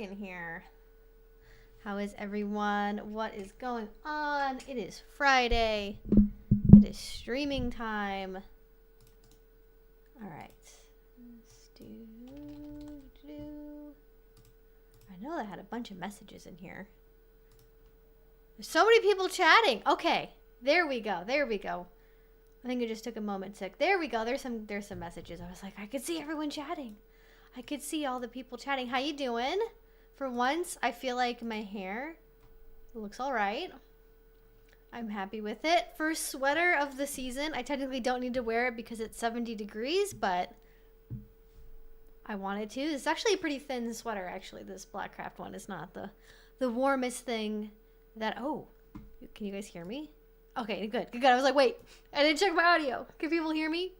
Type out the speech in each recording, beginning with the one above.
in here. How is everyone? What is going on? It is Friday. It is streaming time. All right. Let's do. I know I had a bunch of messages in here. There's so many people chatting. Okay, there we go. There we go. I think it just took a moment to. There we go. There's some messages. I was like, I could see everyone chatting. I could see all the people chatting. How you doing? For once, I feel like my hair looks all right. I'm happy with it. First sweater of the season. I technically don't need to wear it because it's 70 degrees, but I wanted to. It's actually a pretty thin sweater, actually. This Blackcraft one is not the warmest thing that... Oh, can you guys hear me? Okay, good. Good. I was like, wait, I didn't check my audio. Can people hear me?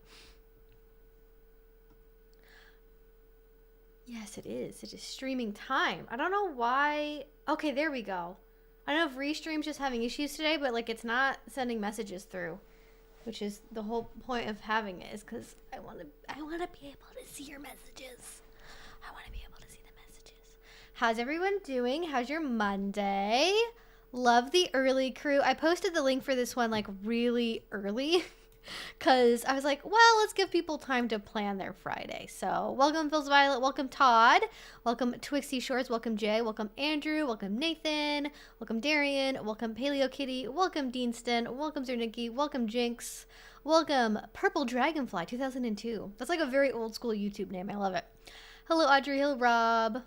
Yes, it is. It is streaming time. I don't know why. Okay, there we go. I don't know if Restream's just having issues today, but like it's not sending messages through, which is the whole point of having it, is because I want to be able to see your messages. I want to be able to see the messages. How's everyone doing? How's your Monday? Love the early crew. I posted the link for this one like really early. Because I was like, well, let's give people time to plan their Friday. So welcome, Phil's Violet. Welcome, Todd. Welcome, Twixie Shorts. Welcome, Jay. Welcome, Andrew. Welcome, Nathan. Welcome, Darian. Welcome, Paleo Kitty. Welcome, Deanston. Welcome, Zernicki. Welcome, Jinx. Welcome, Purple Dragonfly 2002. That's like a very old school YouTube name. I love it. Hello, Audrey. Hello, Rob.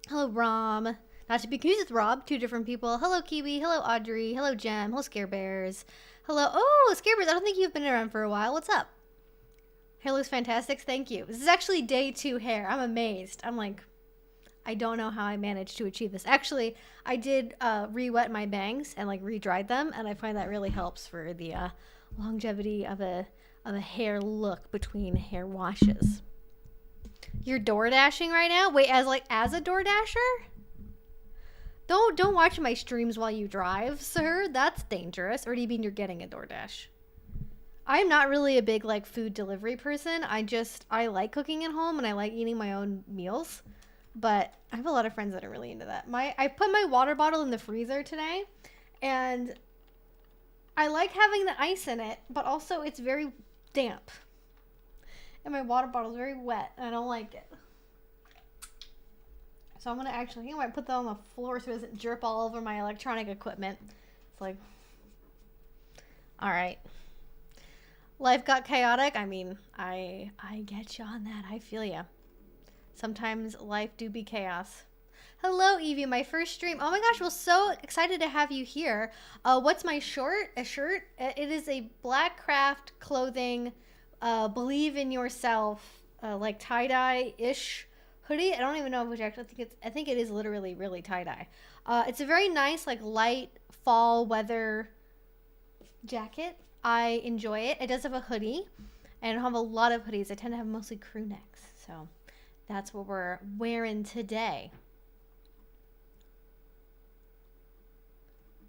Hello, Rom. Not to be confused with Rob. Two different people. Hello, Kiwi. Hello, Audrey. Hello, Jem. Hello, Scare Bears. Hello. Oh, Scarebears, I don't think you've been around for a while. What's up? Hair looks fantastic. Thank you. This is actually day 2 hair. I'm amazed. I'm like, I don't know how I managed to achieve this. Actually, I did re-wet my bangs and like re-dried them, and I find that really helps for the longevity of a hair look between hair washes. You're door dashing right now? Wait, as a door dasher? Don't watch my streams while you drive, sir. That's dangerous. Or do you mean you're getting a DoorDash? I'm not really a big like food delivery person. I like cooking at home and I like eating my own meals. But I have a lot of friends that are really into that. I put my water bottle in the freezer today, and I like having the ice in it, but also it's very damp. And my water bottle is very wet and I don't like it. So I'm going to actually, I think I might put that on the floor so it doesn't drip all over my electronic equipment. It's like, all right. Life got chaotic. I mean, I get you on that. I feel you. Sometimes life do be chaos. Hello, Evie, my first stream. Oh my gosh, well, so excited to have you here. What's my short? A shirt? It is a Blackcraft clothing, believe in yourself, like tie-dye-ish hoodie. I don't even know which actually. I think it is literally really tie-dye. It's a very nice like light fall weather jacket. I enjoy it. It does have a hoodie, and I don't have a lot of hoodies. I tend to have mostly crew necks, so that's what we're wearing today.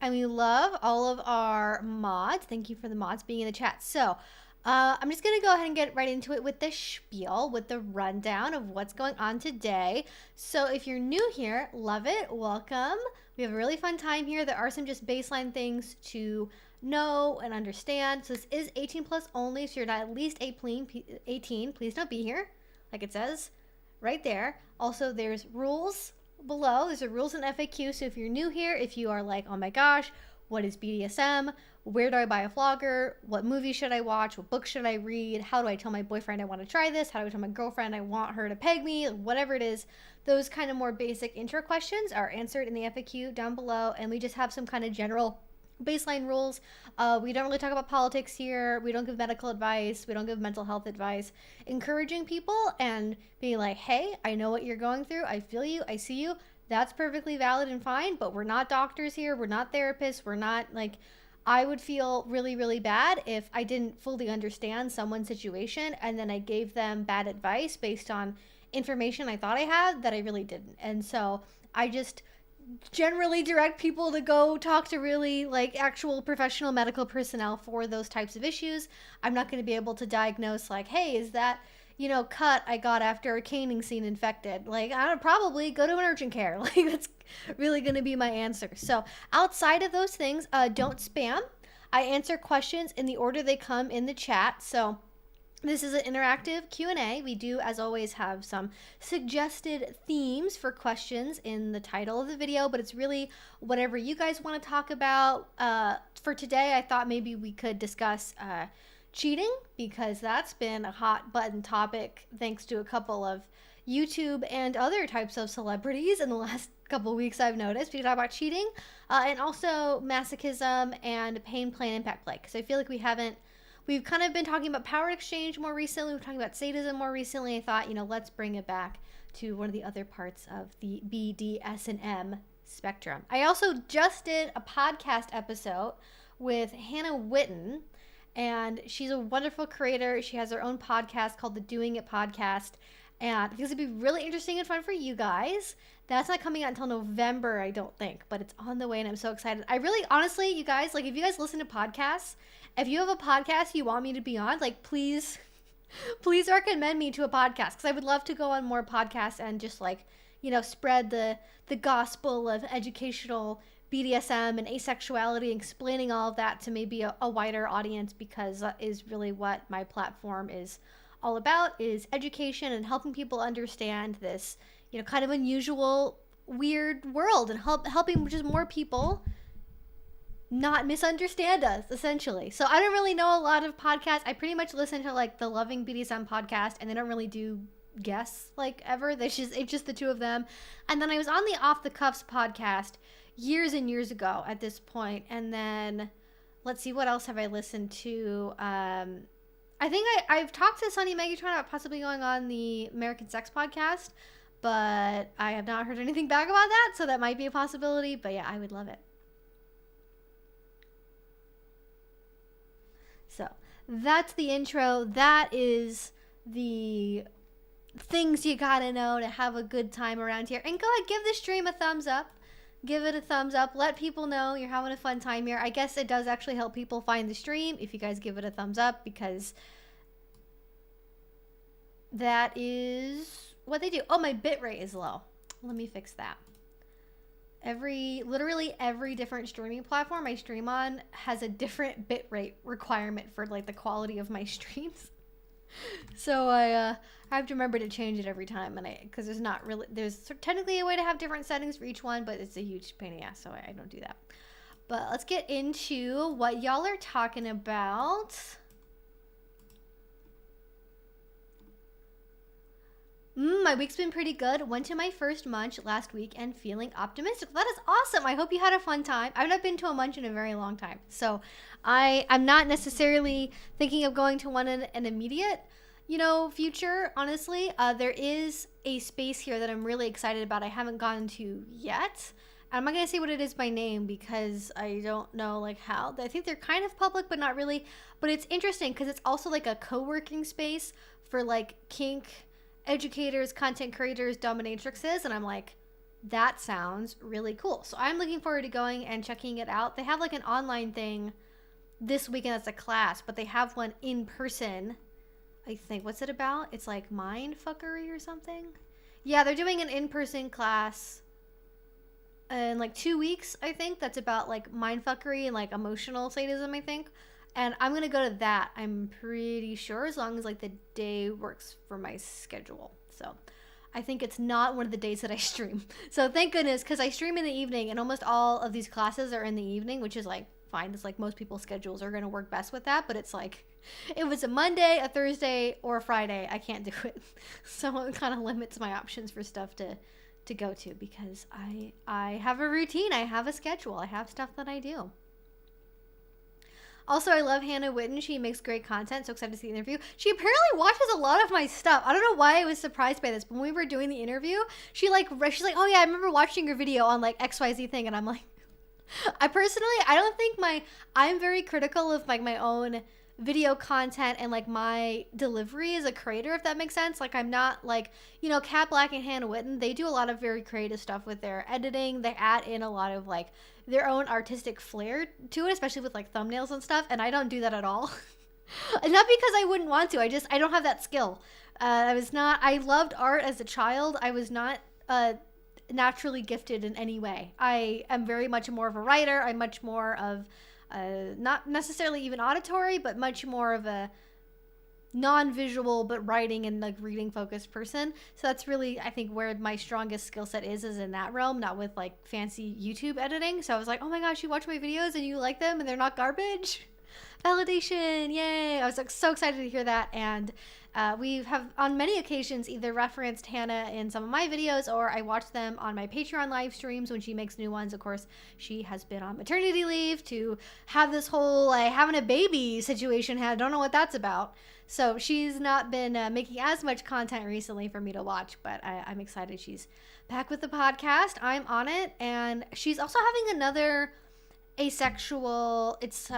And we love all of our mods. Thank you for the mods being in the chat. So I'm just going to go ahead and get right into it with the spiel, with the rundown of what's going on today. So if you're new here, love it. Welcome. We have a really fun time here. There are some just baseline things to know and understand. So this is 18 plus only. So you're not at least 18. Please don't be here, like it says right there. Also, there's rules below. There's a rules and FAQ. So if you're new here, if you are like, oh my gosh, what is BDSM? Where do I buy a flogger? What movie should I watch? What book should I read? How do I tell my boyfriend I want to try this? How do I tell my girlfriend I want her to peg me? Whatever it is, those kind of more basic intro questions are answered in the FAQ down below. And we just have some kind of general baseline rules. We don't really talk about politics here. We don't give medical advice. We don't give mental health advice. Encouraging people and being like, hey, I know what you're going through. I feel you. I see you. That's perfectly valid and fine, but we're not doctors here. We're not therapists. We're not like, I would feel really, really bad if I didn't fully understand someone's situation and then I gave them bad advice based on information I thought I had that I really didn't. And so I just generally direct people to go talk to really like actual professional medical personnel for those types of issues. I'm not going to be able to diagnose like, hey, is that, cut I got after a caning scene infected. Like, I would probably go to an urgent care. Like, that's really going to be my answer. So outside of those things, don't spam. I answer questions in the order they come in the chat. So this is an interactive Q&A. We do, as always, have some suggested themes for questions in the title of the video, but it's really whatever you guys want to talk about. For today, I thought maybe we could discuss cheating, because that's been a hot button topic thanks to a couple of YouTube and other types of celebrities in the last couple of weeks, I've noticed. We can talk about cheating and also masochism and pain, play, and impact play, because I feel like we've kind of been talking about power exchange more recently. We're talking about sadism more recently. I thought, let's bring it back to one of the other parts of the BDSM spectrum. I also just did a podcast episode with Hannah Witten, and she's a wonderful creator. She has her own podcast called the Doing It Podcast, and this would be really interesting and fun for you guys. That's not coming out until November, I don't think, but it's on the way, and I'm so excited. I really, honestly, you guys, like, if you guys listen to podcasts, if you have a podcast you want me to be on, like, please recommend me to a podcast, because I would love to go on more podcasts and just, like, spread the gospel of educational BDSM and asexuality, explaining all of that to maybe a wider audience, because that is really what my platform is all about, is education and helping people understand this, kind of unusual, weird world, and helping just more people not misunderstand us, essentially. So I don't really know a lot of podcasts. I pretty much listen to like the Loving BDSM podcast, and they don't really do guests like ever. It's just the two of them. And then I was on the Off the Cuffs podcast years and years ago at this point. And then let's see, what else have I listened to? I think I've talked to Sonny Megatron about possibly going on the American Sex podcast, but I have not heard anything back about that, so that might be a possibility. But yeah, I would love it. So that's the intro. That is the things you gotta know to have a good time around here. And go ahead, give the stream a thumbs up. Give it a thumbs up. Let people know you're having a fun time here. I guess it does actually help people find the stream if you guys give it a thumbs up, because that is what they do. Oh, my bitrate is low. Let me fix that. Literally every different streaming platform I stream on has a different bitrate requirement for like the quality of my streams. So I have to remember to change it every time, and because there's technically a way to have different settings for each one, but it's a huge pain in the ass, so I don't do that. But let's get into what y'all are talking about. My week's been pretty good. Went to my first munch last week and feeling optimistic. That is awesome. I hope you had a fun time. I've not been to a munch in a very long time, so I'm not necessarily thinking of going to one in an immediate, future, honestly. There is a space here that I'm really excited about. I haven't gone to yet. I'm not going to say what it is by name because I don't know like how. I think they're kind of public, but not really. But it's interesting because it's also like a co-working space for like kink educators, content creators, dominatrixes, and I'm like, that sounds really cool. So I'm looking forward to going and checking it out. They have like an online thing this weekend that's a class, but they have one in person, I think. What's it about? It's like mind fuckery or something. Yeah, they're doing an in-person class in like 2 weeks, I think, that's about like mind fuckery and like emotional sadism, I think. And I'm going to go to that, I'm pretty sure, as long as like the day works for my schedule. So I think it's not one of the days that I stream. So thank goodness, because I stream in the evening, and almost all of these classes are in the evening, which is like fine. It's like most people's schedules are going to work best with that. But it's like, if it's a Monday, a Thursday, or a Friday, I can't do it. So it kind of limits my options for stuff to go to, because I have a routine. I have a schedule. I have stuff that I do. Also, I love Hannah Witten. She makes great content. So excited to see the interview. She apparently watches a lot of my stuff. I don't know why I was surprised by this, but when we were doing the interview, she's like, oh yeah, I remember watching your video on like XYZ thing. And I'm like, I don't think I'm very critical of like my own video content and like my delivery as a creator, if that makes sense. Like, I'm not like, Kat Black and Hannah Witten, they do a lot of very creative stuff with their editing. They add in a lot of like their own artistic flair to it, especially with like thumbnails and stuff, and I don't do that at all. Not because I wouldn't want to, I don't have that skill. I loved art as a child. I was not naturally gifted in any way. I am very much more of a writer. I'm much more of not necessarily even auditory, but much more of a non-visual but writing and like reading focused person. So that's really, I think, where my strongest skill set is in that realm, not with like fancy YouTube editing. So I was like, oh my gosh, you watch my videos and you like them and they're not garbage. Validation, yay. I was like so excited to hear that. And we have on many occasions either referenced Hannah in some of my videos, or I watch them on my Patreon live streams when she makes new ones. Of course, she has been on maternity leave to have this whole like having a baby situation. I don't know what that's about. So she's not been making as much content recently for me to watch, but I'm excited she's back with the podcast. I'm on it. And she's also having another asexual, it's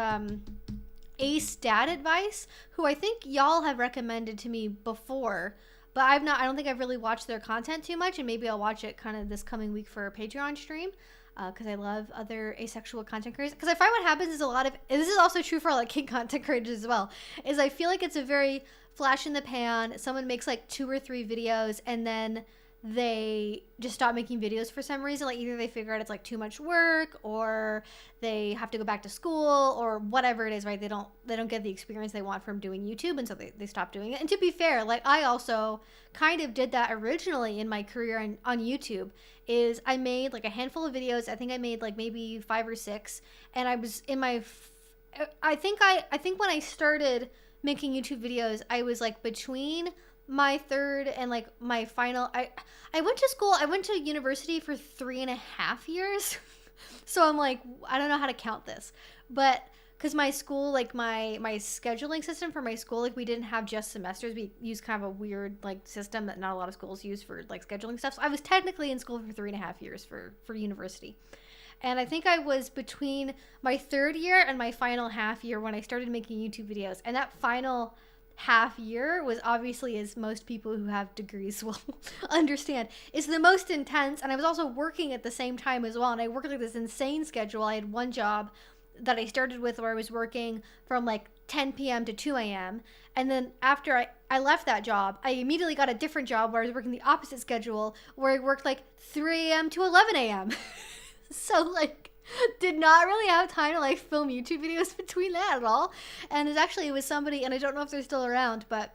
Ace Dad Advice, who I think y'all have recommended to me before, but I don't think I've really watched their content too much, and maybe I'll watch it kind of this coming week for a Patreon stream, because I love other asexual content creators. Because I find what happens is this is also true for like kink content creators as well, is I feel like it's a very flash in the pan. Someone makes like 2 or 3 videos and then they just stop making videos for some reason. Like either they figure out it's like too much work, or they have to go back to school, or whatever it is, right? They don't get the experience they want from doing YouTube, and so they stop doing it. And to be fair, like I also kind of did that originally in my career on YouTube. Is I made like a handful of videos. I think I made like maybe 5 or 6, and I was in my I think when I started making YouTube videos, I was like between my 3rd and like my final. I went to school, I went to university for 3.5 years. So I'm like, I don't know how to count this, but because my school, like my scheduling system for my school, like we didn't have just semesters. We used kind of a weird like system that not a lot of schools use for like scheduling stuff. So I was technically in school for 3.5 years for university. And I think I was between my 3rd year and my final half year when I started making YouTube videos. And that final half year was obviously, as most people who have degrees will understand, is the most intense. And I was also working at the same time as well. And I worked like this insane schedule. I had one job that I started with where I was working from like 10 p.m. to 2 a.m. And then after I left that job, I immediately got a different job where I was working the opposite schedule, where I worked like 3 a.m. to 11 a.m. So like did not really have time to like film YouTube videos between that at all. And it was somebody, and I don't know if they're still around, but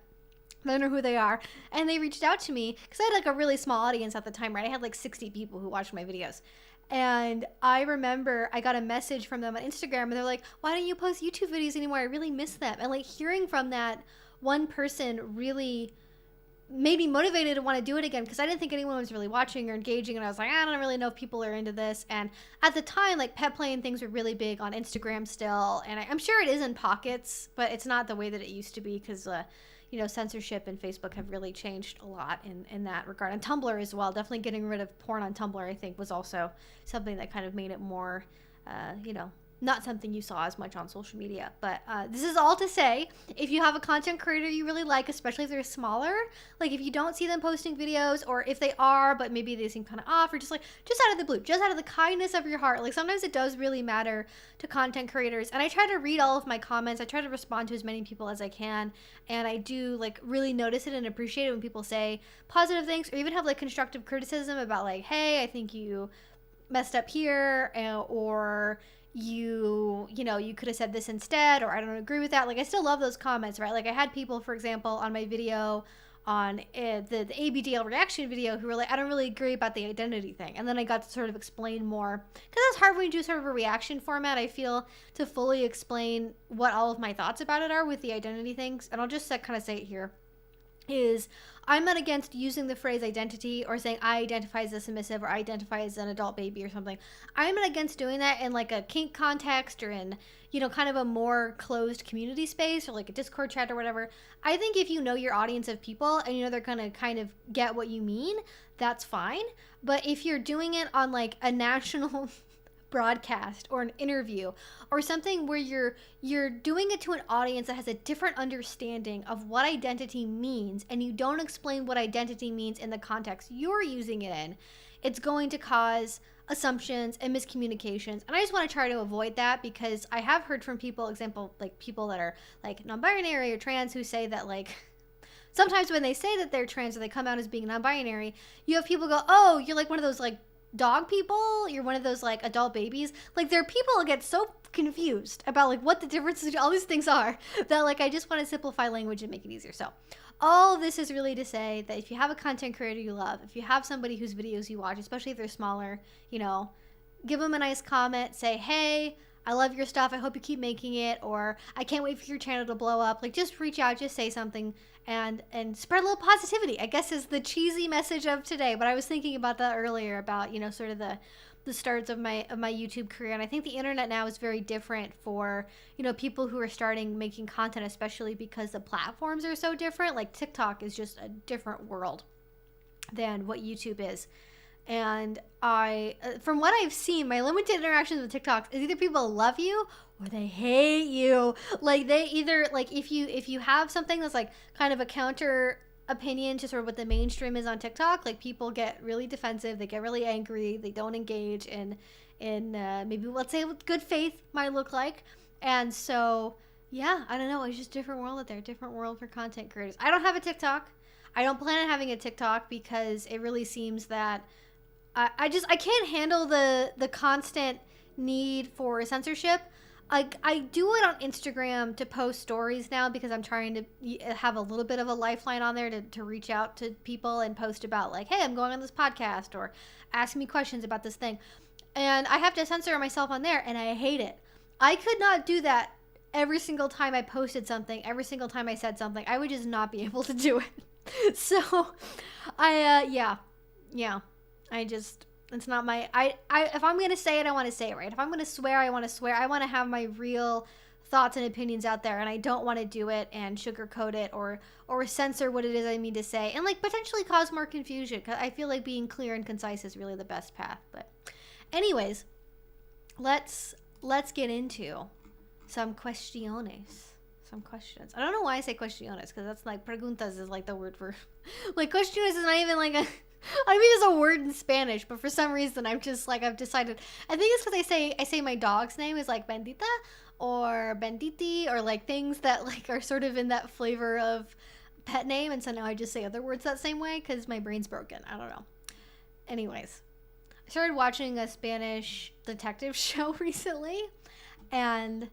I don't know who they are. And they reached out to me because I had like a really small audience at the time, right? I had like 60 people who watched my videos. And I remember I got a message from them on Instagram, and they're like, why don't you post YouTube videos anymore? I really miss them. And like hearing from that one person really made me motivated to want to do it again, because I didn't think anyone was really watching or engaging, and I was like, I don't really know if people are into this. And at the time, like pet play and things were really big on Instagram still, and I'm sure it is in pockets, but it's not the way that it used to be, because censorship and Facebook have really changed a lot in that regard. And Tumblr as well. Definitely getting rid of porn on Tumblr, I think, was also something that kind of made it more, not something you saw as much on social media. But this is all to say, if you have a content creator you really like, especially if they're smaller, like if you don't see them posting videos, or if they are, but maybe they seem kind of off, or just out of the blue, just out of the kindness of your heart. Like sometimes it does really matter to content creators. And I try to read all of my comments. I try to respond to as many people as I can. And I do like really notice it and appreciate it when people say positive things, or even have like constructive criticism about like, hey, I think you messed up here, or you could have said this instead, or I don't agree with that. Like I still love those comments, right? Like I had people, for example, on my video on the ABDL reaction video who were like, I don't really agree about the identity thing. And then I got to sort of explain more, because it's hard when you do sort of a reaction format, I feel, to fully explain what all of my thoughts about it are with the identity things. And I'll just kind of say it here, is I'm not against using the phrase identity or saying I identify as a submissive or I identify as an adult baby or something. I'm not against doing that in like a kink context or in, kind of a more closed community space or like a Discord chat or whatever. I think if you know your audience of people and they're going to kind of get what you mean, that's fine. But if you're doing it on like a national broadcast or an interview or something where you're doing it to an audience that has a different understanding of what identity means, and you don't explain what identity means in the context you're using it in, it's going to cause assumptions and miscommunications. And I just want to try to avoid that, because I have heard from people, example, like people that are like non-binary or trans, who say that like sometimes when they say that they're trans or they come out as being non-binary, you have people go, oh, you're like one of those like dog people, you're one of those like adult babies. Like there are people who get so confused about like what the differences between all these things are that like I just want to simplify language and make it easier. So all of this is really to say that if you have a content creator you love, if you have somebody whose videos you watch, especially if they're smaller, you know, give them a nice comment, say, hey, I love your stuff, I hope you keep making it, or I can't wait for your channel to blow up. Like just reach out, just say something, and spread a little positivity, I guess is the cheesy message of today. But I was thinking about that earlier about, you know, sort of the starts of my YouTube career. And I think the internet now is very different for, you know, people who are starting making content, especially because the platforms are so different. Like TikTok is just a different world than what YouTube is. And from what I've seen, my limited interactions with TikToks is either people love you or they hate you. Like they either, like if you have something that's like kind of a counter opinion to sort of what the mainstream is on TikTok, like people get really defensive, they get really angry, they don't engage in maybe, let's say, what good faith might look like. And so, yeah, I don't know, it's just a different world out there, different world for content creators. I don't have a TikTok. I don't plan on having a TikTok because it really seems that I can't handle the constant need for censorship. I do it on Instagram to post stories now because I'm trying to have a little bit of a lifeline on there to reach out to people and post about like, hey, I'm going on this podcast, or ask me questions about this thing. And I have to censor myself on there, and I hate it. I could not do that every single time I posted something, every single time I said something. I would just not be able to do it. So it's not my, if I'm going to say it, I want to say it right. If I'm going to swear, I want to swear. I want to have my real thoughts and opinions out there, and I don't want to do it and sugarcoat it or censor what it is I mean to say and like potentially cause more confusion, because I feel like being clear and concise is really the best path. But anyways, let's get into some questiones. Some questions. I don't know why I say questiones, because that's like preguntas is like the word for like questiones is not even like a I mean, there's a word in Spanish, but for some reason I've decided, I think it's because I say my dog's name is like Bendita or Benditi, or like things that like are sort of in that flavor of pet name, and so now I just say other words that same way because my brain's broken. I don't know. Anyways, I started watching a Spanish detective show recently, and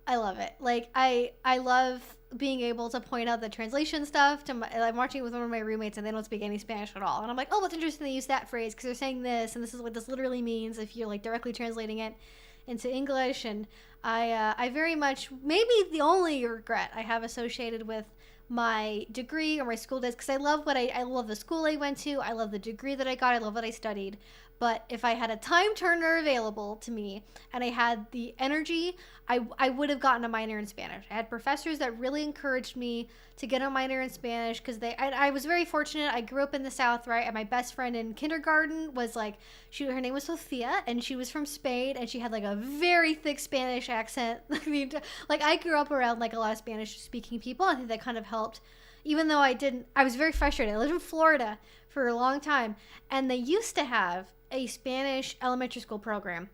I love it. Like I love being able to point out the translation stuff to I'm watching it with one of my roommates and they don't speak any Spanish at all, and I'm like, oh, what's interesting, they use that phrase because they're saying this, and this is what this literally means if you're like directly translating it into English. And I very much, maybe the only regret I have associated with my degree or my school days, because I love the school I went to, I love the degree that I got, I love what I studied. But if I had a time turner available to me and I had the energy, I would have gotten a minor in Spanish. I had professors that really encouraged me to get a minor in Spanish because I was very fortunate. I grew up in the South, right? And my best friend in kindergarten was like, her name was Sophia, and she was from Spain, and she had like a very thick Spanish accent. Like I grew up around like a lot of Spanish speaking people. I think that kind of helped. Even though I was very frustrated. I lived in Florida for a long time, and they used to have a Spanish elementary school program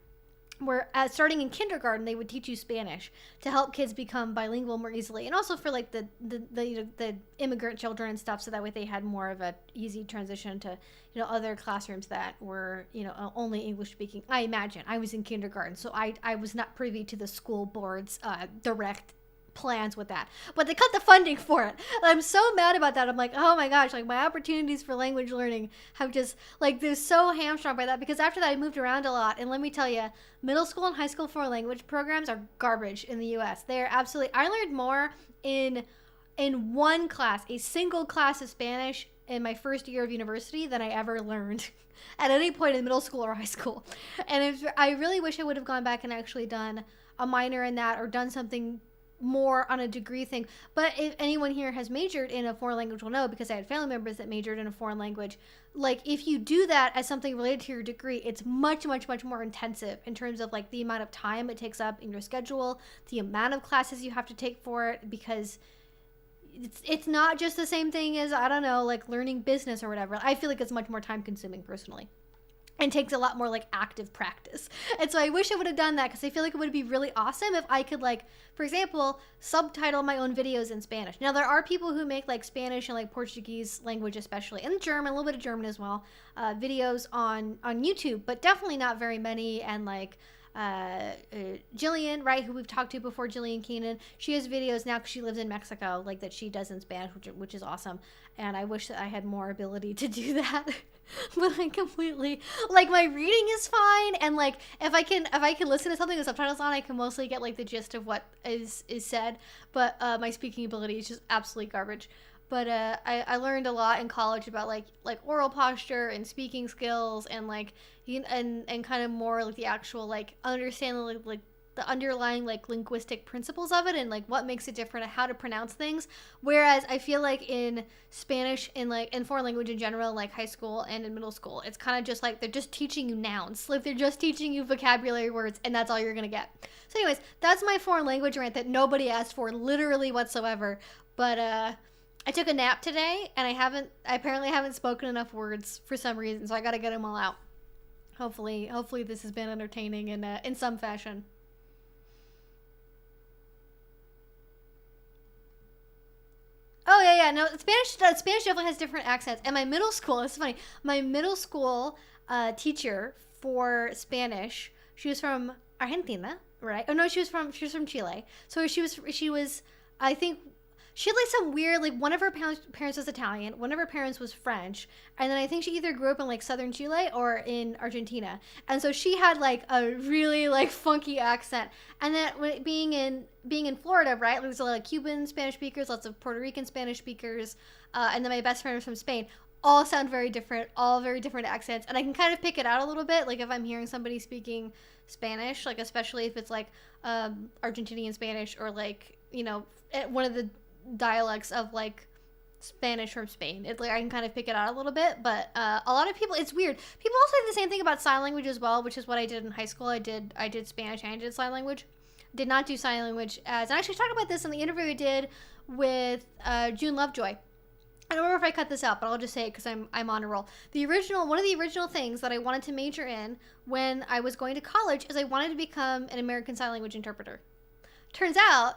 where starting in kindergarten they would teach you Spanish to help kids become bilingual more easily, and also for like the immigrant children and stuff, so that way they had more of a easy transition to, you know, other classrooms that were, you know, only English speaking. I imagine I was in kindergarten, so I was not privy to the school board's direct plans with that, but they cut the funding for it. I'm so mad about that. I'm like, oh my gosh, like my opportunities for language learning have just like, they're so hamstrung by that, because after that I moved around a lot, and let me tell you, middle school and high school foreign language programs are garbage in the US. They're absolutely, I learned more in one class, a single class of Spanish in my first year of university than I ever learned at any point in middle school or high school. And I really wish I would have gone back and actually done a minor in that, or done something more on a degree thing. But if anyone here has majored in a foreign language will know, because I had family members that majored in a foreign language, like if you do that as something related to your degree, it's much more intensive in terms of like the amount of time it takes up in your schedule, the amount of classes you have to take for it, because it's not just the same thing as, I don't know, like learning business or whatever. I feel like it's much more time consuming personally. and takes a lot more like active practice. And so I wish I would have done that, because I feel like it would be really awesome if I could, like, for example, subtitle my own videos in Spanish. Now there are people who make like Spanish and like Portuguese language, especially, and German, a little bit of German as well, videos on YouTube, but definitely not very many. And like Jillian, right, who we've talked to before, Jillian Keenan, she has videos now because she lives in Mexico, like, that she does in Spanish, which is awesome. And I wish that I had more ability to do that. But I completely, like, my reading is fine, and like if I can listen to something with subtitles on, I can mostly get like the gist of what is said. But my speaking ability is just absolutely garbage. But I learned a lot in college about like oral posture and speaking skills, and like and kind of more like the actual like understanding like the underlying like linguistic principles of it, and like what makes it different and how to pronounce things. Whereas I feel like in Spanish, in like in foreign language in general, like high school and in middle school, it's kind of just like they're just teaching you nouns, like they're just teaching you vocabulary words, and that's all you're gonna get. So anyways, that's my foreign language rant that nobody asked for literally whatsoever. But I took a nap today, and I apparently haven't spoken enough words for some reason, so I gotta get them all out. Hopefully this has been entertaining in some fashion. Oh yeah, no, Spanish definitely has different accents. And my middle school, it's funny, my middle school teacher for Spanish, she was from Argentina, right? Oh no, she was from Chile. So she was, I think, she had like some weird, like one of her parents was Italian, one of her parents was French, and then I think she either grew up in like southern Chile or in Argentina. And so she had like a really like funky accent. And then being in Florida, right, there's a lot of Cuban Spanish speakers, lots of Puerto Rican Spanish speakers, and then my best friend was from Spain. All sound very different, all very different accents, and I can kind of pick it out a little bit, like if I'm hearing somebody speaking Spanish, like especially if it's like Argentinian Spanish, or like, you know, one of the dialects of like Spanish from Spain. Like I can kind of pick it out a little bit, but a lot of people, it's weird. People also say the same thing about sign language as well, which is what I did in high school. I did Spanish and I did sign language. Did not do sign language and I actually talked about this in the interview I did with June Lovejoy. I don't remember if I cut this out, but I'll just say it because I'm on a roll. One of the original things that I wanted to major in when I was going to college is I wanted to become an American Sign Language interpreter. Turns out,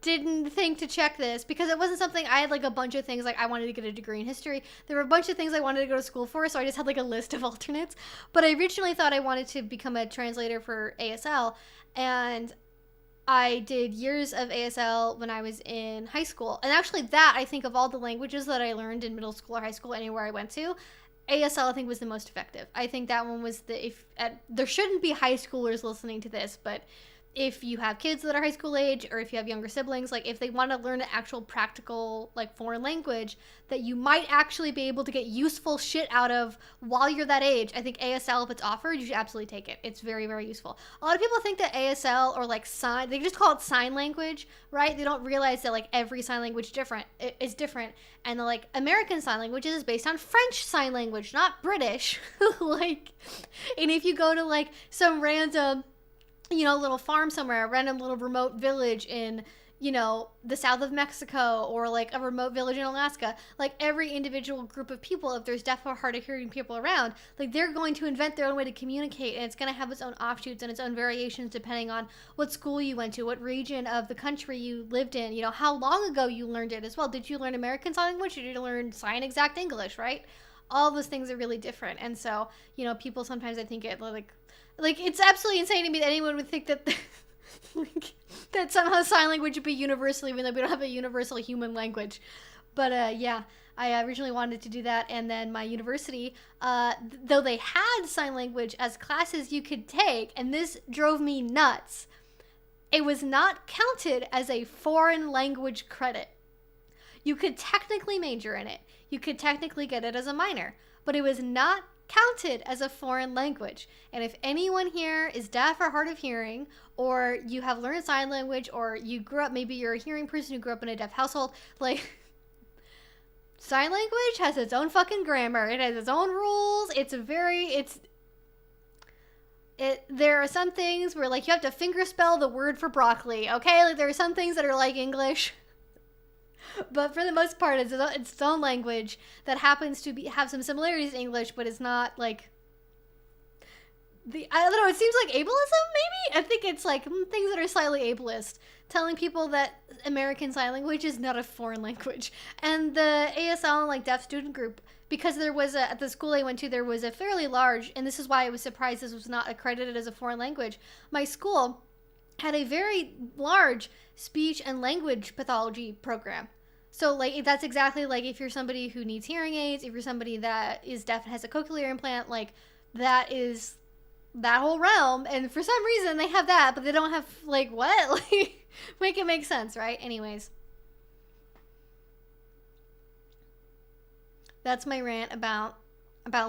didn't think to check this because it wasn't something I had. Like a bunch of things, like I wanted to get a degree in history. There were a bunch of things I wanted to go to school for, so I just had like a list of alternates. But I originally thought I wanted to become a translator for ASL, and I did years of ASL when I was in high school. And actually that, I think, of all the languages that I learned in middle school or high school, anywhere I went to, ASL I think was the most effective. I think that one was there shouldn't be high schoolers listening to this, but if you have kids that are high school age, or if you have younger siblings, like if they want to learn an actual practical like foreign language that you might actually be able to get useful shit out of while you're that age, I think ASL, if it's offered, you should absolutely take it. It's very, very useful. A lot of people think that ASL or like sign, they just call it sign language, right? They don't realize that like every sign language is different. And the like American Sign Language is based on French Sign Language, not British. Like, and if you go to like some random, you know, little farm somewhere, a random little remote village in, you know, the south of Mexico, or like a remote village in Alaska, like every individual group of people, if there's deaf or hard of hearing people around, like they're going to invent their own way to communicate, and it's going to have its own offshoots and its own variations depending on what school you went to, what region of the country you lived in, you know, how long ago you learned it as well. Did you learn American Sign Language? Did you learn Sign Exact English, right? All those things are really different. And so, you know, people sometimes, I think it like it's absolutely insane to me that anyone would think that like, that somehow sign language would be universal, even though we don't have a universal human language. But yeah, I originally wanted to do that, and then my university, though they had sign language as classes you could take, and this drove me nuts, it was not counted as a foreign language credit. You could technically major in it. You could technically get it as a minor, but it was not counted as a foreign language. And if anyone here is deaf or hard of hearing, or you have learned sign language, or you grew up, maybe you're a hearing person who grew up in a deaf household, like, sign language has its own fucking grammar. It has its own rules. There are some things where, like, you have to finger spell the word for broccoli, okay? Like, there are some things that are like English. But for the most part, it's its own language that happens to have some similarities to English, but it's not like I don't know, it seems like ableism, maybe? I think it's like things that are slightly ableist. Telling people that American Sign Language is not a foreign language. And the ASL, like, deaf student group, because there was at the school I went to, there was a fairly large, and this is why I was surprised this was not accredited as a foreign language. My school had a very large speech and language pathology program. So, like, that's exactly, like, if you're somebody who needs hearing aids, if you're somebody that is deaf and has a cochlear implant, like, that is that whole realm. And for some reason, they have that, but they don't have, like, what? Like, make it make sense, right? Anyways. That's my rant about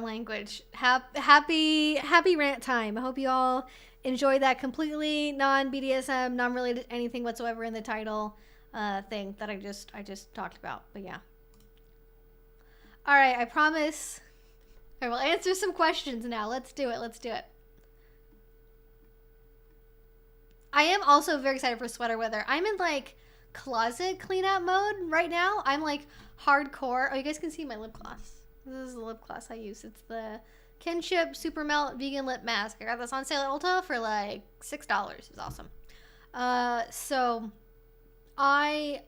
language. Happy rant time. I hope you all enjoy that completely non-BDSM, non-related to anything whatsoever in the title thing that I just talked about. But yeah. All right, I promise I will answer some questions now. Let's do it. I am also very excited for sweater weather. I'm in like closet cleanup mode right now. I'm like hardcore. Oh, you guys can see my lip gloss. This is the lip gloss I use. It's the Kinship Super Melt Vegan Lip Mask. I got this on sale at Ulta for like $6. It was awesome. So I'm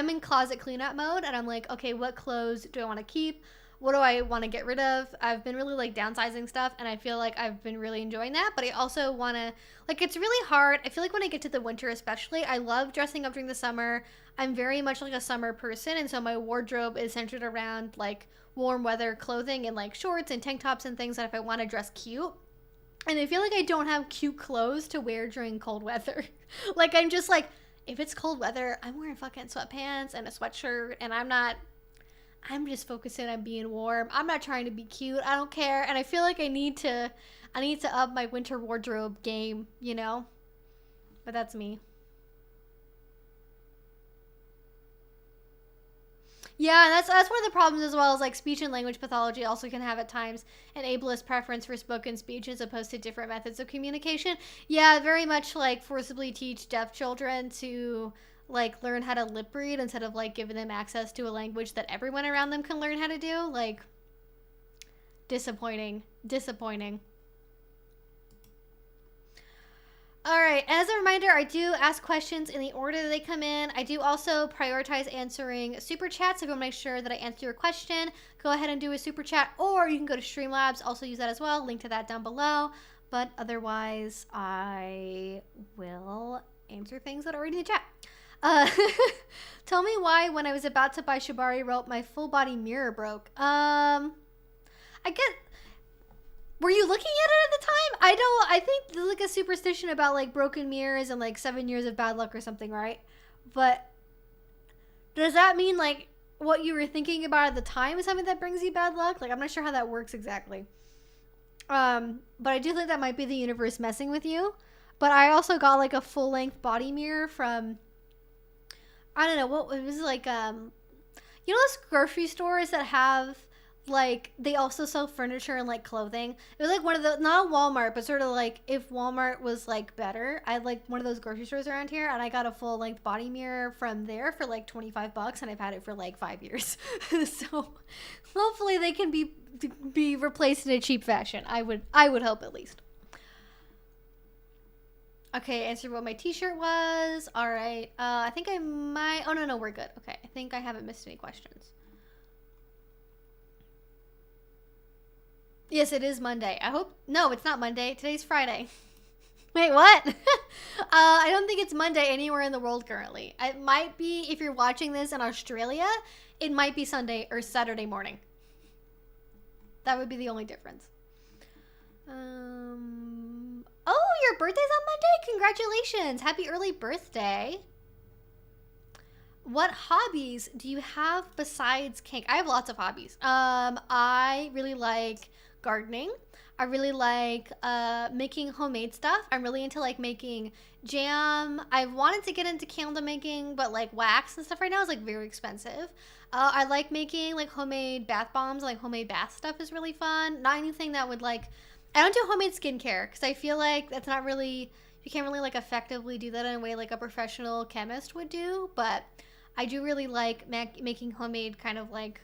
in closet cleanup mode, and I'm like, okay, what clothes do I want to keep? What do I want to get rid of? I've been really like downsizing stuff, and I feel like I've been really enjoying that, but I also want to, like, it's really hard. I feel like when I get to the winter especially, I love dressing up during the summer. I'm very much like a summer person, and so my wardrobe is centered around like warm weather clothing and like shorts and tank tops and things that if I want to dress cute. And I feel like I don't have cute clothes to wear during cold weather. Like, I'm just like, if it's cold weather, I'm wearing fucking sweatpants and a sweatshirt, and I'm just focusing on being warm. I'm not trying to be cute. I don't care. And I feel like I need to up my winter wardrobe game, you know? But that's me. Yeah, that's one of the problems as well, as like speech and language pathology also can have at times an ableist preference for spoken speech as opposed to different methods of communication. Yeah, very much like forcibly teach deaf children to like learn how to lip read instead of like giving them access to a language that everyone around them can learn how to do. Like, disappointing. All right, as a reminder, I do ask questions in the order that they come in. I do also prioritize answering super chats. If you want to make sure that I answer your question, go ahead and do a super chat, or you can go to Streamlabs, also use that as well. Link to that down below. But otherwise, I will answer things that are already in the chat. Tell me why when I was about to buy Shibari rope, my full body mirror broke. Were you looking at it at the time? I think there's like a superstition about like broken mirrors and like 7 years of bad luck or something, right? But does that mean like what you were thinking about at the time is something that brings you bad luck? Like, I'm not sure how that works exactly. But I do think that might be the universe messing with you. But I also got like a full length body mirror from, I don't know, what it was like, you know those grocery stores that have like, they also sell furniture and like clothing. It was like one of the, not a Walmart, but sort of like if Walmart was like better. I had like one of those grocery stores around here, and I got a full length body mirror from there for like $25, and I've had it for like 5 years. So hopefully they can be replaced in a cheap fashion. I would hope, at least. Okay, answer what my t-shirt was. All right. I think I might, oh no, we're good. Okay, I think I haven't missed any questions. Yes, it is Monday. I hope... No, it's not Monday. Today's Friday. Wait, what? I don't think it's Monday anywhere in the world currently. It might be, if you're watching this in Australia, it might be Sunday or Saturday morning. That would be the only difference. Oh, your birthday's on Monday? Congratulations. Happy early birthday. What hobbies do you have besides kink? I have lots of hobbies. I really like gardening. I really like making homemade stuff. I'm really into like making jam. I've wanted to get into candle making, but like wax and stuff right now is like very expensive. I like making like homemade bath bombs. Like homemade bath stuff is really fun. Not anything that would like, I don't do homemade skincare because I feel like that's not really, you can't really like effectively do that in a way like a professional chemist would do. But I do really like making homemade kind of like,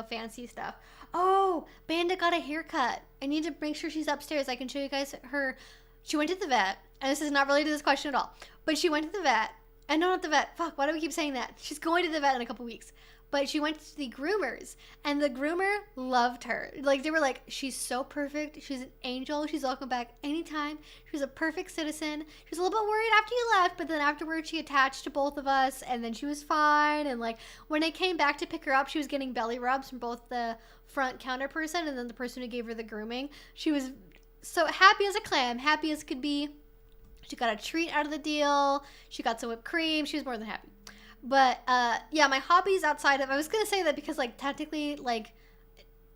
fancy stuff. Oh, Bandit got a haircut. I need to make sure she's upstairs. I can show you guys her. She went to the vet, and this is not related to this question at all, but she went to the vet, and no, not the vet. Fuck, why do we keep saying that? She's going to the vet in a couple weeks. But she went to the groomers, and the groomer loved her. Like, they were like, she's so perfect. She's an angel. She's welcome back anytime. She's a perfect citizen. She was a little bit worried after you left, but then afterwards she attached to both of us, and then she was fine. And, like, when I came back to pick her up, she was getting belly rubs from both the front counter person and then the person who gave her the grooming. She was so happy as a clam, happy as could be. She got a treat out of the deal. She got some whipped cream. She was more than happy. But, yeah, my hobbies outside of, I was going to say that because, like, technically, like,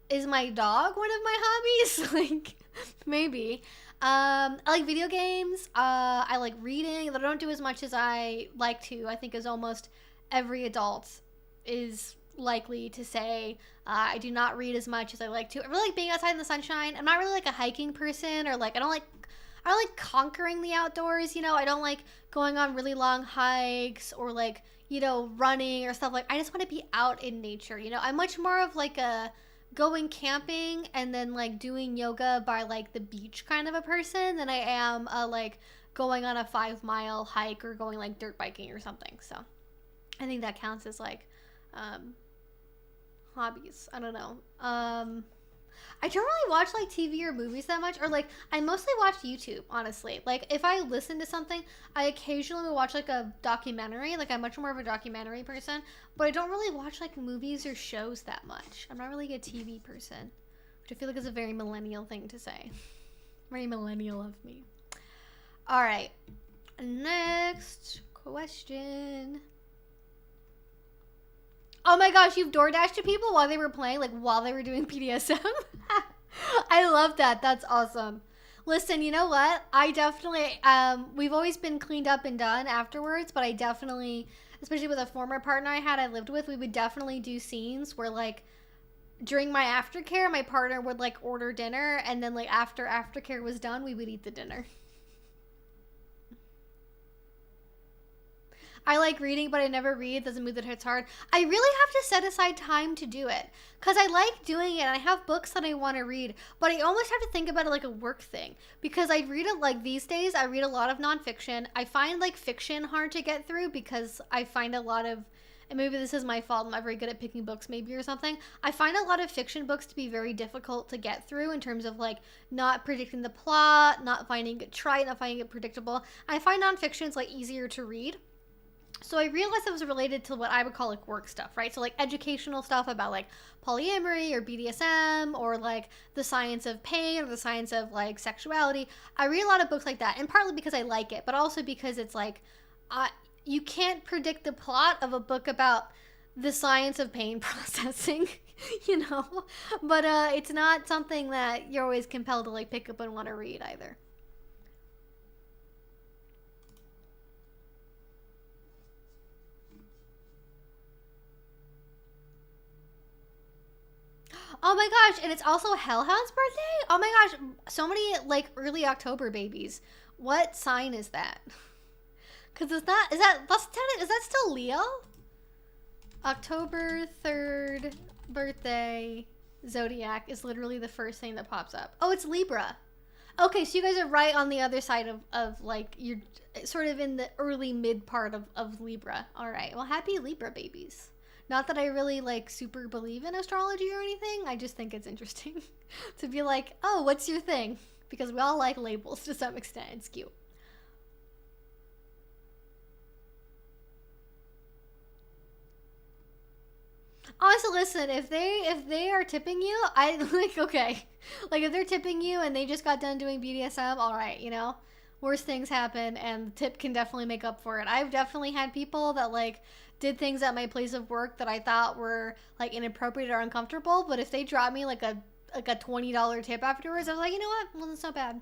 is my dog one of my hobbies? Like, maybe. I like video games. I like reading. I don't do as much as I like to. I think as almost every adult is likely to say. I do not read as much as I like to. I really like being outside in the sunshine. I'm not really, like, a hiking person, or, like, I don't like conquering the outdoors, I don't like going on really long hikes or, like, running or stuff. Like, I just want to be out in nature, I'm much more of, like, a going camping and then, like, doing yoga by, like, the beach kind of a person than I am, like, going on a 5-mile hike or going, like, dirt biking or something. So I think that counts as, like, hobbies. I don't know. I don't really watch, like, TV or movies that much, or, like, I mostly watch YouTube, honestly. Like, if I listen to something, I occasionally will watch, like, a documentary. Like, I'm much more of a documentary person, but I don't really watch, like, movies or shows that much. I'm not really a TV person, which I feel like is a very millennial thing to say. Very millennial of me. All right, next question. Oh my gosh, you've DoorDashed to people while they were playing, like while they were doing BDSM? I love that. That's awesome. Listen, you know what? I definitely, we've always been cleaned up and done afterwards, but I definitely, especially with a former partner I lived with, we would definitely do scenes where, like, during my aftercare, my partner would, like, order dinner, and then, like, after aftercare was done, we would eat the dinner. I like reading, but I never read. Doesn't mean that it's hard. I really have to set aside time to do it because I like doing it. And I have books that I want to read, but I almost have to think about it like a work thing because I read it, like, these days. I read a lot of nonfiction. I find, like, fiction hard to get through because I find a lot of, and maybe this is my fault, I'm not very good at picking books maybe or something. I find a lot of fiction books to be very difficult to get through in terms of, like, not predicting the plot, not finding it trite, not finding it predictable. I find nonfiction's, like, easier to read. So I realized it was related to what I would call, like, work stuff, right? So, like, educational stuff about, like, polyamory or BDSM or, like, the science of pain or the science of, like, sexuality. I read a lot of books like that, and partly because I like it, but also because it's, like, you can't predict the plot of a book about the science of pain processing, But it's not something that you're always compelled to, like, pick up and want to read either. Oh my gosh, and it's also Hellhound's birthday? Oh my gosh, so many, like, early October babies. What sign is that? Because is that still Leo? October 3rd birthday zodiac is literally the first thing that pops up. Oh, it's Libra. Okay, so you guys are right on the other side of like, you're sort of in the early mid part of Libra. All right, well, happy Libra babies. Not that I really, like, super believe in astrology or anything. I just think it's interesting to be like, oh, what's your thing? Because we all like labels to some extent. It's cute. Also, listen, if they are tipping you, I, like, okay. Like, if they're tipping you and they just got done doing BDSM, all right, worse things happen, and the tip can definitely make up for it. I've definitely had people that, like, did things at my place of work that I thought were, like, inappropriate or uncomfortable, but if they dropped me, like, a $20 tip afterwards, I was like, you know what? It wasn't so bad.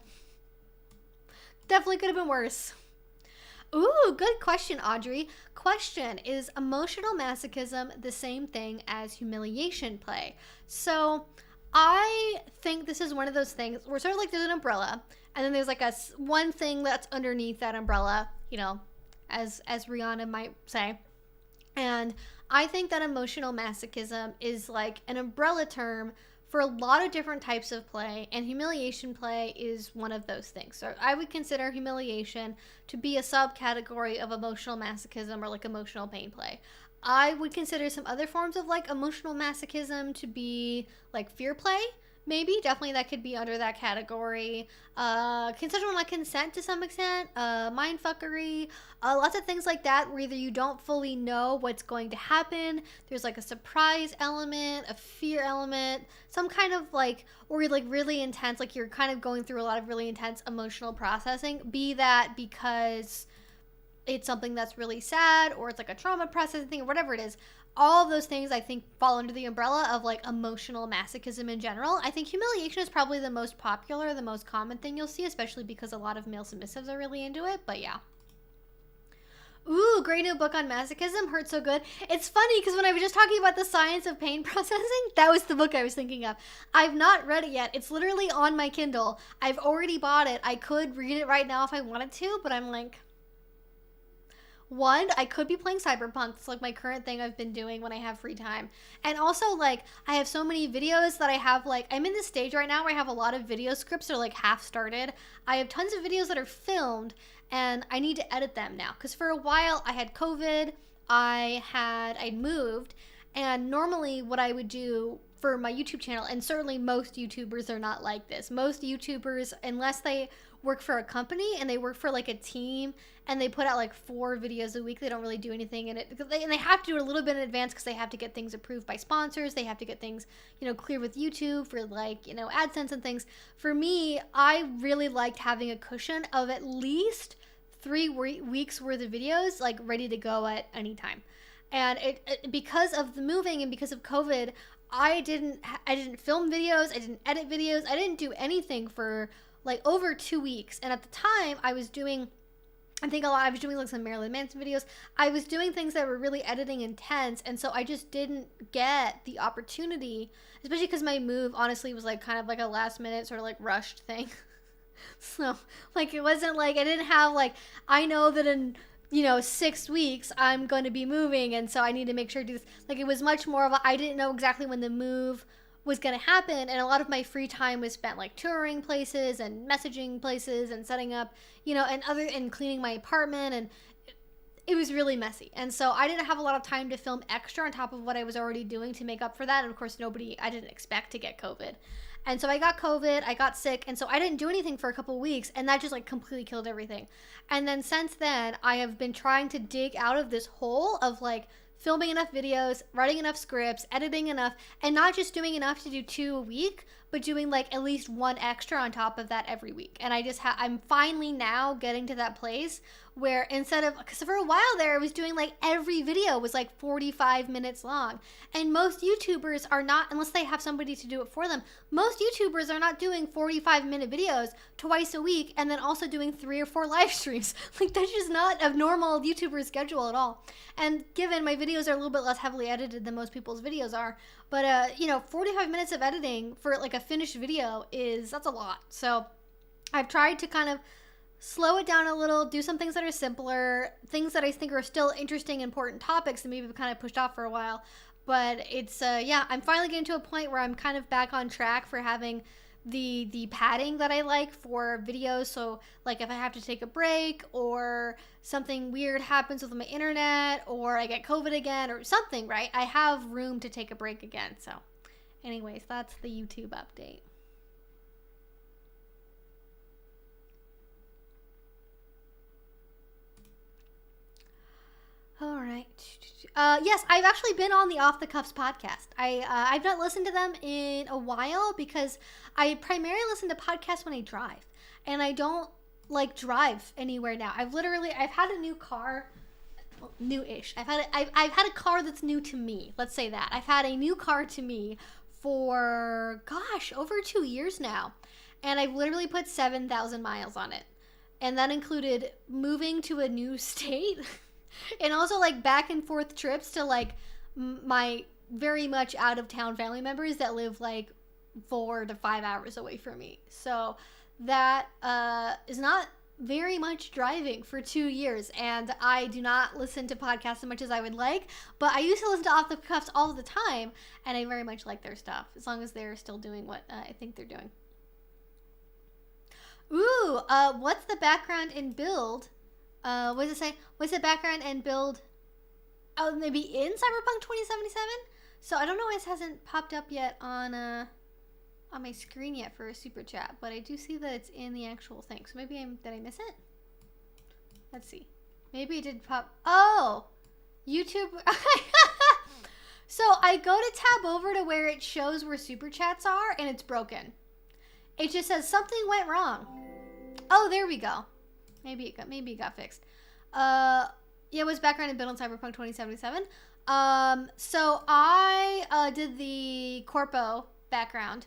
Definitely could have been worse. Ooh, good question, Audrey. Question, is emotional masochism the same thing as humiliation play? So I think this is one of those things where sort of like there's an umbrella, and then there's like one thing that's underneath that umbrella, as Rihanna might say. And I think that emotional masochism is like an umbrella term for a lot of different types of play, and humiliation play is one of those things. So I would consider humiliation to be a subcategory of emotional masochism or like emotional pain play. I would consider some other forms of like emotional masochism to be like fear play. Maybe, definitely that could be under that category. Consensual not consent to some extent, mind fuckery, lots of things like that where either you don't fully know what's going to happen, there's like a surprise element, a fear element, some kind of like, or you're like really intense, like you're kind of going through a lot of really intense emotional processing, be that because it's something that's really sad or it's like a trauma processing thing or whatever it is. All of those things I think fall under the umbrella of like emotional masochism in general. I think humiliation is probably the most popular, the most common thing you'll see, especially because a lot of male submissives are really into it, but yeah. Ooh, great new book on masochism. Hurt So Good. It's funny because when I was just talking about the science of pain processing, that was the book I was thinking of. I've not read it yet. It's literally on my Kindle. I've already bought it. I could read it right now if I wanted to, but I'm like, one, I could be playing Cyberpunk. It's like my current thing I've been doing when I have free time. And also, like, I have so many videos that I have, like, I'm in this stage right now where I have a lot of video scripts that are, like, half started. I have tons of videos that are filmed, and I need to edit them now. Because for a while, I had COVID, I'd moved, and normally what I would do for my YouTube channel, and certainly most YouTubers are not like this. Most YouTubers, unless they work for a company and they work for like a team and they put out like 4 videos a week, they don't really do anything in it, and they have to do it a little bit in advance because they have to get things approved by sponsors, they have to get things, you know, clear with YouTube for like, you know, AdSense and things. For me, I really liked having a cushion of at least 3 weeks worth of videos like ready to go at any time. And it because of the moving and because of COVID, I didn't film videos, I didn't edit videos, I didn't do anything for like over 2 weeks. And at the time I was doing, I was doing like some Marilyn Manson videos. I was doing things that were really editing intense. And so I just didn't get the opportunity, especially because my move honestly was like kind of like a last minute sort of like rushed thing. So like, it wasn't like, I didn't have like, I know that in, you know, 6 weeks I'm going to be moving. And so I need to make sure to do this. Like, it was much more of a, I didn't know exactly when the move was going to happen, and a lot of my free time was spent like touring places and messaging places and setting up, you know, and cleaning my apartment, and it was really messy. And so I didn't have a lot of time to film extra on top of what I was already doing to make up for that. And of course I didn't expect to get COVID. And so I got COVID, I got sick, and so I didn't do anything for a couple weeks, and that just like completely killed everything. And then since then, I have been trying to dig out of this hole of like filming enough videos, writing enough scripts, editing enough, and not just doing enough to do 2 a week, but doing like at least 1 extra on top of that every week. And I'm finally now getting to that place where instead of, because for a while there I was doing like every video was like 45 minutes long, and most YouTubers are not, unless they have somebody to do it for them, most YouTubers are not doing 45-minute videos twice a week and then also doing 3 or 4 live streams. Like, that's just not a normal YouTuber schedule at all. And given my videos are a little bit less heavily edited than most people's videos are, but you know, 45 minutes of editing for like a finished video that's a lot. So I've tried to kind of slow it down a little, do some things that are simpler, things that I think are still interesting, important topics that maybe I've kind of pushed off for a while. But it's, yeah, I'm finally getting to a point where I'm kind of back on track for having the padding that I like for videos. So like if I have to take a break or something weird happens with my internet or I get COVID again or something, right? I have room to take a break again. So anyways, that's the YouTube update. All right. Yes, I've actually been on the Off the Cuffs podcast. I've not listened to them in a while because I primarily listen to podcasts when I drive, and I don't like drive anywhere now. I've had a new car, well, new-ish. I've had a car that's new to me. Let's say that I've had a new car to me for over 2 years now, and I've literally put 7,000 miles on it, and that included moving to a new state. And also like back and forth trips to like my very much out of town family members that live like 4 to 5 hours away from me. So that is not very much driving for 2 years, and I do not listen to podcasts as much as I would like, but I used to listen to Off the Cuffs all the time, and I very much like their stuff, as long as they're still doing what I think they're doing. Ooh, what's the background and build? What does it say? What's the background and build? Oh, maybe in Cyberpunk 2077? So I don't know why this hasn't popped up yet on my screen yet for a super chat, but I do see that it's in the actual thing. So maybe did I miss it? Let's see. Maybe it did pop. Oh, YouTube. So I go to tab over to where it shows where super chats are, and it's broken. It just says something went wrong. Oh, there we go. Maybe it got fixed. Yeah, it was background and build on Cyberpunk 2077. So I did the corpo background,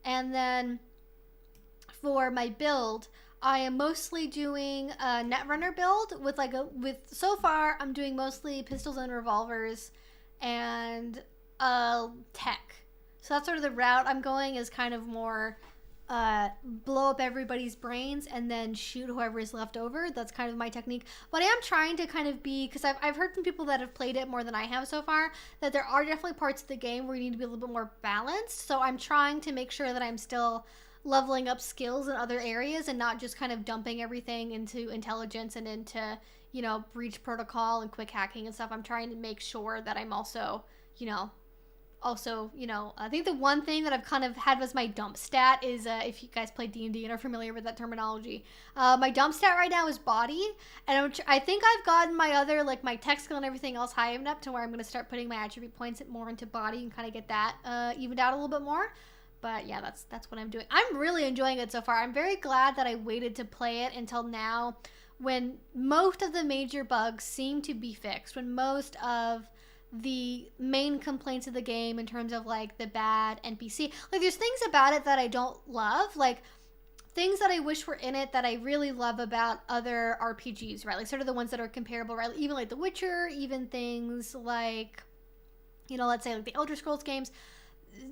and then for my build, I am mostly doing a Netrunner build with so far I'm doing mostly pistols and revolvers and tech. So that's sort of the route I'm going, is kind of more blow up everybody's brains and then shoot whoever is left over. That's kind of my technique. But I am trying to kind of be, because I've heard from people that have played it more than I have so far, that there are definitely parts of the game where you need to be a little bit more balanced. So I'm trying to make sure that I'm still leveling up skills in other areas and not just kind of dumping everything into intelligence and into, you know, breach protocol and quick hacking and stuff. I'm trying to make sure that I'm also, I think the one thing that I've kind of had as my dump stat is, if you guys play D&D and are familiar with that terminology, my dump stat right now is body, and I think I've gotten my other, like, my tech skill and everything else high enough to where I'm going to start putting my attribute points more into body and kind of get that evened out a little bit more. But yeah, that's what I'm doing. I'm really enjoying it so far. I'm very glad that I waited to play it until now, when most of the major bugs seem to be fixed, when most of the main complaints of the game in terms of, like, the bad NPC, like, there's things about it that I don't love, like things that I wish were in it that I really love about other RPGs, right? Like, sort of the ones that are comparable, right? Even like The Witcher, even things like, let's say like the Elder Scrolls games,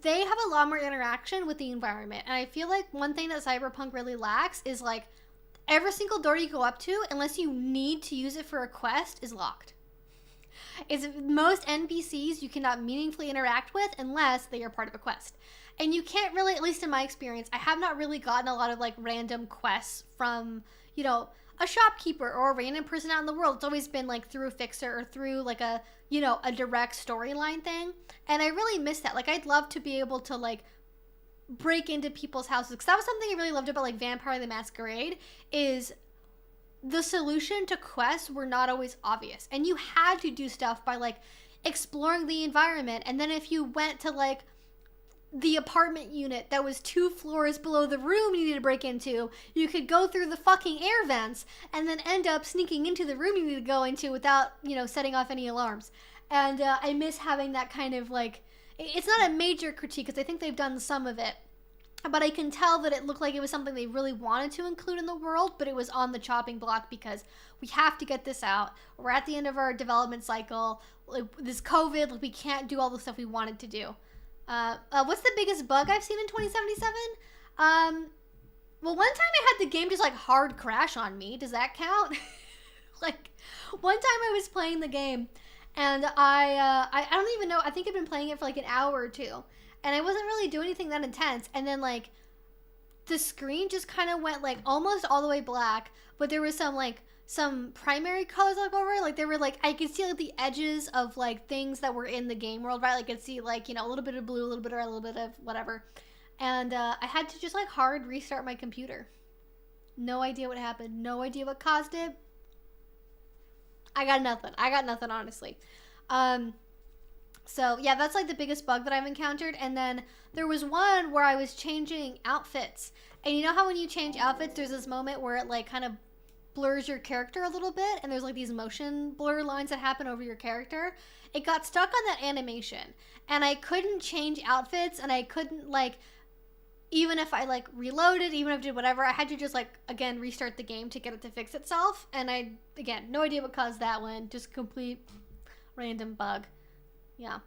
they have a lot more interaction with the environment. And I feel like one thing that Cyberpunk really lacks is, like, every single door you go up to, unless you need to use it for a quest, is locked. Most NPCs you cannot meaningfully interact with unless they are part of a quest. And you can't really, at least in my experience, I have not really gotten a lot of, like, random quests from, a shopkeeper or a random person out in the world. It's always been, like, through a fixer or through, like, a direct storyline thing. And I really miss that. Like, I'd love to be able to, like, break into people's houses. Because that was something I really loved about, like, Vampire the Masquerade, is the solution to quests were not always obvious. And you had to do stuff by, like, exploring the environment. And then if you went to, like, the apartment unit that was 2 floors below the room you need to break into, you could go through the fucking air vents and then end up sneaking into the room you need to go into without, setting off any alarms. And I miss having that kind of, like, it's not a major critique because I think they've done some of it, but I can tell that it looked like it was something they really wanted to include in the world, but it was on the chopping block because we have to get this out. We're at the end of our development cycle. Like, this COVID, like, we can't do all the stuff we wanted to do. What's the biggest bug I've seen in 2077? Well, one time I had the game just, like, hard crash on me. Does that count? Like, one time I was playing the game, and I don't even know, I think I've been playing it for, like, an hour or two, and I wasn't really doing anything that intense, and then, like, the screen just kind of went, like, almost all the way black, but there was some primary colors like over, like, they were, like, I could see, like, the edges of, like, things that were in the game world, right? Like, I could see, like, a little bit of blue, a little bit of red, a little bit of whatever, and I had to just, like, hard restart my computer. No idea what happened. No idea what caused it. I got nothing, honestly. So, yeah, that's, like, the biggest bug that I've encountered. And then there was one where I was changing outfits. And you know how when you change outfits, there's this moment where it, like, kind of blurs your character a little bit? And there's, like, these motion blur lines that happen over your character. It got stuck on that animation. And I couldn't change outfits, and I couldn't, like, even if I, like, reloaded, even if I did whatever, I had to just, like, again, restart the game to get it to fix itself. And again, no idea what caused that one. Just complete random bug. Yeah.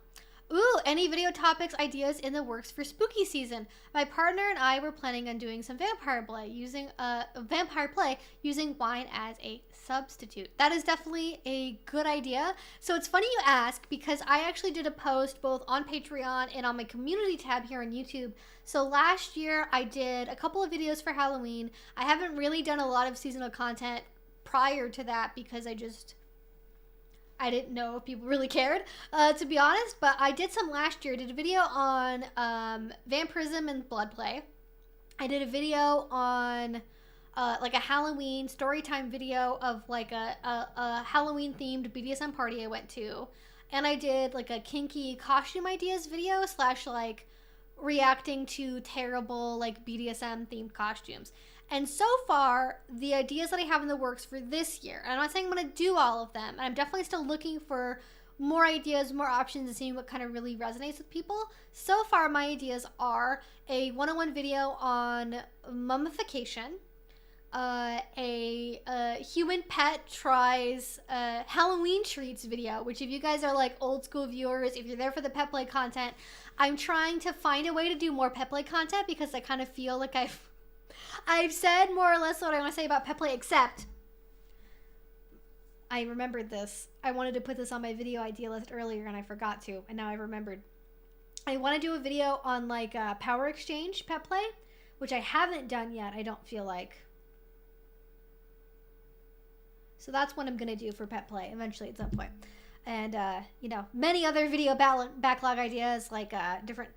Ooh, any video topics, ideas in the works for spooky season? My partner and I were planning on doing some vampire play using wine as a substitute. That is definitely a good idea. So it's funny you ask, because I actually did a post both on Patreon and on my community tab here on YouTube. So last year I did a couple of videos for Halloween. I haven't really done a lot of seasonal content prior to that because I didn't know if people really cared, to be honest, but I did some last year. I did a video on vampirism and blood play. I did a video on like a Halloween story time video of like a Halloween themed BDSM party I went to. And I did like a kinky costume ideas video / like reacting to terrible like BDSM themed costumes. And so far, the ideas that I have in the works for this year, and I'm not saying I'm going to do all of them, and I'm definitely still looking for more ideas, more options, and seeing what kind of really resonates with people. So far, my ideas are a one-on-one video on mummification, a human pet tries Halloween treats video, which if you guys are like old school viewers, if you're there for the pet play content, I'm trying to find a way to do more pet play content because I kind of feel like I've said more or less what I want to say about pet play, except I remembered this. I wanted to put this on my video idea list earlier and I forgot to, and now I remembered. I want to do a video on like power exchange pet play, which I haven't done yet, I don't feel like. So that's what I'm going to do for pet play eventually at some point. And, you know, many other video backlog ideas like different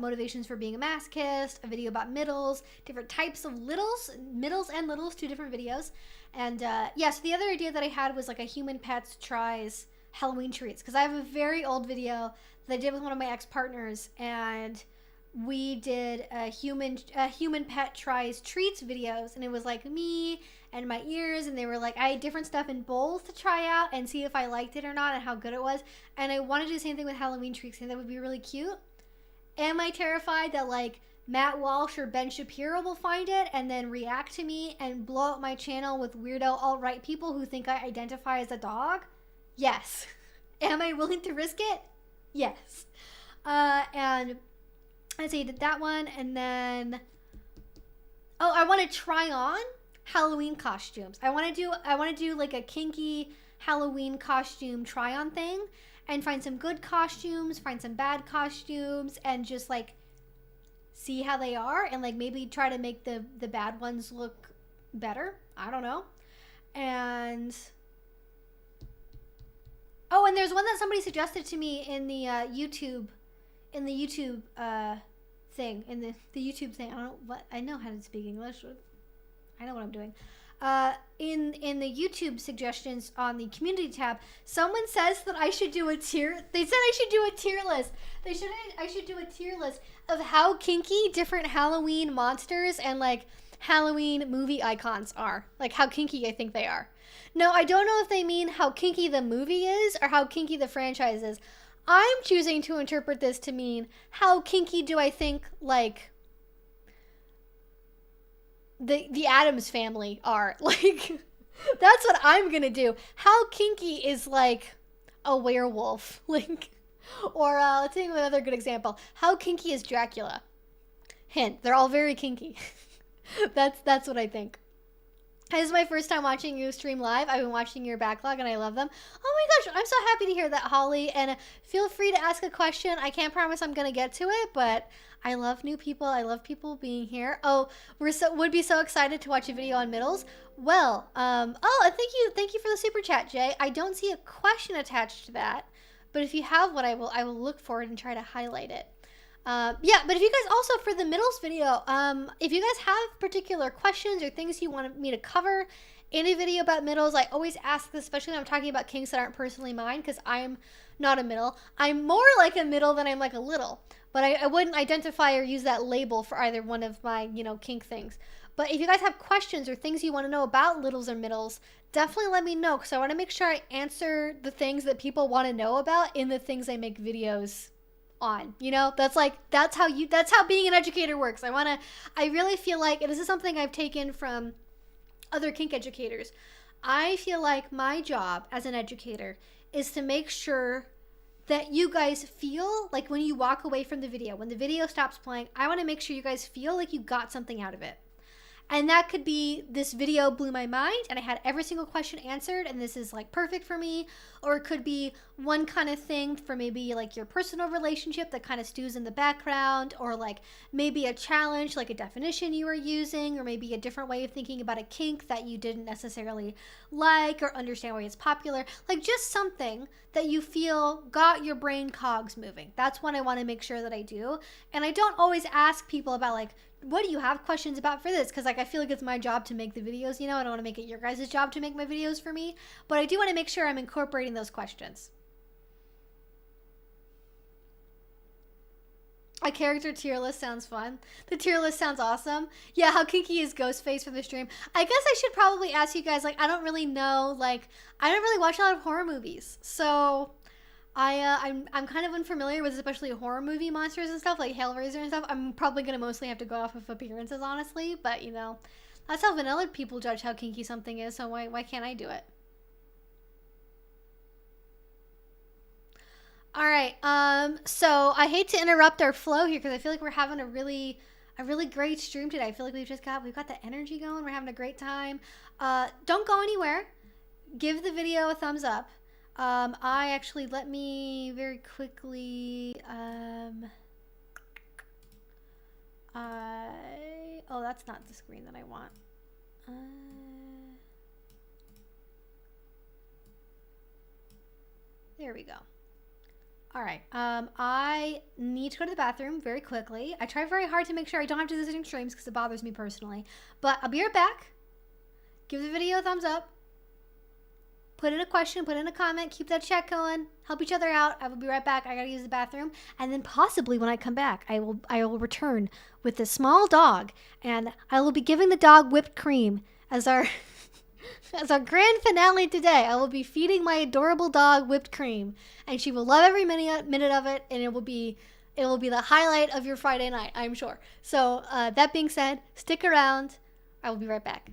motivations for being a masochist, a video about middles, different types of middles and littles, 2 different videos. And, yeah, so the other idea that I had was like a human pets tries Halloween treats. Because I have a very old video that I did with one of my ex-partners, and we did a human pet tries treats videos, and it was like me and my ears, and they were like, I had different stuff in bowls to try out and see if I liked it or not and how good it was. And I want to do the same thing with Halloween treats, and that would be really cute. Am I terrified that like Matt Walsh or Ben Shapiro will find it and then react to me and blow up my channel with weirdo alt-right people who think I identify as a dog? Yes. Am I willing to risk it? Yes. And I say did that one, and then I want to try on Halloween costumes. I want to do like a kinky Halloween costume try on thing and find some good costumes, find some bad costumes, and just like see how they are, and like maybe try to make the bad ones look better. I don't know. And and there's one that somebody suggested to me in the YouTube thing, in the YouTube thing. I know how to speak English. I know what I'm doing. In the YouTube suggestions on the community tab, someone says that I should do a tier. They said I should do a tier list. I should do a tier list of how kinky different Halloween monsters and like Halloween movie icons are. Like how kinky I think they are. No, I don't know if they mean how kinky the movie is or how kinky the franchise is. I'm choosing to interpret this to mean how kinky do I think like the Addams family are. Like that's what I'm gonna do. How kinky is like a werewolf? Like, or let's think of another good example. How kinky is Dracula? Hint, they're all very kinky. That's what I think. This is my first time watching you stream live. I've been watching your backlog and I love them. Oh my gosh, I'm so happy to hear that, Holly. And feel free to ask a question. I can't promise I'm going to get to it, but I love new people. I love people being here. Oh, would be so excited to watch a video on middles. Well, thank you for the super chat, Jay. I don't see a question attached to that, but if you have one, I will look for it and try to highlight it. Yeah, but if you guys also, for the middles video, if you guys have particular questions or things you want me to cover in a video about middles, I always ask this, especially when I'm talking about kinks that aren't personally mine, because I'm not a middle. I'm more like a middle than I'm like a little, but I wouldn't identify or use that label for either one of my, kink things. But if you guys have questions or things you want to know about littles or middles, definitely let me know, because I want to make sure I answer the things that people want to know about in the things I make videos on. That's how being an educator works. I really feel like, and this is something I've taken from other kink educators, I feel like my job as an educator is to make sure that you guys feel like when you walk away from the video, when the video stops playing, I want to make sure you guys feel like you got something out of it. And that could be, this video blew my mind and I had every single question answered and this is like perfect for me. Or it could be one kind of thing for maybe like your personal relationship that kind of stews in the background, or like maybe a challenge, like a definition you were using, or maybe a different way of thinking about a kink that you didn't necessarily like or understand why it's popular. Like just something that you feel got your brain cogs moving. That's what I want to make sure that I do. And I don't always ask people about like, what do you have questions about for this? Because like I feel like it's my job to make the videos, you know. I don't want to make it your guys' job to make my videos for me, but I do want to make sure I'm incorporating those questions. A character tier list sounds fun. The tier list sounds awesome. Yeah, how kinky is Ghostface from the stream? I guess I should probably ask you guys, like, I don't really know, like, I don't really watch a lot of horror movies, so I'm kind of unfamiliar with especially horror movie monsters and stuff, like Hellraiser and stuff. I'm probably going to mostly have to go off of appearances, honestly. But, you know, that's how vanilla people judge how kinky something is, so why can't I do it? All right, so I hate to interrupt our flow here because I feel like we're having a really great stream today. I feel like we've got the energy going. We're having a great time. Don't go anywhere. Give the video a thumbs up. I actually, let me very quickly, oh, that's not the screen that I want. There we go. All right, I need to go to the bathroom very quickly. I try very hard to make sure I don't have to do this in streams because it bothers me personally, but I'll be right back. Give the video a thumbs up. Put in a question, put in a comment, keep that chat going, help each other out. I will be right back. I gotta use the bathroom. And then possibly when I come back, I will return with a small dog, and I will be giving the dog whipped cream as our as our grand finale today. I will be feeding my adorable dog whipped cream, and she will love every minute of it, and it will be the highlight of your Friday night, I'm sure. So that being said, stick around. I will be right back.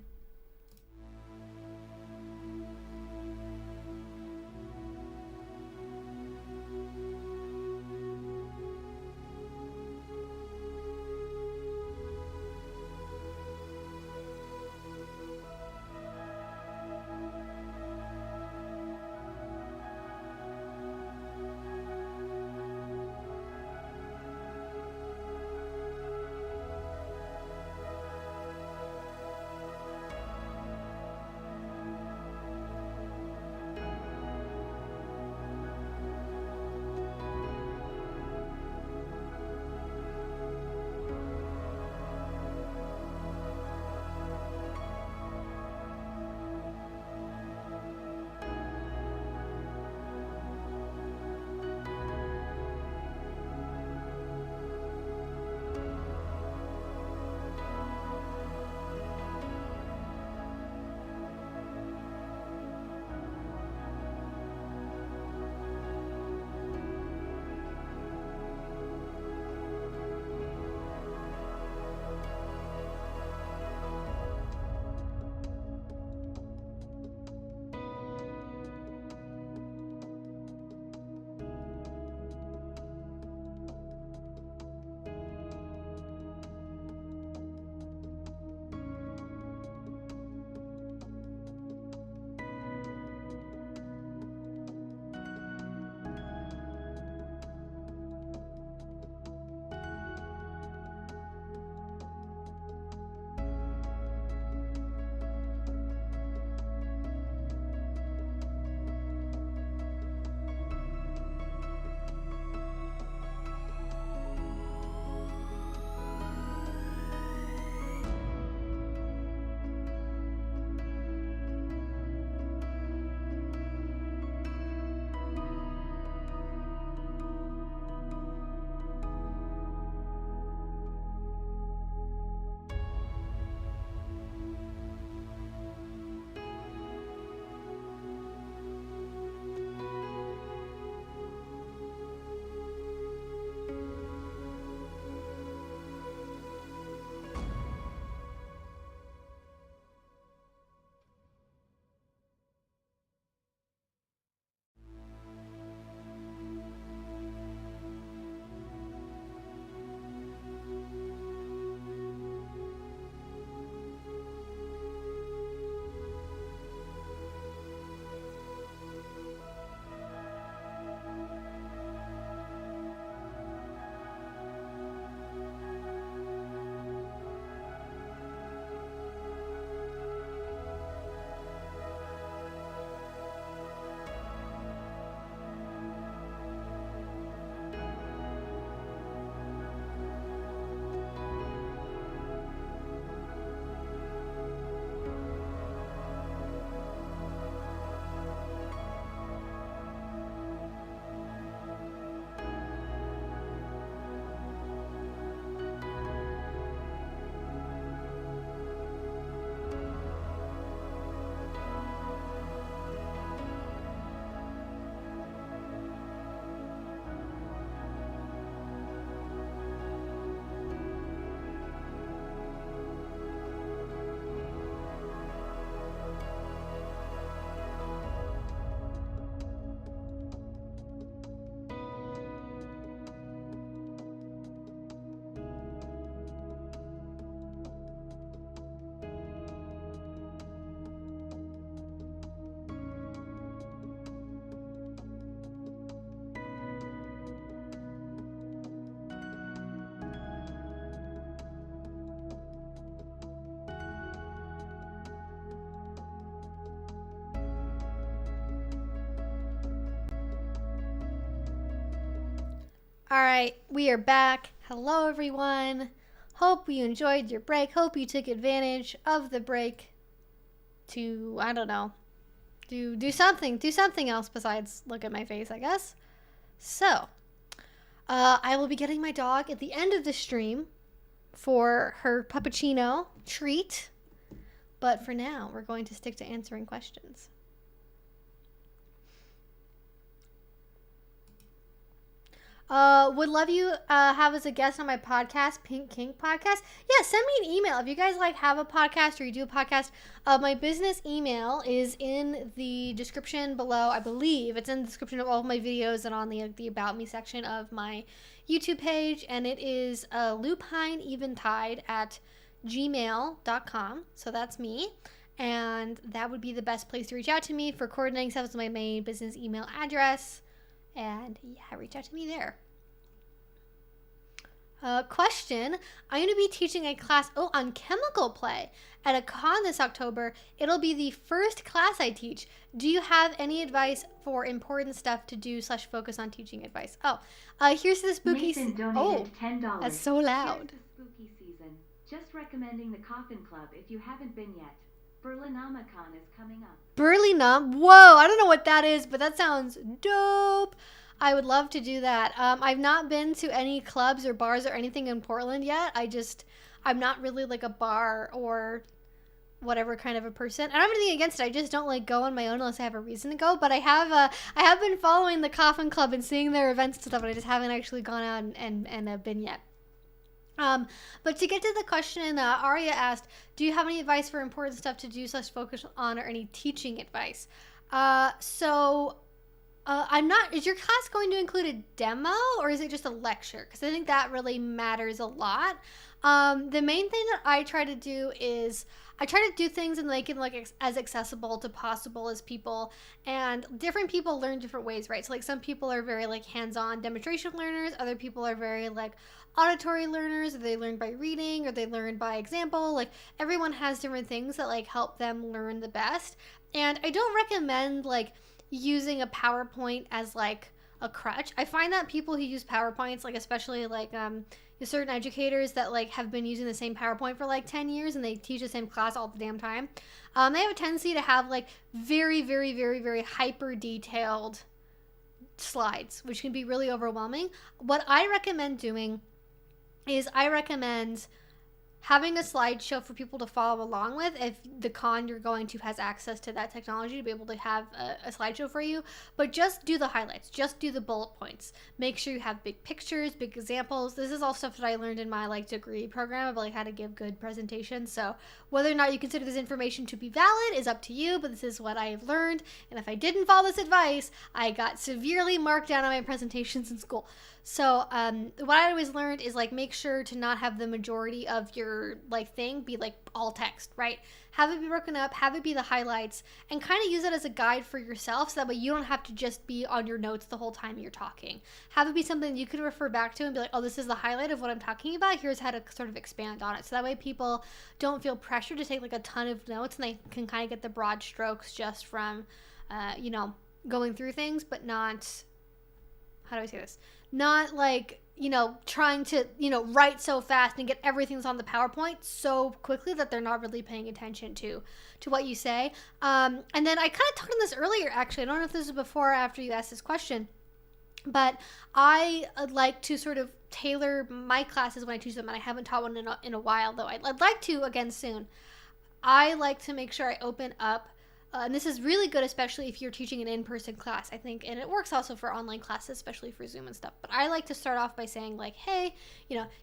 All right, we are back. Hello, everyone. Hope you enjoyed your break. Hope you took advantage of the break to, I don't know, do something else besides look at my face, I guess. So, I will be getting my dog at the end of the stream for her puppuccino treat. But for now, we're going to stick to answering questions. Would love you have as a guest on my podcast, Pink Kink Podcast. Yeah, send me an email if you guys like have a podcast or you do a podcast. My business email is in the description below. I believe it's in the description of all of my videos and on the About Me section of my YouTube page, and it is lupineeventide@gmail.com. So that's me, and that would be the best place to reach out to me for coordinating stuff. It's my main business email address. And yeah, reach out to me there. Question. I'm going to be teaching a class on chemical play at a con this October. It'll be the first class I teach. Do you have any advice for important stuff to do / focus on teaching advice? Here's the spooky season. Donated $10. That's so loud. Here's the spooky season. Just recommending the Coffin Club if you haven't been yet. Berlinamicon is coming up. Berlinam? Whoa, I don't know what that is, but that sounds dope. I would love to do that. I've not been to any clubs or bars or anything in Portland yet. I'm not really like a bar or whatever kind of a person. I don't have anything against it. I just don't like go on my own unless I have a reason to go. But I have been following the Coffin Club and seeing their events and stuff, but I just haven't actually gone out and been yet. But to get to the question, Aria asked, do you have any advice for important stuff to do / focus on or any teaching advice? Is your class going to include a demo or is it just a lecture? Because I think that really matters a lot. The main thing that I try to do is I try to do things and make it like as accessible to possible as people, and different people learn different ways, right? So like some people are very like hands-on demonstration learners, other people are very like auditory learners, or they learn by reading or they learn by example. Like everyone has different things that like help them learn the best. And I don't recommend like using a PowerPoint as like a crutch. I find that people who use PowerPoints, like especially like certain educators that like have been using the same PowerPoint for like 10 years and they teach the same class all the damn time, they have a tendency to have like very, very, very, very hyper detailed slides, which can be really overwhelming. What I recommend doing is I recommend having a slideshow for people to follow along with if the con you're going to has access to that technology to be able to have a slideshow for you. But just do the highlights. Just do the bullet points. Make sure you have big pictures, big examples. This is all stuff that I learned in my like degree program about like how to give good presentations. So whether or not you consider this information to be valid is up to you, but this is what I've learned. And if I didn't follow this advice, I got severely marked down on my presentations in school. So what I always learned is like make sure to not have the majority of your like thing be like all text, right? Have it be broken up, have it be the highlights, and kind of use it as a guide for yourself so that way you don't have to just be on your notes the whole time you're talking. Have it be something you can refer back to and be like, oh, this is the highlight of what I'm talking about. Here's how to sort of expand on it. So that way people don't feel pressure to take like a ton of notes and they can kind of get the broad strokes just from, going through things, but not, how do I say this? Not like, trying to, write so fast and get everything that's on the PowerPoint so quickly that they're not really paying attention to what you say. And then I kind of talked on this earlier, actually. I don't know if this is before or after you asked this question, but I like to sort of tailor my classes when I teach them, and I haven't taught one in a while, though I'd like to again soon. I like to make sure I open up and this is really good, especially if you're teaching an in-person class, I think, and it works also for online classes, especially for Zoom and stuff. But I like to start off by saying, like, hey,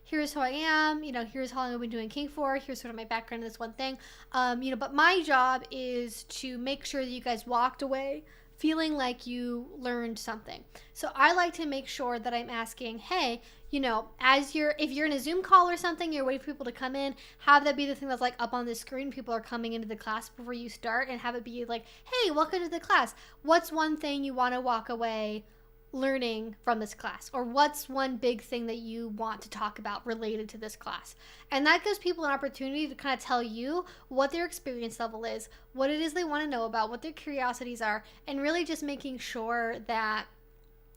here's who I am, here's how long I've been doing kink for, here's sort of my background in this one thing, but my job is to make sure that you guys walked away feeling like you learned something. So I like to make sure that I'm asking, hey, if you're in a Zoom call or something, you're waiting for people to come in, have that be the thing that's like up on the screen. People are coming into the class before you start, and have it be like, hey, welcome to the class. What's one thing you want to walk away learning from this class? Or what's one big thing that you want to talk about related to this class? And that gives people an opportunity to kind of tell you what their experience level is, what it is they want to know about, what their curiosities are, and really just making sure that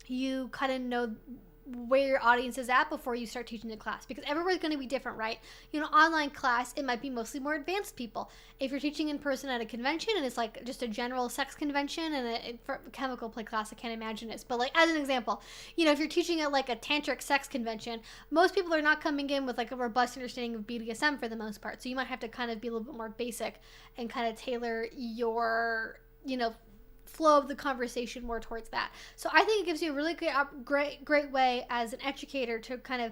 you kind of know where your audience is at before you start teaching the class, because everywhere's going to be different, right? You know, online class, it might be mostly more advanced people. If you're teaching in person at a convention and it's like just a general sex convention and for chemical play class, I can't imagine this, but like as an example, you know, if you're teaching at like a tantric sex convention, most people are not coming in with like a robust understanding of BDSM for the most part. So you might have to kind of be a little bit more basic and kind of tailor your, you know, flow of the conversation more towards that. So I think it gives you a really great way as an educator to kind of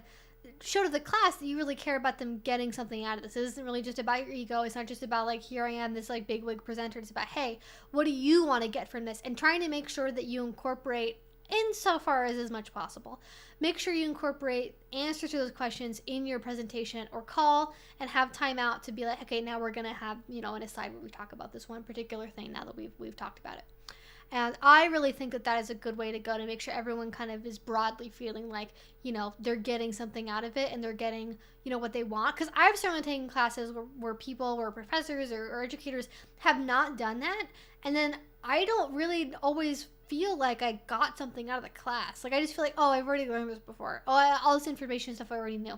show to the class that you really care about them getting something out of this. It isn't really just about your ego. It's not just about like, here I am, this like big wig presenter. It's about, hey, what do you want to get from this? And trying to make sure that you incorporate, insofar as much possible, make sure you incorporate answers to those questions in your presentation, or call and have time out to be like, okay, now we're going to have, you know, an aside where we talk about this one particular thing now that we've talked about it. And I really think that that is a good way to go, to make sure everyone kind of is broadly feeling like, you know, they're getting something out of it and they're getting, you know, what they want. Because I've certainly taken classes where people, where professors or educators have not done that. And then I don't really always feel like I got something out of the class. Like, I just feel like, oh, I've already learned this before. Oh, all this information and stuff I already knew.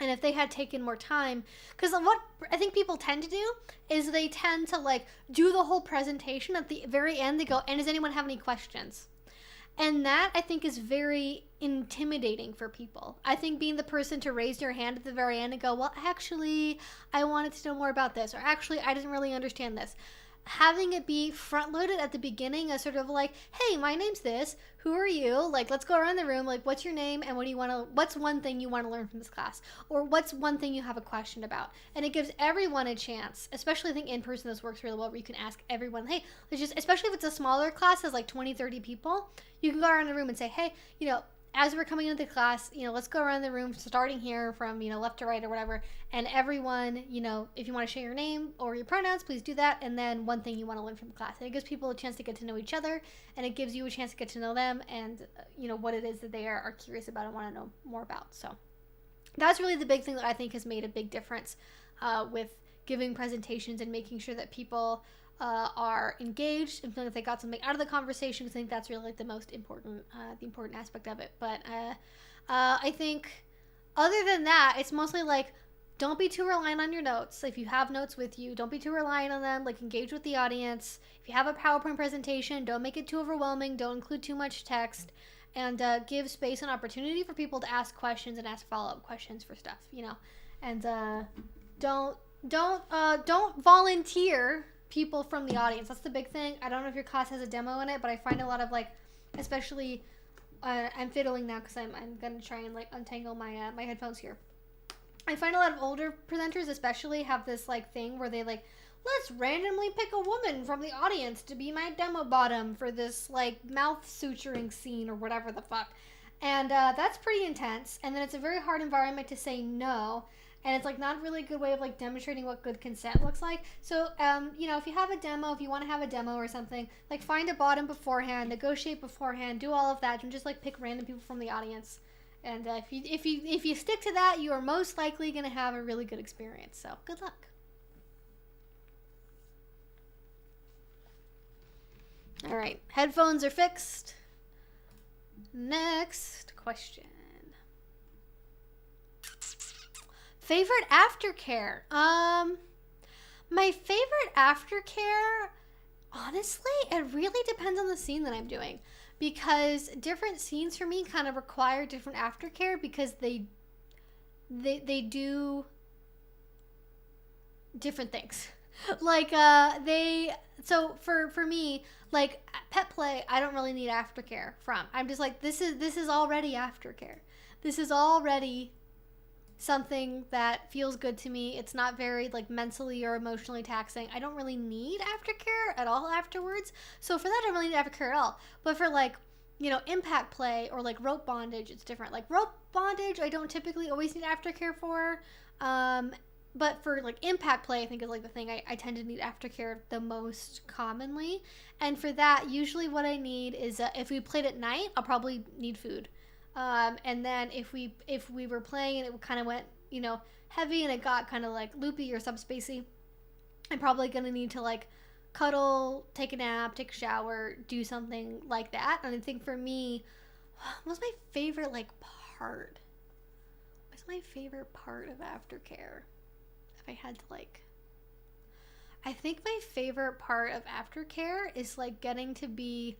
And if they had taken more time, because what I think people tend to do is they tend to like do the whole presentation at the very end. They go, and does anyone have any questions? And that I think is very intimidating for people. I think being the person to raise your hand at the very end and go, well, actually, I wanted to know more about this, or actually, I didn't really understand this. Having it be front loaded at the beginning as sort of like, hey, my name's this, who are you? Like, let's go around the room, like, what's your name, and what's one thing you want to learn from this class? Or what's one thing you have a question about? And it gives everyone a chance, especially I think in person this works really well, where you can ask everyone, hey, let's just, especially if it's a smaller class, as like 20, 30 people, you can go around the room and say, hey, you know, as we're coming into the class, you know, let's go around the room, starting here from, you know, left to right or whatever. And everyone, you know, if you want to share your name or your pronouns, please do that. And then one thing you want to learn from the class. And it gives people a chance to get to know each other. And it gives you a chance to get to know them and, you know, what it is that they are curious about and want to know more about. So that's really the big thing that I think has made a big difference with giving presentations and making sure that people are engaged and feeling like they got something out of the conversation, because I think that's really like the most important, the important aspect of it. But I think other than that, it's mostly like, don't be too reliant on your notes. If you have notes with you, don't be too reliant on them. Like, engage with the audience. If you have a PowerPoint presentation, don't make it too overwhelming. Don't include too much text, and give space and opportunity for people to ask questions and ask follow-up questions for stuff, you know. And don't volunteer people from the audience. That's the big thing. I don't know if your class has a demo in it, but I find a lot of like, especially I'm fiddling now because I'm gonna try and like untangle my my headphones here. I find a lot of older presenters especially have this like thing where they like, let's randomly pick a woman from the audience to be my demo bottom for this like mouth suturing scene or whatever the fuck. And that's pretty intense. And then it's a very hard environment to say no. And it's like not a really good way of like demonstrating what good consent looks like. So, you know, if you have a demo, if you want to have a demo or something, like find a bottom beforehand, negotiate beforehand, do all of that, and just like pick random people from the audience. And if you stick to that, you are most likely going to have a really good experience. So good luck. All right, headphones are fixed. Next question. Favorite aftercare? My favorite aftercare, honestly, it really depends on the scene that I'm doing, because different scenes for me kind of require different aftercare, because they do different things. Like so for me, like pet play, I don't really need aftercare from. I'm just like, this is already aftercare. This is already something that feels good to me. It's not very like mentally or emotionally taxing. I don't really need aftercare at all afterwards. So for that, I don't really need aftercare at all. But for like, you know, impact play or like rope bondage, it's different. Like rope bondage, I don't typically always need aftercare for. But for like impact play, I think is like the thing I tend to need aftercare the most commonly. And for that, usually what I need is if we played at night, I'll probably need food. And then if we were playing and it kind of went, you know, heavy and it got kind of like loopy or subspacey, I'm probably going to need to like cuddle, take a nap, take a shower, do something like that. And I think for me, What's my favorite, like, part? What's my favorite part of aftercare? If I had to, like... I think my favorite part of aftercare is, like, getting to be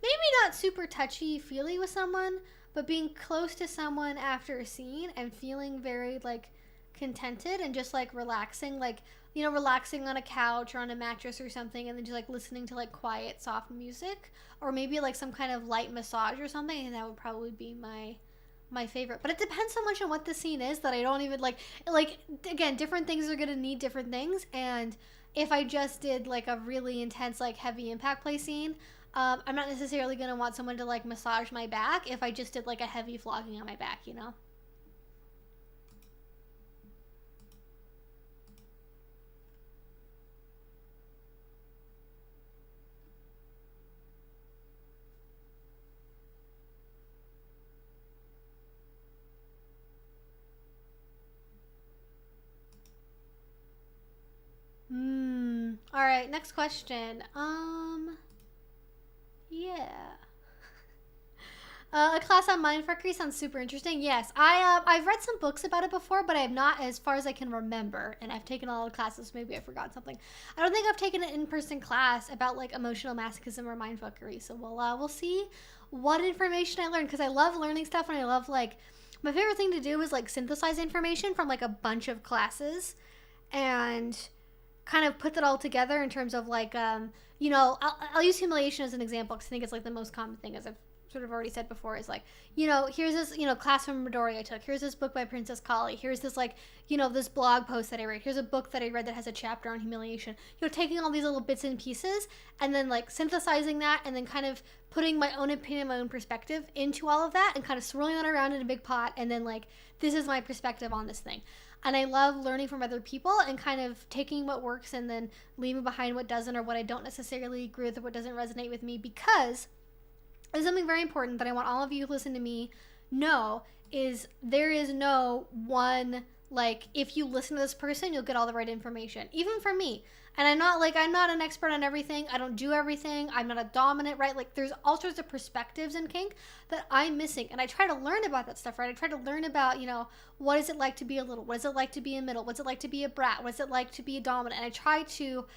maybe not super touchy-feely with someone, but being close to someone after a scene and feeling very, like, contented and just, like, relaxing, like, you know, relaxing on a couch or on a mattress or something, and then just, like, listening to, like, quiet, soft music, or maybe, like, some kind of light massage or something, and that would probably be my favorite. But it depends so much on what the scene is that I don't even, like, again, different things are gonna need different things, and if I just did, like, a really intense, like, heavy impact play scene, I'm not necessarily gonna want someone to, like, massage my back if I just did, like, a heavy flogging on my back, you know? All right, next question. Yeah. A class on mindfuckery sounds super interesting. Yes, I've read some books about it before, but I have not, as far as I can remember. And I've taken a lot of classes. So maybe I forgot something. I don't think I've taken an in-person class about, like, emotional masochism or mindfuckery. So we'll see what information I learn, because I love learning stuff, and I love, like, my favorite thing to do is, like, synthesize information from, like, a bunch of classes and kind of put that all together in terms of, like, you know, I'll use humiliation as an example, because I think it's, like, the most common thing, as I've sort of already said before, is, like, you know, here's this, you know, class from Midori I took, here's this book by Princess Kali, here's this, like, you know, this blog post that I read, here's a book that I read that has a chapter on humiliation, you know, taking all these little bits and pieces, and then, like, synthesizing that, and then kind of putting my own opinion, my own perspective into all of that, and kind of swirling that around in a big pot, and then, like, this is my perspective on this thing. And I love learning from other people and kind of taking what works and then leaving behind what doesn't, or what I don't necessarily agree with, or what doesn't resonate with me, because there's something very important that I want all of you who listen to me know, is there is no one, like, if you listen to this person, you'll get all the right information, even from me. And I'm not an expert on everything. I don't do everything. I'm not a dominant, right? Like, there's all sorts of perspectives in kink that I'm missing. And I try to learn about that stuff, right? I try to learn about, you know, what is it like to be a little? What is it like to be a middle? What's it like to be a brat? What's it like to be a dominant? And I try to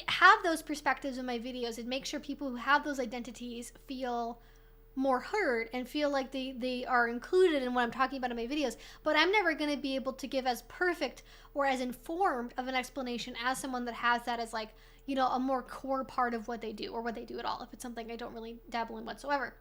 have those perspectives in my videos and make sure people who have those identities feel more heard and feel like they are included in what I'm talking about in my videos. But I'm never going to be able to give as perfect or as informed of an explanation as someone that has that as, like, you know, a more core part of what they do, or what they do at all, if it's something I don't really dabble in whatsoever.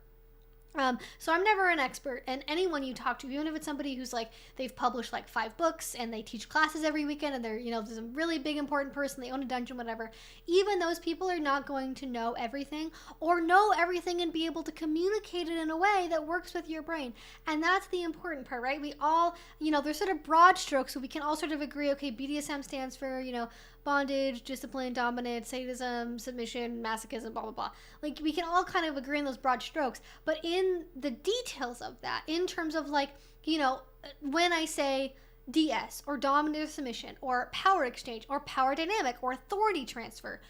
So I'm never an expert, and anyone you talk to, even if it's somebody who's, like, they've published, like, 5 books and they teach classes every weekend, and they're, you know, there's a really big important person, they own a dungeon, whatever, even those people are not going to know everything and be able to communicate it in a way that works with your brain. And that's the important part, right? We all, you know, there's sort of broad strokes, so we can all sort of agree, okay, BDSM stands for, you know, bondage, discipline, dominance, sadism, submission, masochism, blah, blah, blah. Like, we can all kind of agree on those broad strokes, but in the details of that, in terms of, like, you know, when I say DS, or dominant or submission, or power exchange, or power dynamic, or authority transfer,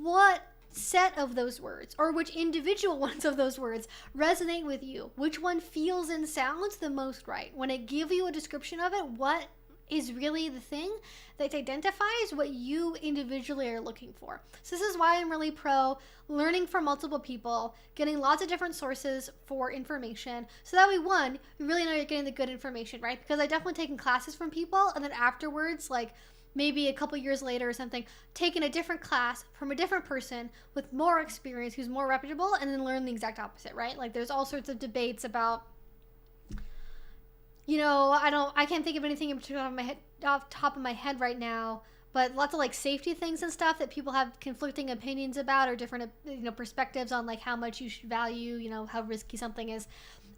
what set of those words, or which individual ones of those words resonate with you? Which one feels and sounds the most right? When I give you a description of it, what is really the thing that identifies what you individually are looking for? So this is why I'm really pro learning from multiple people, getting lots of different sources for information, so that way, one, you really know you're getting the good information, right? Because I definitely taken classes from people, and then afterwards, like, maybe a couple years later or something, taking a different class from a different person with more experience, who's more reputable, and then learn the exact opposite, right? Like, there's all sorts of debates about, you know, I can't think of anything in particular off the top of my head right now, but lots of, like, safety things and stuff that people have conflicting opinions about, or different, you know, perspectives on, like, how much you should value, you know, how risky something is.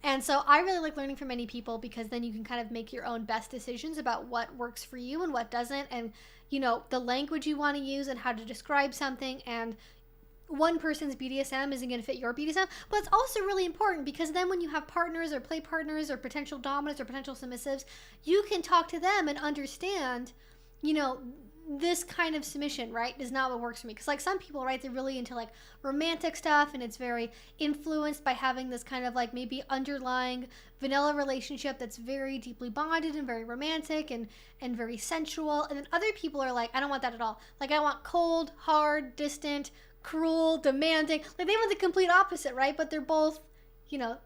And so I really like learning from many people, because then you can kind of make your own best decisions about what works for you and what doesn't, and, you know, the language you want to use and how to describe something. And one person's BDSM isn't going to fit your BDSM, but it's also really important, because then when you have partners or play partners or potential dominants or potential submissives, you can talk to them and understand, you know, this kind of submission, right, is not what works for me. Because, like, some people, right, they're really into, like, romantic stuff, and it's very influenced by having this kind of, like, maybe underlying vanilla relationship that's very deeply bonded and very romantic and very sensual. And then other people are like, I don't want that at all. Like, I want cold, hard, distant, cruel, demanding. Like, they want the complete opposite, right? But they're both, you know,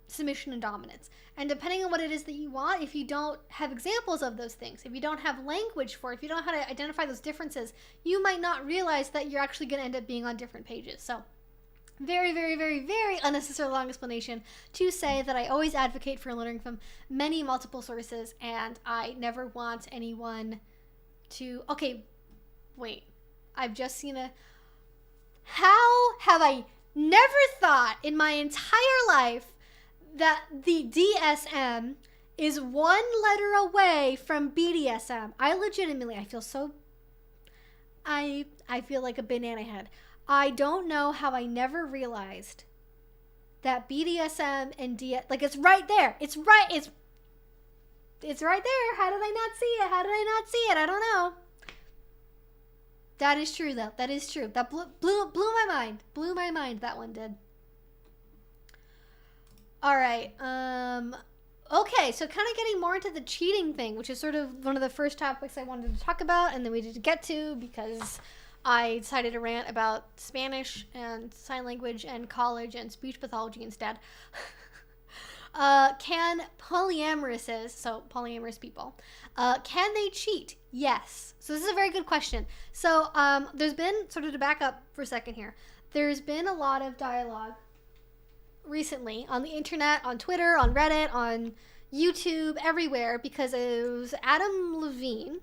submission and dominance. And depending on what it is that you want, if you don't have examples of those things, if you don't have language for it, if you don't know how to identify those differences, you might not realize that you're actually going to end up being on different pages. So very, very, very, very unnecessary long explanation to say that I always advocate for learning from many multiple sources, and I never want anyone to... Okay, wait. I've just seen a... How have I never thought in my entire life that the DSM is one letter away from BDSM? I legitimately, I feel so... I feel like a banana head. I don't know how I never realized that BDSM and like, it's right there. It's right there. How did I not see it? I don't know. That is true, though. That is true. That blew my mind. Blew my mind, that one did. All right. Okay, so kind of getting more into the cheating thing, which is sort of one of the first topics I wanted to talk about, and then we didn't get to because I decided to rant about Spanish and sign language and college and speech pathology instead. Can polyamorous, so polyamorous people, can they cheat? Yes. So this is a very good question. So there's been, sort of to back up for a second here, there's been a lot of dialogue recently on the internet, on Twitter, on Reddit, on YouTube, everywhere, because it was Adam Levine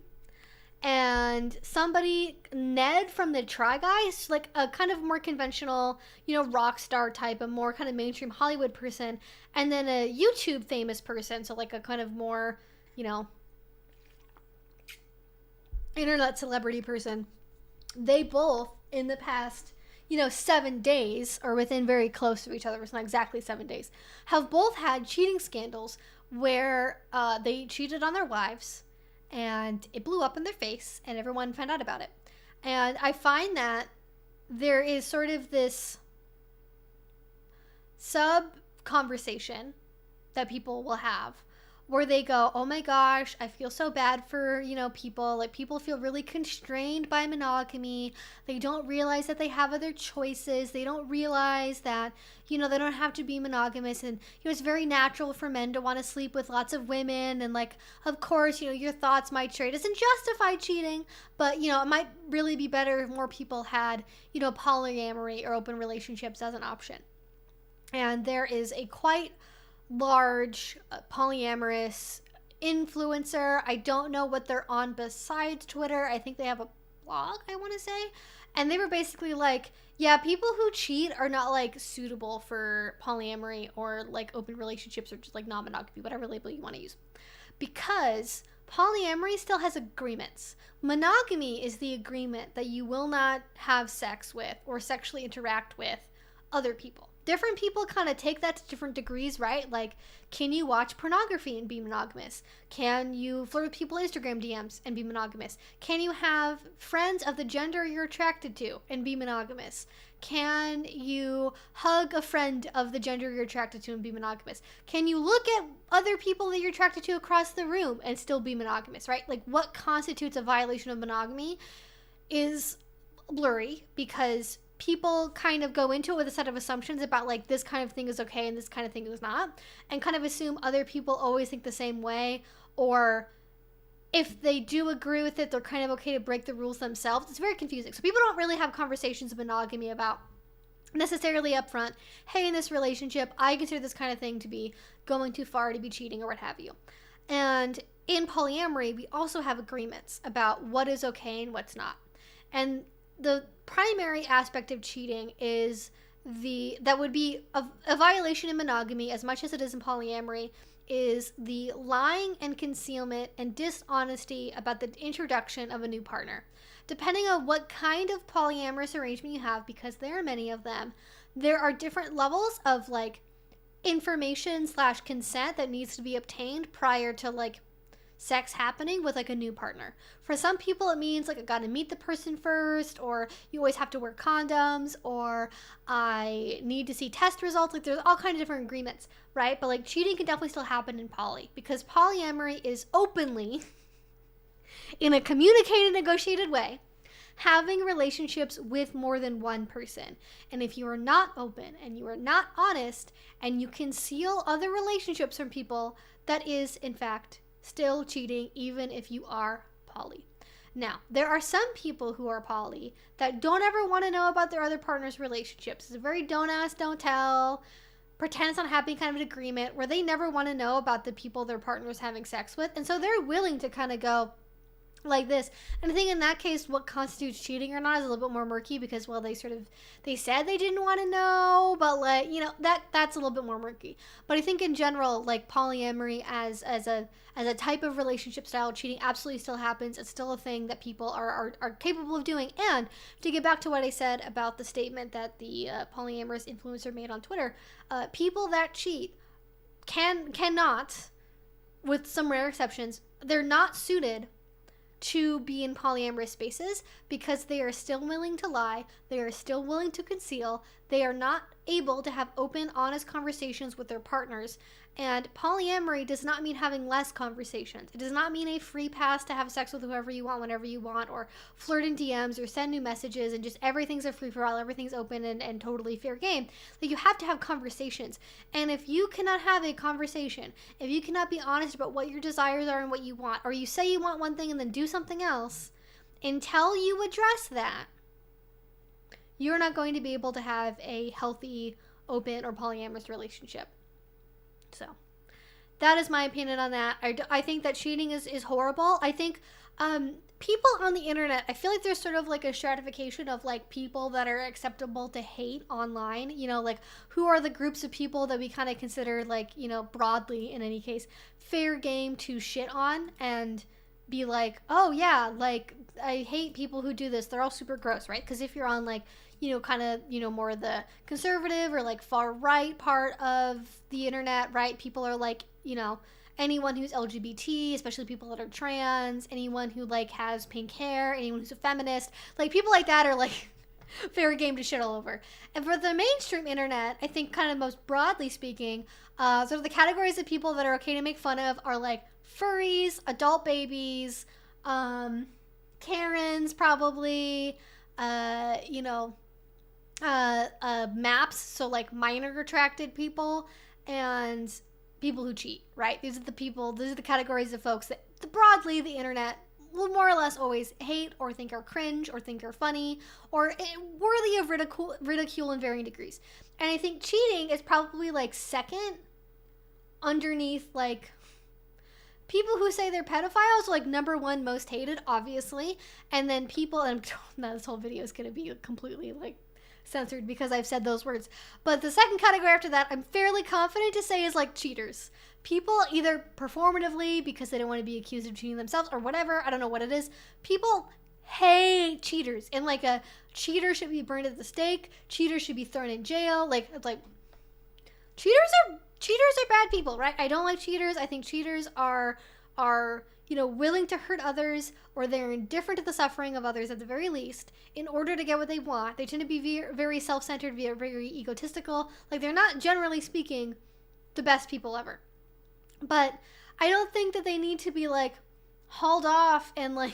and somebody, Ned from the Try Guys, like a kind of more conventional, you know, rock star type, a more kind of mainstream Hollywood person, and then a YouTube famous person, so like a kind of more, you know, internet celebrity person. They both, in the past, you know, 7 days, or within very close to each other, it's not exactly 7 days, have both had cheating scandals where they cheated on their wives, and it blew up in their face, and everyone found out about it. And I find that there is sort of this sub-conversation that people will have where they go, oh my gosh, I feel so bad for, you know, people. Like, people feel really constrained by monogamy. They don't realize that they have other choices. They don't realize that, you know, they don't have to be monogamous. And, you know, it's very natural for men to want to sleep with lots of women. And, like, of course, you know, your thoughts might stray. It doesn't justify cheating, but, you know, it might really be better if more people had, you know, polyamory or open relationships as an option. And there is a quite large polyamorous influencer. I don't know what they're on besides Twitter. I think they have a blog, I want to say. And they were basically like, yeah, people who cheat are not like suitable for polyamory or like open relationships or just like non-monogamy, whatever label you want to use. Because polyamory still has agreements. Monogamy is the agreement that you will not have sex with or sexually interact with other people. Different people kind of take that to different degrees, right? Like, can you watch pornography and be monogamous? Can you flirt with people on Instagram DMs and be monogamous? Can you have friends of the gender you're attracted to and be monogamous? Can you hug a friend of the gender you're attracted to and be monogamous? Can you look at other people that you're attracted to across the room and still be monogamous, right? Like, what constitutes a violation of monogamy is blurry because people kind of go into it with a set of assumptions about like this kind of thing is okay and this kind of thing is not, and kind of assume other people always think the same way, or if they do agree with it, they're kind of okay to break the rules themselves. It's very confusing. So people don't really have conversations of monogamy about necessarily upfront, hey, in this relationship, I consider this kind of thing to be going too far, to be cheating or what have you. And in polyamory, we also have agreements about what is okay and what's not. And the primary aspect of cheating is that would be a violation in monogamy as much as it is in polyamory, is the lying and concealment and dishonesty about the introduction of a new partner. Depending on what kind of polyamorous arrangement you have, because there are many of them, there are different levels of like information / consent that needs to be obtained prior to like sex happening with like a new partner. For some people, it means like I got to meet the person first, or you always have to wear condoms, or I need to see test results. Like there's all kinds of different agreements, right? But like cheating can definitely still happen in poly, because polyamory is openly, in a communicated, negotiated way, having relationships with more than one person. And if you are not open and you are not honest and you conceal other relationships from people, that is in fact still cheating, even if you are poly. Now, there are some people who are poly that don't ever want to know about their other partner's relationships. It's a very don't ask, don't tell, pretend it's not happening kind of an agreement where they never want to know about the people their partner's having sex with. And so they're willing to kind of go like this. And I think in that case, what constitutes cheating or not is a little bit more murky, because, well, they said they didn't want to know, but like, you know, that's a little bit more murky. But I think in general, like polyamory as a type of relationship style, cheating absolutely still happens. It's still a thing that people are capable of doing. And to get back to what I said about the statement that the polyamorous influencer made on Twitter, people that cheat cannot, with some rare exceptions, they're not suited to be in polyamorous spaces, because they are still willing to lie, they are still willing to conceal, they are not able to have open, honest conversations with their partners. And polyamory does not mean having less conversations. It does not mean a free pass to have sex with whoever you want, whenever you want, or flirt in DMs, or send new messages, and just everything's a free-for-all, everything's open and totally fair game. Like, you have to have conversations. And if you cannot have a conversation, if you cannot be honest about what your desires are and what you want, or you say you want one thing and then do something else, until you address that, you're not going to be able to have a healthy, open, or polyamorous relationship. So that is my opinion on that. I think that cheating is horrible. I think people on the internet, I feel like there's sort of like a stratification of like people that are acceptable to hate online. You know, like who are the groups of people that we kind of consider, like, you know, broadly in any case, fair game to shit on and be like, oh yeah, like I hate people who do this. They're all super gross, right? Because if you're on like, you know, kind of, you know, more the conservative or like far right part of the internet, right? People are like, you know, anyone who's LGBT, especially people that are trans, anyone who like has pink hair, anyone who's a feminist, like people like that are like fair game to shit all over. And for the mainstream internet, I think kind of most broadly speaking, sort of the categories of people that are okay to make fun of are like furries, adult babies, Karens probably, you know, maps, so like minor attracted people, and people who cheat, right? These are the categories of folks that broadly the internet will more or less always hate or think are cringe or think are funny or worthy of ridicule in varying degrees. And I think cheating is probably like second underneath like people who say they're pedophiles are like number one most hated, obviously. And then people, and now this whole video is going to be completely like censored because I've said those words. But the second category after that, I'm fairly confident to say, is like cheaters. People either performatively because they don't want to be accused of cheating themselves or whatever. I don't know what it is. People hate cheaters. And like a cheater should be burned at the stake. Cheaters should be thrown in jail. Like, it's like cheaters are bad people, right? I don't like cheaters. I think cheaters are you know, willing to hurt others, or they're indifferent to the suffering of others at the very least in order to get what they want. They tend to be very self-centered, very egotistical. Like, they're not, generally speaking, the best people ever. But I don't think that they need to be like hauled off and like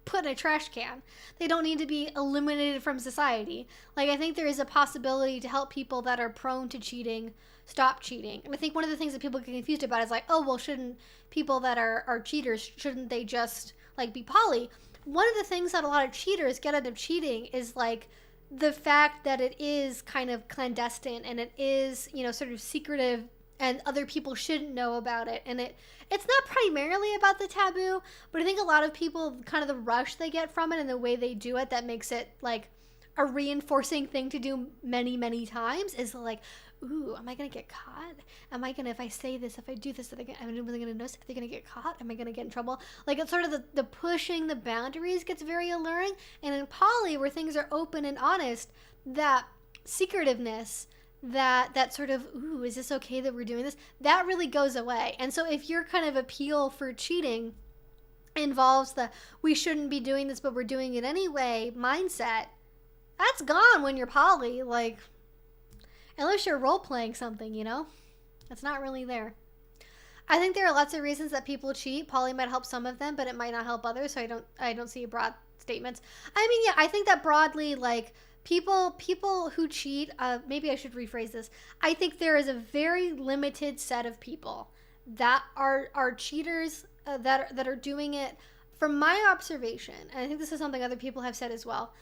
put in a trash can. They don't need to be eliminated from society. Like, I think there is a possibility to help people that are prone to cheating stop cheating. And I think one of the things that people get confused about is like, oh, well, shouldn't people that are cheaters, shouldn't they just like be poly? One of the things that a lot of cheaters get out of cheating is like the fact that it is kind of clandestine and it is, you know, sort of secretive, and other people shouldn't know about it. And it's not primarily about the taboo, but I think a lot of people, kind of the rush they get from it and the way they do it, that makes it like a reinforcing thing to do many, many times, is like, ooh, am I going to get caught? Am I going to, if I say this, if I do this, am I really going to notice? Are they going to get caught? Am I going to get in trouble? Like, it's sort of the pushing the boundaries gets very alluring. And in poly, where things are open and honest, that secretiveness, that sort of, ooh, is this okay that we're doing this? That really goes away. And so if your kind of appeal for cheating involves the we shouldn't be doing this but we're doing it anyway mindset, that's gone when you're poly. Like, unless you're role-playing something, you know? That's not really there. I think there are lots of reasons that people cheat. Poly might help some of them, but it might not help others, so I don't see broad statements. I mean, yeah, I think that broadly, like, people who cheat, maybe I should rephrase this. I think there is a very limited set of people that are cheaters, that are doing it. From my observation, and I think this is something other people have said as well,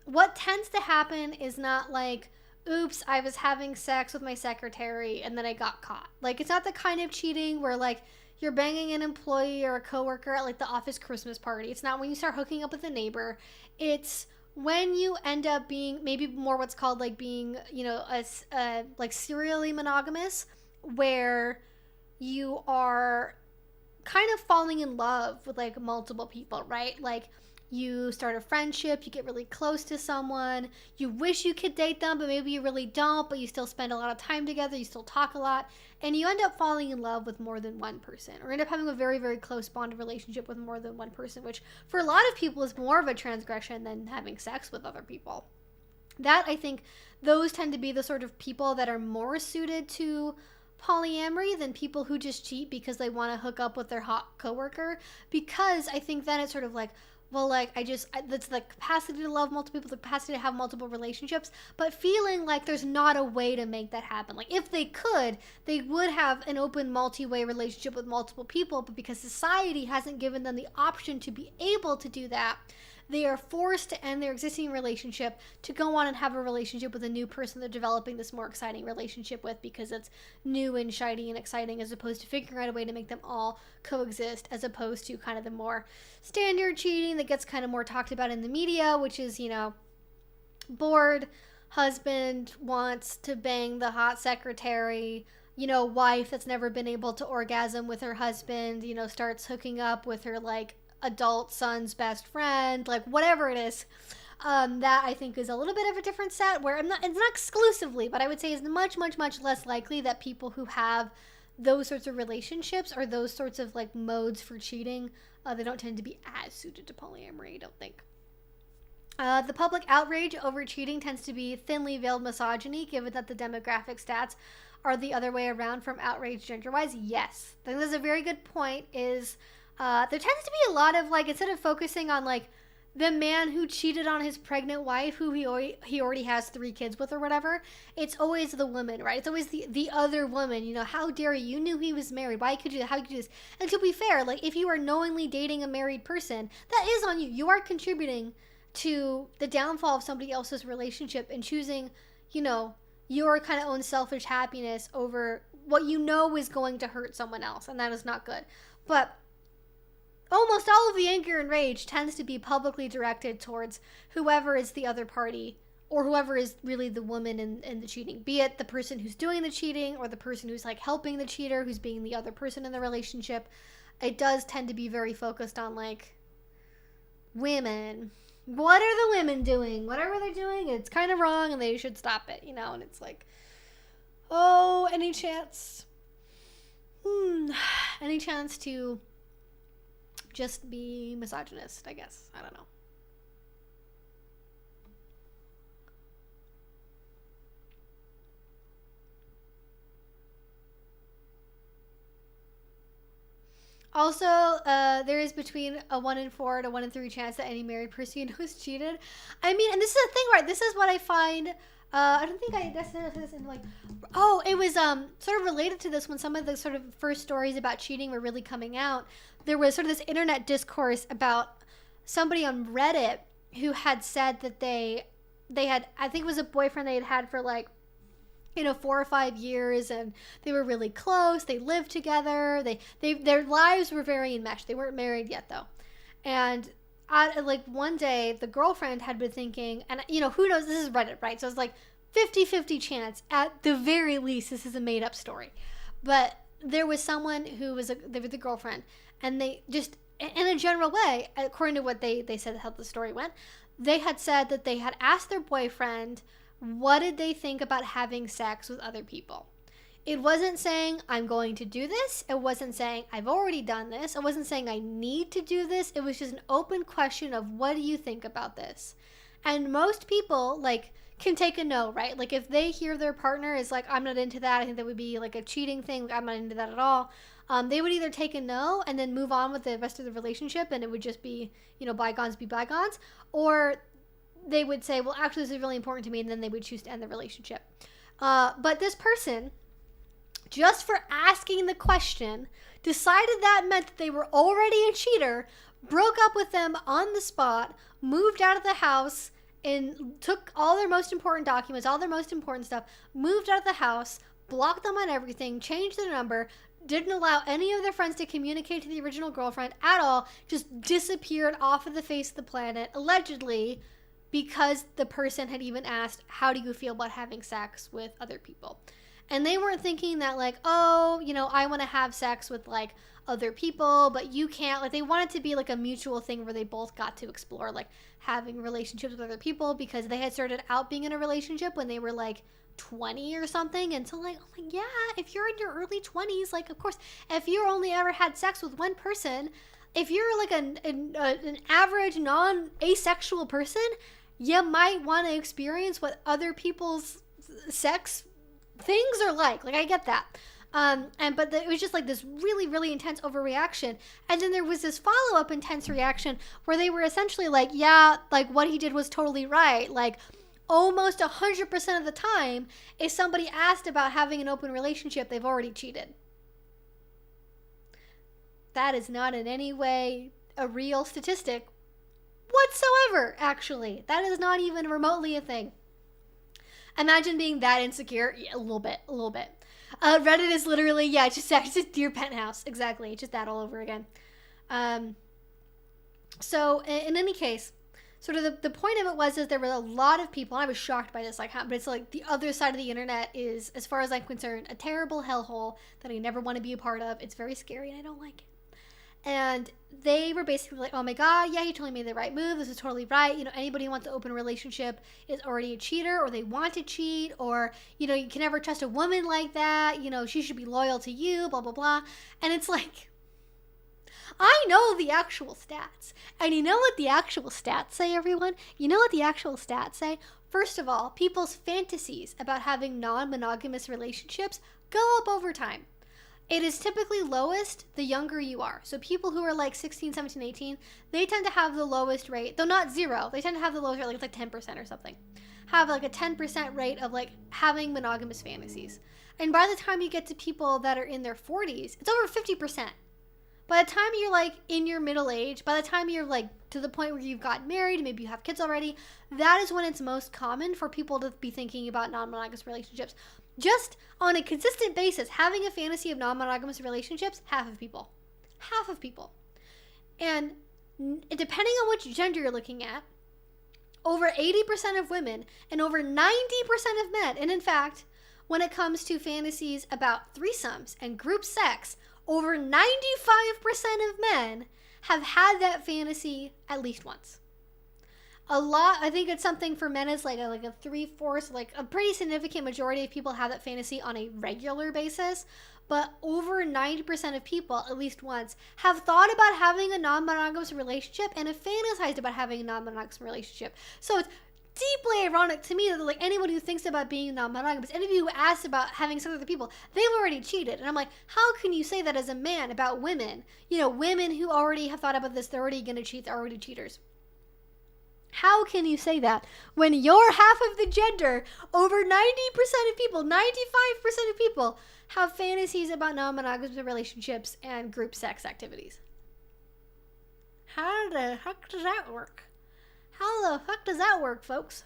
what tends to happen is not like, oops, I was having sex with my secretary and then I got caught. Like, it's not the kind of cheating where, like, you're banging an employee or a coworker at, like, the office Christmas party. It's not when you start hooking up with a neighbor. It's when you end up being maybe more what's called, like, being, you know, like, serially monogamous, where you are kind of falling in love with, like, multiple people, right? Like, you start a friendship, you get really close to someone, you wish you could date them, but maybe you really don't, but you still spend a lot of time together, you still talk a lot, and you end up falling in love with more than one person, or end up having a very, very close bonded relationship with more than one person, which for a lot of people is more of a transgression than having sex with other people. That, I think, those tend to be the sort of people that are more suited to polyamory than people who just cheat because they want to hook up with their hot coworker, because I think then it's sort of like, well, like, that's the capacity to love multiple people, the capacity to have multiple relationships, but feeling like there's not a way to make that happen. Like, if they could, they would have an open multi-way relationship with multiple people, but because society hasn't given them the option to be able to do that, they are forced to end their existing relationship to go on and have a relationship with a new person they're developing this more exciting relationship with, because it's new and shiny and exciting, as opposed to figuring out a way to make them all coexist, as opposed to kind of the more standard cheating that gets kind of more talked about in the media, which is, you know, bored husband wants to bang the hot secretary, you know, wife that's never been able to orgasm with her husband, you know, starts hooking up with her, like, adult son's best friend, like, whatever it is. That I think is a little bit of a different set, where it's not exclusively, but I would say is much, much, much less likely that people who have those sorts of relationships or those sorts of, like, modes for cheating, they don't tend to be as suited to polyamory, I don't think. The public outrage over cheating tends to be thinly veiled misogyny, given that the demographic stats are the other way around from outrage gender-wise. Yes, I think that's a very good point. Is there tends to be a lot of, like, instead of focusing on, like, the man who cheated on his pregnant wife, who he already has 3 kids with or whatever, it's always the woman, right? It's always the other woman, you know, how dare you? You knew he was married. Why could you? How could you do this? And to be fair, like, if you are knowingly dating a married person, that is on you. You are contributing to the downfall of somebody else's relationship and choosing, you know, your kind of own selfish happiness over what you know is going to hurt someone else, and that is not good. But almost all of the anger and rage tends to be publicly directed towards whoever is the other party, or whoever is really the woman in the cheating, be it the person who's doing the cheating or the person who's, like, helping the cheater, who's being the other person in the relationship. It does tend to be very focused on, like, women. What are the women doing? Whatever they're doing, it's kind of wrong and they should stop it, you know? And it's like, oh, any chance? Any chance to just be misogynist, I guess. I don't know. Also, there is between a 1 in 4 and a 1 in 3 chance that any married person you know is cheated. I mean, and this is the thing, right? This is what I find. I don't think I necessarily said this in, like, oh, it was sort of related to this when some of the sort of first stories about cheating were really coming out. There was sort of this internet discourse about somebody on Reddit who had said that they had, I think it was a boyfriend they had for, like, you know, 4 or 5 years, and they were really close. They lived together. Their lives were very enmeshed. They weren't married yet, though. And like, one day, the girlfriend had been thinking, and, you know, who knows, this is Reddit, right? So it's like 50-50 chance, at the very least, this is a made-up story. But there was someone who was they were the girlfriend, and they just, in a general way, according to what they said how the story went, they had said that they had asked their boyfriend what did they think about having sex with other people? It wasn't saying, I'm going to do this. It wasn't saying, I've already done this. It wasn't saying, I need to do this. It was just an open question of, what do you think about this? And most people, like, can take a no, right? Like, if they hear their partner is like, I'm not into that, I think that would be, like, a cheating thing. Like, I'm not into that at all. They would either take a no and then move on with the rest of the relationship, and it would just be, you know, bygones be bygones. Or they would say, well, actually, this is really important to me, and then they would choose to end the relationship. But this person, just for asking the question, decided that meant that they were already a cheater, broke up with them on the spot, moved out of the house, and took all their most important documents, all their most important stuff, moved out of the house, blocked them on everything, changed their number, didn't allow any of their friends to communicate to the original girlfriend at all, just disappeared off of the face of the planet, allegedly, because the person had even asked, how do you feel about having sex with other people? And they weren't thinking that, like, oh, you know, I want to have sex with, like, other people, but you can't. Like, they want it to be, like, a mutual thing where they both got to explore, like, having relationships with other people, because they had started out being in a relationship when they were, like, 20 or something. And so, like, oh, like, yeah, if you're in your early 20s, like, of course, if you only ever had sex with one person, if you're, like, an average, non-asexual person, you might want to experience what other people's sex things are like I get that. But it was just like this really, really intense overreaction. And then there was this follow-up intense reaction where they were essentially like, yeah, like what he did was totally right. Like almost 100% of the time, if somebody asked about having an open relationship, they've already cheated. That is not in any way a real statistic whatsoever, actually. That is not even remotely a thing. Imagine being that insecure. Yeah, a little bit. Reddit is literally, yeah, just your penthouse. Exactly. Just that all over again. So in any case, sort of the point of it was that there were a lot of people, and I was shocked by this, like, but it's like the other side of the internet is, as far as I'm concerned, a terrible hellhole that I never want to be a part of. It's very scary and I don't like it. And they were basically like, oh my God, yeah, you totally made the right move. This is totally right. You know, anybody who wants to open a relationship is already a cheater, or they want to cheat, or, you know, you can never trust a woman like that. You know, she should be loyal to you, blah, blah, blah. And it's like, I know the actual stats. And you know what the actual stats say, everyone? You know what the actual stats say? First of all, people's fantasies about having non-monogamous relationships go up over time. It is typically lowest the younger you are. So people who are like 16, 17, 18, they tend to have the lowest rate, though not zero. They tend to have the lowest rate, like it's like 10% or something. Have like a 10% rate of like having monogamous fantasies. And by the time you get to people that are in their 40s, it's over 50%. By the time you're like in your middle age, by the time you're like to the point where you've gotten married, maybe you have kids already, that is when it's most common for people to be thinking about non-monogamous relationships. Just on a consistent basis, having a fantasy of non-monogamous relationships, half of people. Half of people. And depending on which gender you're looking at, over 80% of women and over 90% of men, and in fact, when it comes to fantasies about threesomes and group sex, over 95% of men have had that fantasy at least once. A lot, I think it's something for men is like a 3/4, like a pretty significant majority of people have that fantasy on a regular basis. But over 90% of people, at least once, have thought about having a non-monogamous relationship and have fantasized about having a non-monogamous relationship. So it's deeply ironic to me that like anyone who thinks about being non-monogamous, anybody who asks about having sex with other people, they've already cheated. And I'm like, how can you say that as a man about women? You know, women who already have thought about this, they're already going to cheat, they're already cheaters. How can you say that when you're half of the gender, over 90% of people, 95% of people have fantasies about non-monogamous relationships and group sex activities? How the heck does that work? How the fuck does that work, folks?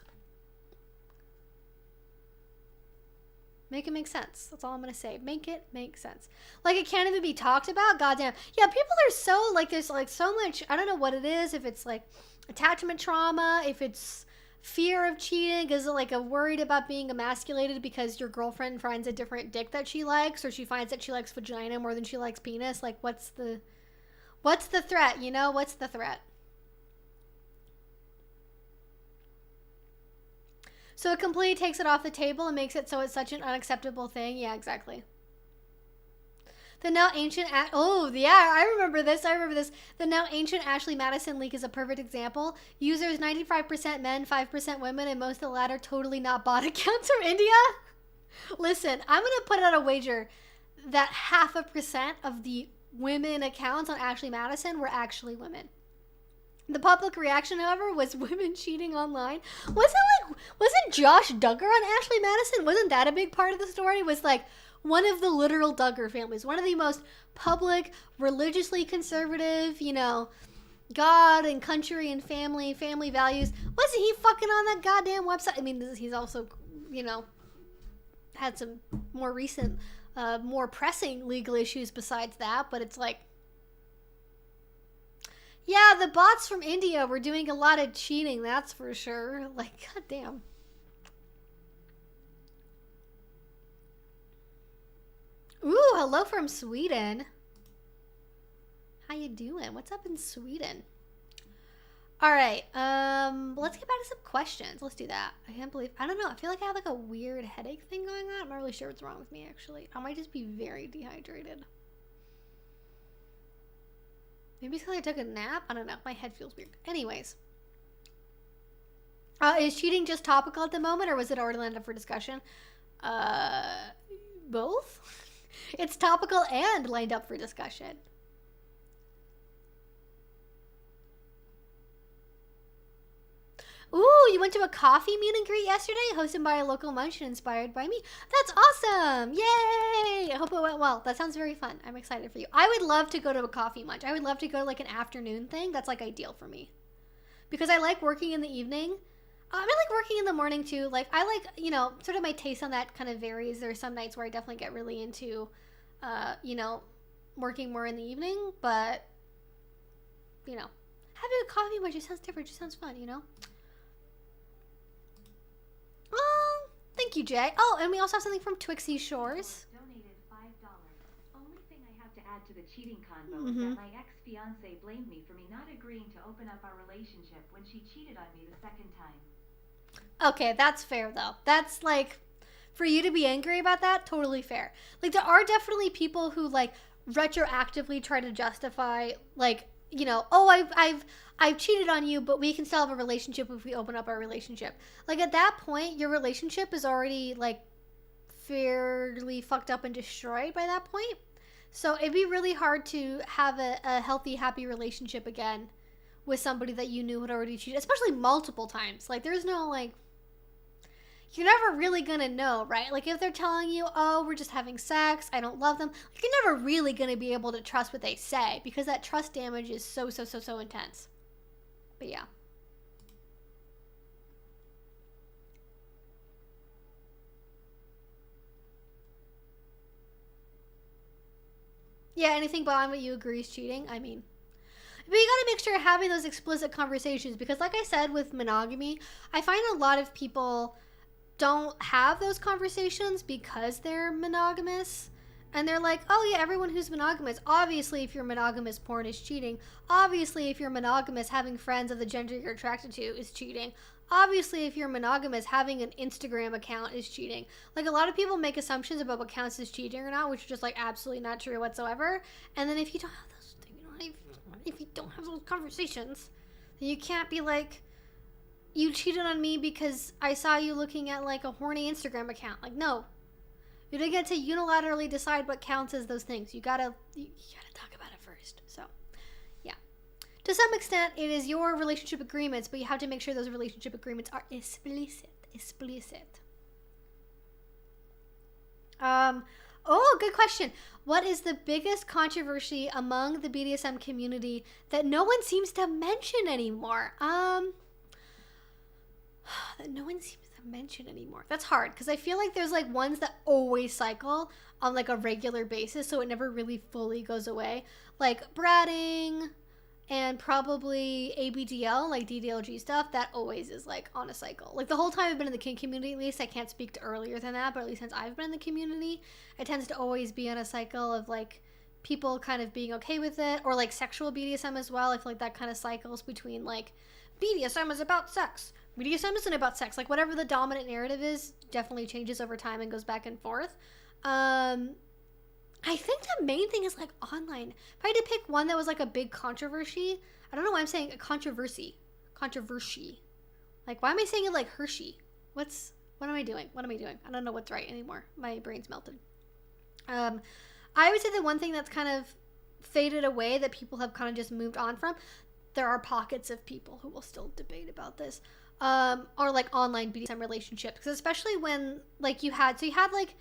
Make it make sense. That's all I'm going to say. Make it make sense. Like, it can't even be talked about? Goddamn. Yeah, people are so, like, there's, like, so much, I don't know what it is, if it's, like, attachment trauma, if it's fear of cheating, is it, like, a worried about being emasculated because your girlfriend finds a different dick that she likes, or she finds that she likes vagina more than she likes penis? Like, what's the threat, you know? What's the threat? So it completely takes it off the table and makes it so it's such an unacceptable thing. Yeah, exactly. The now ancient, oh yeah, I remember this. The now ancient Ashley Madison leak is a perfect example. Users 95% men, 5% women, and most of the latter totally not bot accounts from India. Listen, I'm gonna put out a wager that 0.5% of the women accounts on Ashley Madison were actually women. The public reaction, however, was women cheating online. Wasn't Josh Duggar on Ashley Madison? Wasn't that a big part of the story? Was like one of the literal Duggar families, one of the most public, religiously conservative, you know, God and country and family values. Wasn't he fucking on that goddamn website? I mean, he's also, you know, had some more recent, more pressing legal issues besides that, but it's like, yeah, the bots from India were doing a lot of cheating, that's for sure. Like, goddamn. Ooh, hello from Sweden. How you doing? What's up in Sweden? All right, let's get back to some questions. Let's do that. I don't know. I feel like I have like a weird headache thing going on. I'm not really sure what's wrong with me, actually. I might just be very dehydrated. Maybe it's because I took a nap? I don't know. My head feels weird. Anyways. Is cheating just topical at the moment, or was it already lined up for discussion? Both? It's topical and lined up for discussion. Ooh, you went to a coffee meet and greet yesterday, hosted by a local munch and inspired by me. That's awesome! Yay! I hope it went well. That sounds very fun. I'm excited for you. I would love to go to a coffee munch. I would love to go to like an afternoon thing. That's like ideal for me. Because I like working in the evening. I like working in the morning too. Like, I like, you know, sort of my taste on that kind of varies. There are some nights where I definitely get really into, you know, working more in the evening. But, you know, having a coffee munch just sounds different. Just sounds fun, you know? Oh, thank you, Jay. Oh, and we also have something from Twixie Shores. Donated $5. Only thing I have to add to the cheating convo is that my ex-fiance blamed me for me not agreeing to open up our relationship when she cheated on me the second time. Okay, that's fair, though. That's, like, for you to be angry about that, totally fair. Like, there are definitely people who, like, retroactively try to justify, like, you know, oh, I've cheated on you, but we can still have a relationship if we open up our relationship. Like, at that point, your relationship is already, like, fairly fucked up and destroyed by that point. So it'd be really hard to have a healthy, happy relationship again with somebody that you knew had already cheated, especially multiple times. Like, there's no, like, you're never really gonna know, right? Like, if they're telling you, oh, we're just having sex, I don't love them, like, you're never really gonna be able to trust what they say because that trust damage is so intense. But yeah. Yeah, anything beyond what you agree is cheating? I mean, but you gotta make sure you're having those explicit conversations because, like I said, with monogamy, I find a lot of people don't have those conversations because they're monogamous. And they're like, oh yeah, everyone who's monogamous, obviously if you're monogamous, porn is cheating. Obviously if you're monogamous, having friends of the gender you're attracted to is cheating. Obviously if you're monogamous, having an Instagram account is cheating. Like, a lot of people make assumptions about what counts as cheating or not, which is just like absolutely not true whatsoever. And then if you don't have those things, if you don't have those conversations, then you can't be like, you cheated on me because I saw you looking at like a horny Instagram account. Like, no. You don't get to unilaterally decide what counts as those things. You gotta talk about it first. So, yeah. To some extent, it is your relationship agreements, but you have to make sure those relationship agreements are explicit. Oh, good question. What is the biggest controversy among the BDSM community that no one seems to mention anymore? That no one seems to mention anymore. That's hard because I feel like there's like ones that always cycle on like a regular basis, so it never really fully goes away. Like bratting and probably ABDL, like DDLG stuff, that always is like on a cycle. Like the whole time I've been in the kink community, at least, I can't speak to earlier than that, but at least since I've been in the community, it tends to always be on a cycle of like people kind of being okay with it, or like sexual BDSM as well. I feel like that kind of cycles between like BDSM is about sex, BDSM isn't about sex. Like, whatever the dominant narrative is definitely changes over time and goes back and forth. I think the main thing is, like, online. If I had to pick one that was, like, a big controversy, I don't know why I'm saying a controversy. Like, why am I saying it like Hershey? What am I doing? I don't know what's right anymore. My brain's melted. I would say the one thing that's kind of faded away that people have kind of just moved on from, there are pockets of people who will still debate about this, are like online BDSM relationships. Because especially when like you had like,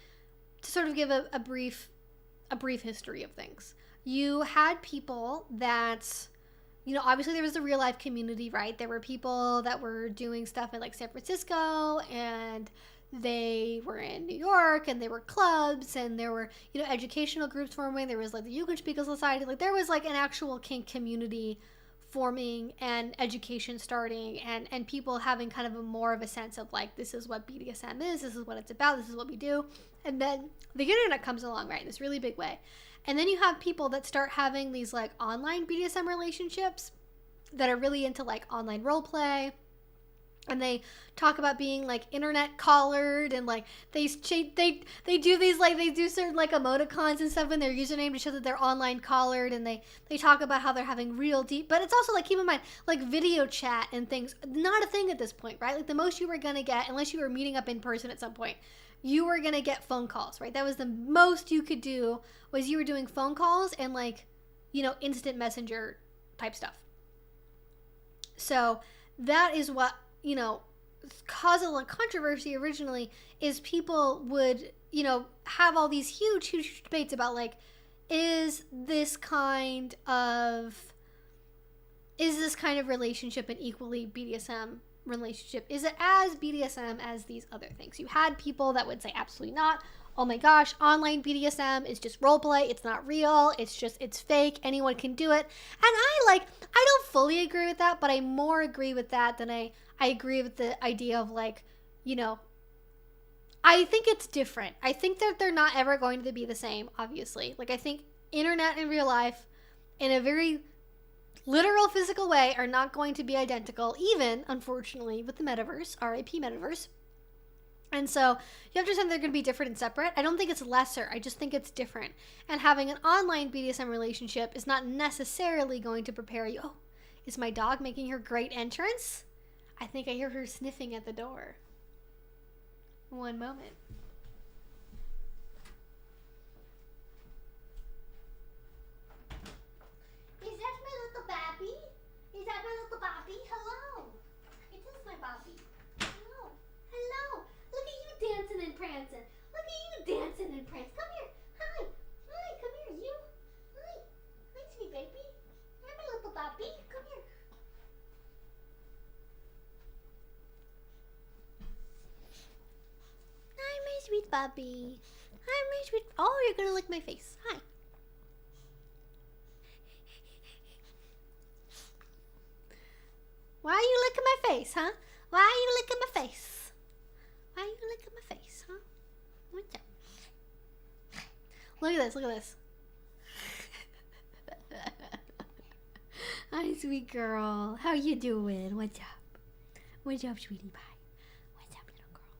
to sort of give a brief history of things. You had people that, you know, obviously there was the real life community, right? There were people that were doing stuff in like San Francisco, and they were in New York, and there were clubs, and there were, you know, educational groups forming. There was like the Jugendspiegel Society. Like there was like an actual kink community forming and education starting, and people having kind of more of a sense of like, this is what BDSM is, this is what it's about, this is what we do. And then the internet comes along, right, in this really big way. And then you have people that start having these like online BDSM relationships that are really into like online role play. And they talk about being like internet collared, and like they do these like, they do certain like emoticons and stuff in their username to show that they're online collared, and they talk about how they're having real deep, but it's also like, keep in mind, like video chat and things, not a thing at this point, right? Like the most you were gonna get, unless you were meeting up in person at some point, you were gonna get phone calls, right? That was the most you could do, was you were doing phone calls and like, you know, instant messenger type stuff. So that is what, you know, caused a lot of controversy originally, is people would, you know, have all these huge debates about like, is this kind of relationship an equally BDSM relationship? Is it as BDSM as these other things? You had people that would say absolutely not. Oh my gosh, online BDSM is just roleplay. It's not real. It's fake. Anyone can do it. And I don't fully agree with that, but I more agree with that than I agree with the idea of like, you know, I think it's different. I think that they're not ever going to be the same, obviously. Like, I think internet and real life in a very literal physical way are not going to be identical, even, unfortunately, with the metaverse, RIP metaverse. And so you have to understand they're going to be different and separate. I don't think it's lesser. I just think it's different. And having an online BDSM relationship is not necessarily going to prepare you. Oh, is my dog making her great entrance? I think I hear her sniffing at the door. One moment. Is that my little baby? Is that my little baby? Hello. It is my baby. Hello. Hello. Look at you dancing and prancing. Look at you dancing and prancing. Come here. Hi. Hi. Come here, you. Hi. Hi, sweet baby. Hi, my little baby. Come here. Hi, my sweet puppy. Hi, my sweet... Oh, you're gonna lick my face. Hi. Why are you licking my face, huh? Why are you licking my face? Why are you licking my face, huh? What's up? Look at this, look at this. Hi, sweet girl. How you doing? What's up? What's up, sweetie pie? What's up, little girl?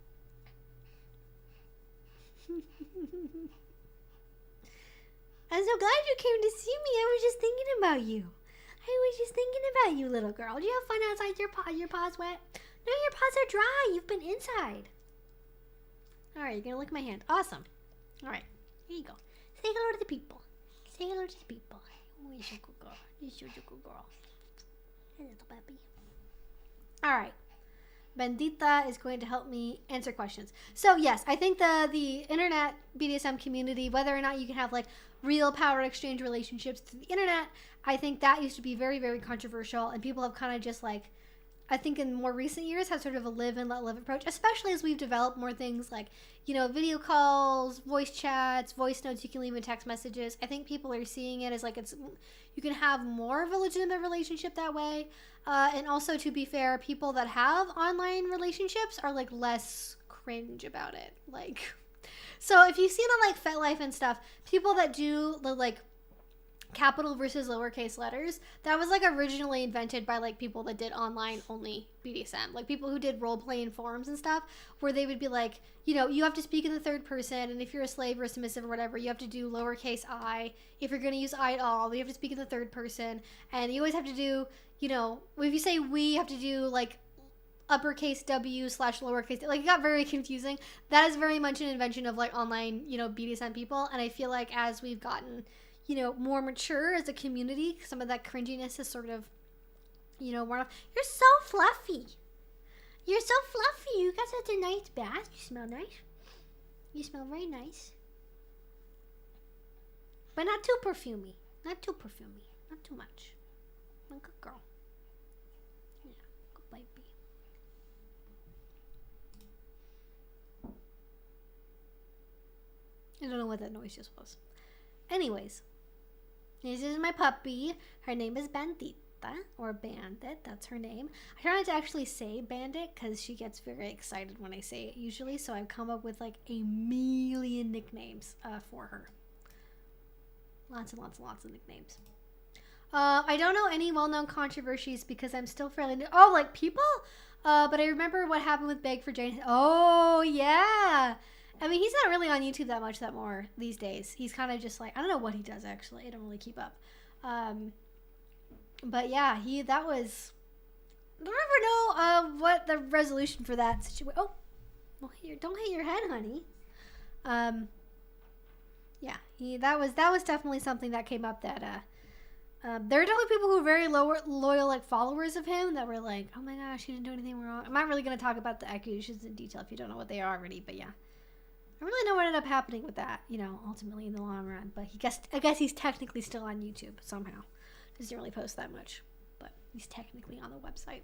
I'm so glad you came to see me. I was just thinking about you. Little girl. Did you have fun outside? Your paws wet? No, your paws are dry. You've been inside. All right, you're gonna lick my hand. Awesome. All right, here you go. Say hello to the people. Say hello to the people. Oh, you're so good girl. You're such a good girl. Hey, little puppy. All right. Bendita is going to help me answer questions. So yes, I think the internet BDSM community, whether or not you can have like real power exchange relationships through the internet, I think that used to be very, very controversial, and people have kind of just like, I think in more recent years had sort of a live and let live approach, especially as we've developed more things like, you know, video calls, voice chats, voice notes, you can leave in text messages. I think people are seeing it as like you can have more of a legitimate relationship that way. And also, to be fair, people that have online relationships are like less cringe about it. Like, so if you've seen on like FetLife and stuff, people that do the like capital versus lowercase letters, that was like originally invented by like people that did online only BDSM, like people who did role playing forums and stuff, where they would be like, you know, you have to speak in the third person, and if you're a slave or a submissive or whatever, you have to do lowercase I. If you're going to use I at all, you have to speak in the third person, and you always have to do, you know, if you say we, you have to do like uppercase W / lowercase, like it got very confusing. That is very much an invention of like online, you know, BDSM people, and I feel like as we've gotten, you know, more mature as a community, some of that cringiness is sort of, you know, worn off. You're so fluffy. You're so fluffy. You got such a nice bath. You smell nice. You smell very nice. But not too perfumey. Not too perfumey. Not too much. I'm a good girl. Yeah, good baby. I don't know what that noise just was. Anyways, this is my puppy. Her name is Bandita, or Bandit. That's her name. I try not to actually say Bandit because she gets very excited when I say it usually. So I've come up with like a million nicknames for her. Lots and lots and lots of nicknames. I don't know any well-known controversies because I'm still fairly new. Oh, like people? But I remember what happened with Beg for Jane. Oh, yeah. I mean, he's not really on YouTube that much more these days. He's kind of just like, I don't know what he does, actually. I don't really keep up. But yeah, that was, I don't ever know what the resolution for that situation. Oh, don't hit your head, honey. Yeah, that was definitely something that came up that, there are definitely people who are very loyal, like, followers of him that were like, oh my gosh, he didn't do anything wrong. I'm not really going to talk about the accusations in detail if you don't know what they are already, but yeah. I don't really know what ended up happening with that, you know, ultimately in the long run. But I guess he's technically still on YouTube somehow. Doesn't really post that much, but he's technically on the website.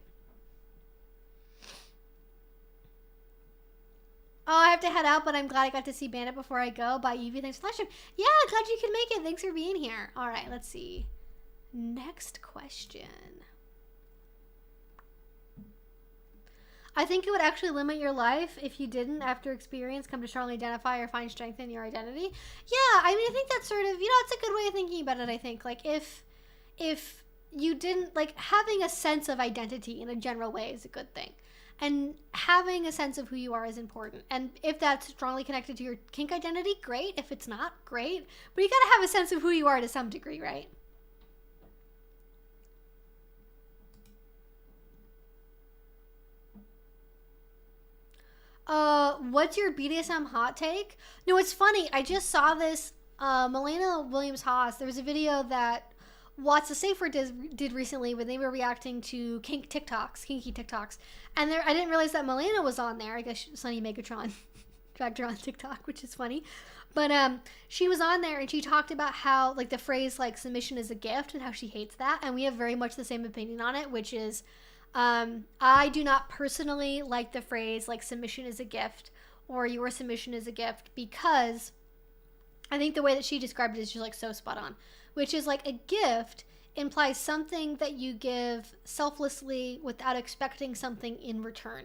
Oh, I have to head out, but I'm glad I got to see Bandit before I go. Bye, Evie. Thanks for watching. Yeah, glad you can make it. Thanks for being here. All right, let's see. Next question. I think it would actually limit your life if you didn't, after experience, come to strongly identify or find strength in your identity. Yeah, I mean, I think that's sort of, you know, it's a good way of thinking about it, I think. Like, if you didn't, like, having a sense of identity in a general way is a good thing. And having a sense of who you are is important. And if that's strongly connected to your kink identity, great. If it's not, great. But you gotta have a sense of who you are to some degree, right? What's your BDSM hot take? No, it's funny. I just saw this, Milena Williams-Haas. There was a video that What's the Safe Word did recently when they were reacting to kinky TikToks. And I didn't realize that Milena was on there. I guess Sunny Megatron dragged her on TikTok, which is funny. But she was on there and she talked about how, like, the phrase, like, submission is a gift and how she hates that. And we have very much the same opinion on it, which is, I do not personally like the phrase, like, submission is a gift or your submission is a gift, because I think the way that she described it is just, like, so spot on, which is, like, a gift implies something that you give selflessly without expecting something in return.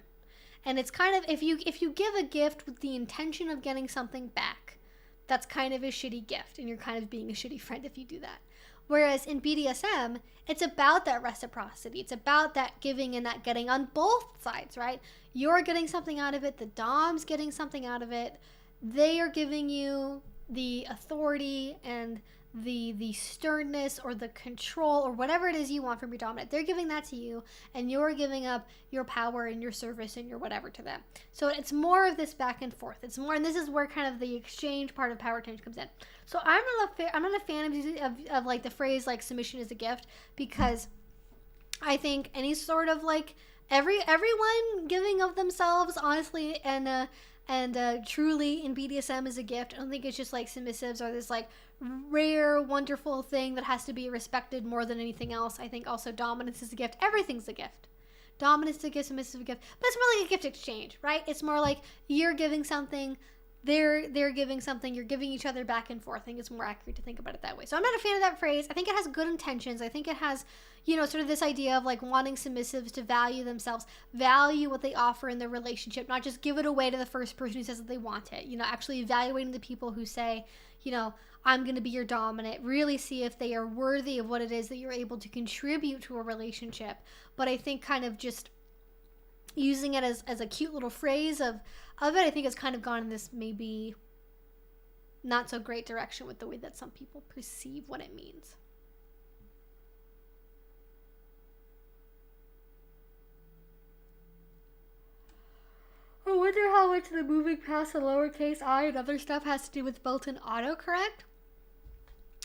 And it's kind of, if you give a gift with the intention of getting something back, that's kind of a shitty gift, and you're kind of being a shitty friend if you do that. Whereas in BDSM, it's about that reciprocity. It's about that giving and that getting on both sides, right? You're getting something out of it. The dom's getting something out of it. They are giving you the authority and the sternness or the control or whatever it is you want from your dominant. They're giving that to you, and you're giving up your power and your service and your whatever to them. So it's more of this back and forth. It's more, and this is where kind of the exchange part of power exchange comes in. So I'm not a fan of like the phrase, like, submission is a gift, because I think any sort of, like, everyone giving of themselves honestly and truly in BDSM is a gift. I don't think it's just like submissives are this, like, rare, wonderful thing that has to be respected more than anything else. I think also dominance is a gift. Everything's a gift. Dominance is a gift, submissive is a gift. But it's more like a gift exchange, right? It's more like you're giving something, they're giving something, you're giving each other back and forth. I think it's more accurate to think about it that way. So I'm not a fan of that phrase. I think it has good intentions. I think it has, you know, sort of this idea of, like, wanting submissives to value themselves, value what they offer in the relationship, not just give it away to the first person who says that they want it. You know, actually evaluating the people who say, you know, I'm going to be your dominant. Really see if they are worthy of what it is that you're able to contribute to a relationship. But I think kind of just using it as a cute little phrase of it, I think has kind of gone in this maybe not so great direction with the way that some people perceive what it means. I wonder how much the moving past the lowercase I and other stuff has to do with built-in autocorrect.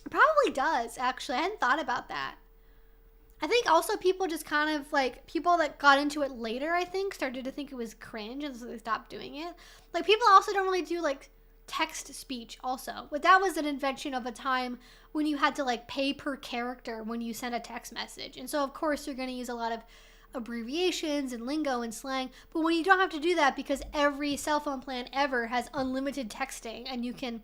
It probably does, actually. I hadn't thought about that. I think also people just kind of like, people that got into it later, I think, started to think it was cringe, and so they stopped doing it. Like, people also don't really do like text speech also. But that was an invention of a time when you had to like pay per character when you sent a text message. And so of course you're going to use a lot of abbreviations and lingo and slang, but when you don't have to do that because every cell phone plan ever has unlimited texting and you can,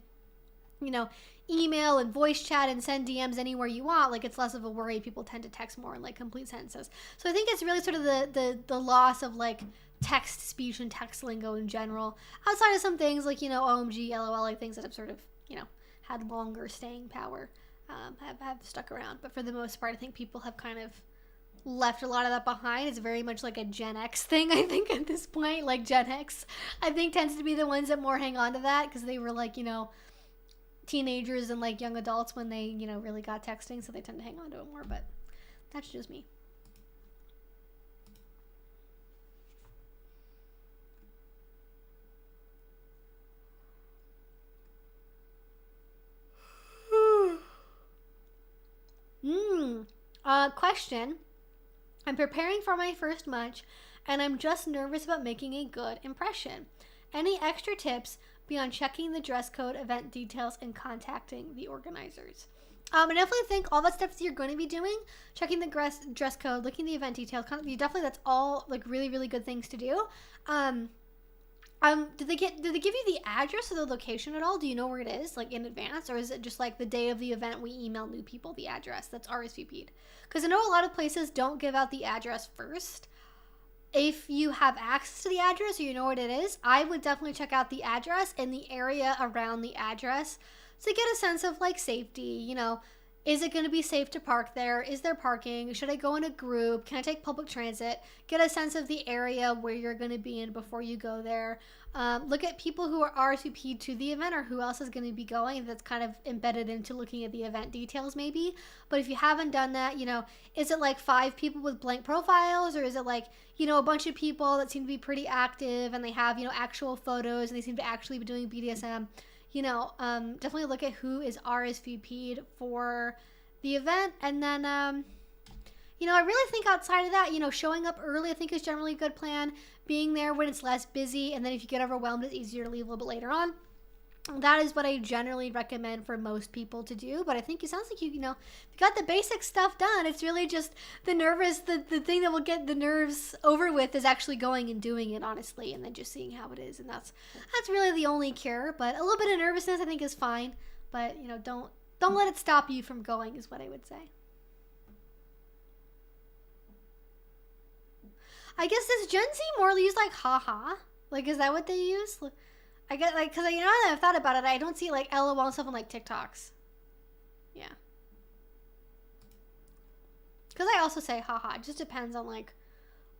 you know, email and voice chat and send DMs anywhere you want, like, it's less of a worry. People tend to text more in like complete sentences. So I think it's really sort of the loss of like text speech and text lingo in general, outside of some things like, you know, OMG, LOL, like things that have sort of, you know, had longer staying power, have stuck around. But for the most part, I think people have kind of left a lot of that behind. It's very much like a Gen X thing, I think, at this point. Like, Gen X, I think, tends to be the ones that more hang on to that because they were like, you know, teenagers and like young adults when they, you know, really got texting, so they tend to hang on to it more. But that's just me. Question. I'm preparing for my first munch, and I'm just nervous about making a good impression. Any extra tips beyond checking the dress code, event details, and contacting the organizers? I definitely think all that stuff that you're going to be doing, checking the dress code, looking at the event details, definitely, that's all like really, really good things to do. Did they give you the address or the location at all? Do you know where it is, like, in advance? Or is it just like the day of the event we email new people the address that's RSVP'd? Because I know a lot of places don't give out the address first. If you have access to the address or you know what it is, I would definitely check out the address and the area around the address to get a sense of like safety. You know, is it going to be safe to park there? Is there parking? Should I go in a group? Can I take public transit? Get a sense of the area where you're going to be in before you go there. Look at people who are RSVP'd to the event or who else is going to be going. That's kind of embedded into looking at the event details maybe. But if you haven't done that, you know, is it like 5 people with blank profiles, or is it like, you know, a bunch of people that seem to be pretty active and they have, you know, actual photos and they seem to actually be doing BDSM? You know, definitely look at who is RSVP'd for the event. And then, you know, I really think outside of that, you know, showing up early, I think, is generally a good plan. Being there when it's less busy, and then if you get overwhelmed, it's easier to leave a little bit later on. That is what I generally recommend for most people to do. But I think it sounds like you know, if you got the basic stuff done, it's really just the thing that will get the nerves over with is actually going and doing it, honestly, and then just seeing how it is. And that's really the only cure. But a little bit of nervousness, I think, is fine. But, you know, don't let it stop you from going, is what I would say. I guess does Gen Z more use like haha? Like, is that what they use? I get like, because, you know, now that I've thought about it, I don't see like LOL and stuff on like TikToks. Yeah. Because I also say haha. It just depends on like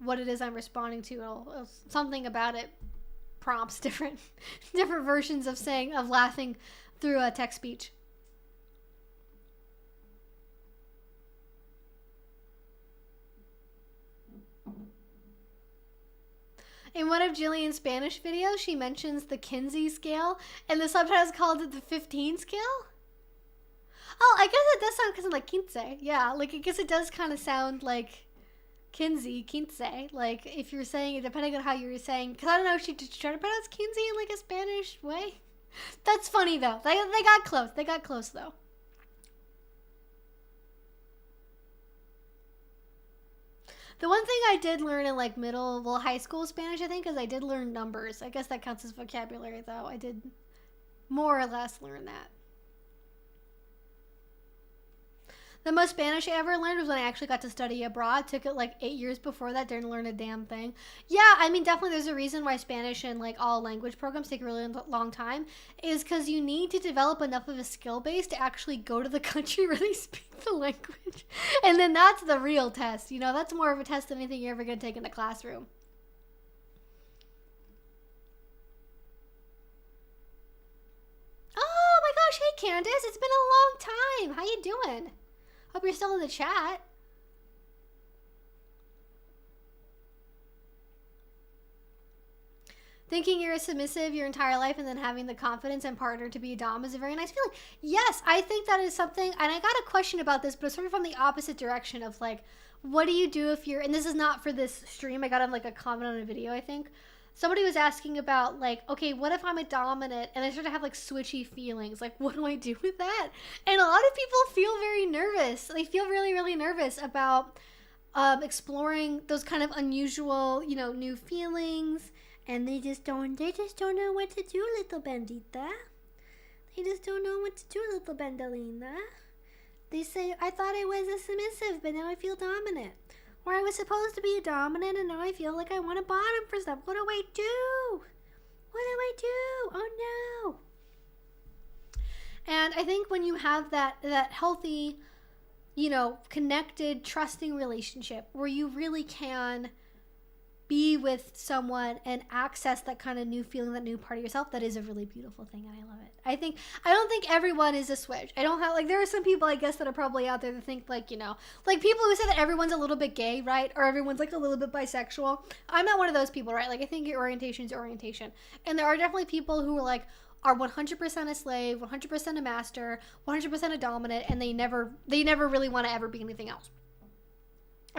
what it is I'm responding to. Something about it prompts different versions of laughing through a text speech. In one of Jillian's Spanish videos, she mentions the Kinsey scale, and the subtitles called it the 15 scale. Oh, I guess it does sound kind of like quince. Yeah, like, I guess it does kind of sound like Kinsey, quince. Like, if you're saying it, depending on how you're saying, because I don't know if she tried to pronounce Kinsey in like a Spanish way. That's funny though. They got close. They got close though. The one thing I did learn in like high school Spanish, I think, is I did learn numbers. I guess that counts as vocabulary, though. I did more or less learn that. The most Spanish I ever learned was when I actually got to study abroad. Took it like 8 years before that. Didn't learn a damn thing. Yeah, I mean, definitely there's a reason why Spanish and like all language programs take a really long time. Is because you need to develop enough of a skill base to actually go to the country where they speak the language. And then that's the real test. You know, that's more of a test than anything you're ever going to take in the classroom. Oh my gosh, hey Candace, it's been a long time. How you doing? Hope you're still in the chat. Thinking you're a submissive your entire life and then having the confidence and partner to be a dom is a very nice feeling. Yes, I think that is something, and I got a question about this, but it's sort of from the opposite direction of like, what do you do if you're, and this is not for this stream, I got on like a comment on a video, I think. Somebody was asking about like, okay, what if I'm a dominant and I sort of have like switchy feelings? Like, what do I do with that? And a lot of people feel very nervous. They feel really, really nervous about exploring those kind of unusual, you know, new feelings. And they just don't know what to do, little Bandita. They just don't know what to do, little Bandalina. They say, I thought I was a submissive, but now I feel dominant. Or I was supposed to be a dominant and now I feel like I want a bottom for stuff. What do I do? What do I do? Oh no. And I think when you have that healthy, you know, connected, trusting relationship where you really can be with someone and access that kind of new feeling, that new part of yourself, that is a really beautiful thing, and I love it. I don't think everyone is a switch. I don't have, like, there are some people, I guess, that are probably out there that think, like, you know, like people who say that everyone's a little bit gay, right? Or everyone's, like, a little bit bisexual. I'm not one of those people, right? Like, I think your orientation is your orientation. And there are definitely people who are, like, are 100% a slave, 100% a master, 100% a dominant, and they never really want to ever be anything else.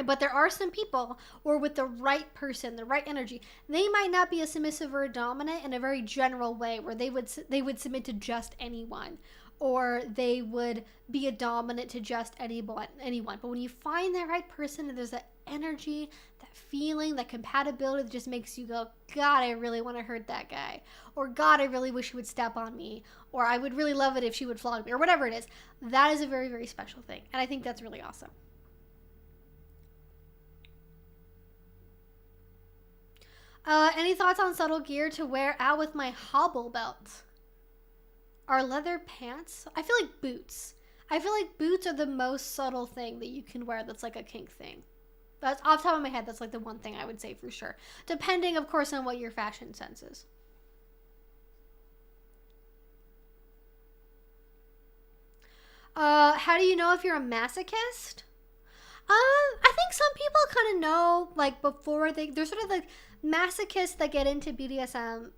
But there are some people, or with the right person, the right energy, they might not be a submissive or a dominant in a very general way, where they would submit to just anyone, or they would be a dominant to just anyone. But when you find that right person, and there's that energy, that feeling, that compatibility that just makes you go, God, I really want to hurt that guy, or God, I really wish he would step on me, or I would really love it if she would flog me, or whatever it is. That is a very, very special thing, and I think that's really awesome. Any thoughts on subtle gear to wear out with my hobble belt? Are leather pants? I feel like boots. I feel like boots are the most subtle thing that you can wear that's like a kink thing. That's off the top of my head, that's like the one thing I would say for sure. Depending, of course, on what your fashion sense is. How do you know if you're a masochist? I think some people kind of know, like, before they're sort of like masochists that get into BDSM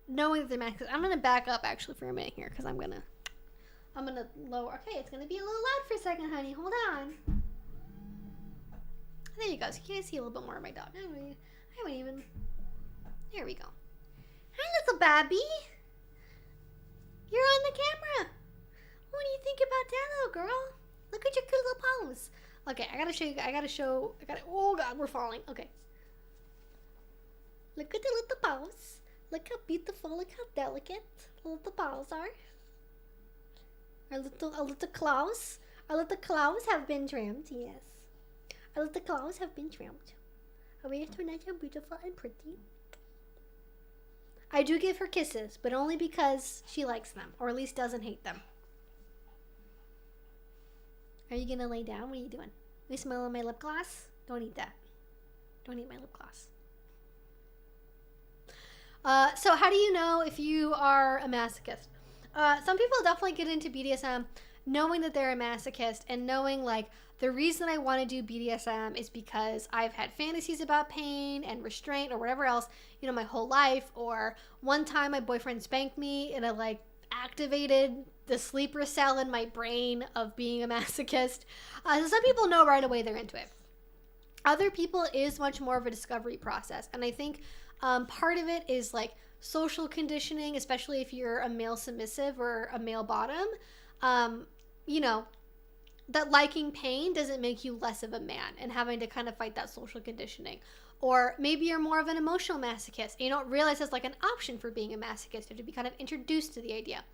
knowing that they're masochists. I'm gonna back up actually for a minute here because I'm gonna lower. Okay, it's gonna be a little loud for a second, honey. Hold on. There you go. So you can see a little bit more of my dog. I haven't even. There we go. Hi, little Babby. You're on the camera. What do you think about that, little girl? Look at your cute little pose. Okay, I gotta show you. Oh God, we're falling. Okay. Look at the little paws. Look how beautiful. Look how delicate the little paws are. Our little claws. Our little claws have been trimmed. Yes. Our little claws have been trimmed. Are we so nice and beautiful and pretty? I do give her kisses, but only because she likes them, or at least doesn't hate them. Are you gonna lay down? What are you doing? You smelling my lip gloss? Don't eat that. Don't eat my lip gloss. So how do you know if you are a masochist? Some people definitely get into BDSM knowing that they're a masochist and knowing, like, the reason I want to do BDSM is because I've had fantasies about pain and restraint or whatever else, you know, my whole life. Or one time my boyfriend spanked me and it, like, activated the sleeper cell in my brain of being a masochist. So some people know right away they're into it. Other people, it is much more of a discovery process. And I think part of it is like social conditioning, especially if you're a male submissive or a male bottom. You know, that liking pain doesn't make you less of a man and having to kind of fight that social conditioning. Or maybe you're more of an emotional masochist and you don't realize it's like an option for being a masochist. You have to be kind of introduced to the idea.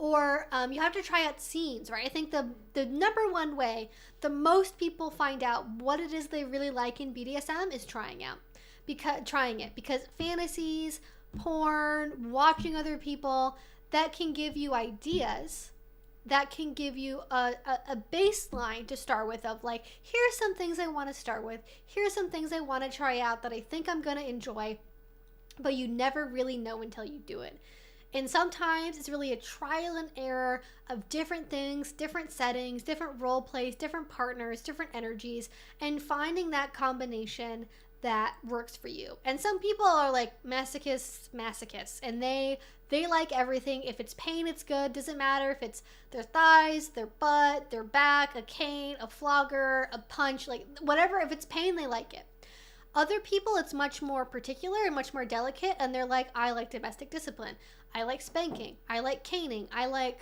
Or you have to try out scenes, right? I think the number one way the most people find out what it is they really like in BDSM is trying it. Because fantasies, porn, watching other people, that can give you ideas. That can give you a baseline to start with of like, here's some things I want to start with. Here's some things I want to try out that I think I'm going to enjoy. But you never really know until you do it. And sometimes it's really a trial and error of different things, different settings, different role plays, different partners, different energies, and finding that combination that works for you. And some people are like masochists, and they like everything. If it's pain, it's good. Doesn't matter if it's their thighs, their butt, their back, a cane, a flogger, a punch, like whatever. If it's pain, they like it. Other people, it's much more particular and much more delicate, and they're like, I like domestic discipline. I like spanking. I like caning. I like,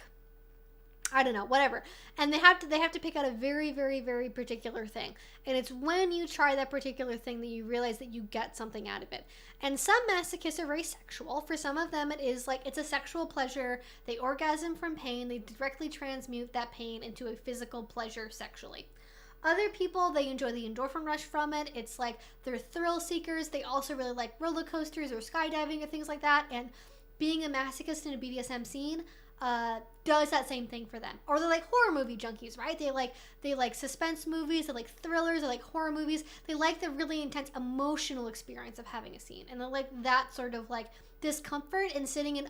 I don't know, whatever. And they have to pick out a very, very, very particular thing. And it's when you try that particular thing that you realize that you get something out of it. And some masochists are very sexual. For some of them, it is like, it's a sexual pleasure. They orgasm from pain. They directly transmute that pain into a physical pleasure sexually. Other people, they enjoy the endorphin rush from it. It's like they're thrill seekers. They also really like roller coasters or skydiving or things like that. And being a masochist in a BDSM scene does that same thing for them. Or they're like horror movie junkies, right? They like suspense movies. They like thrillers. They like horror movies. They like the really intense emotional experience of having a scene. And they like that sort of like discomfort and sitting in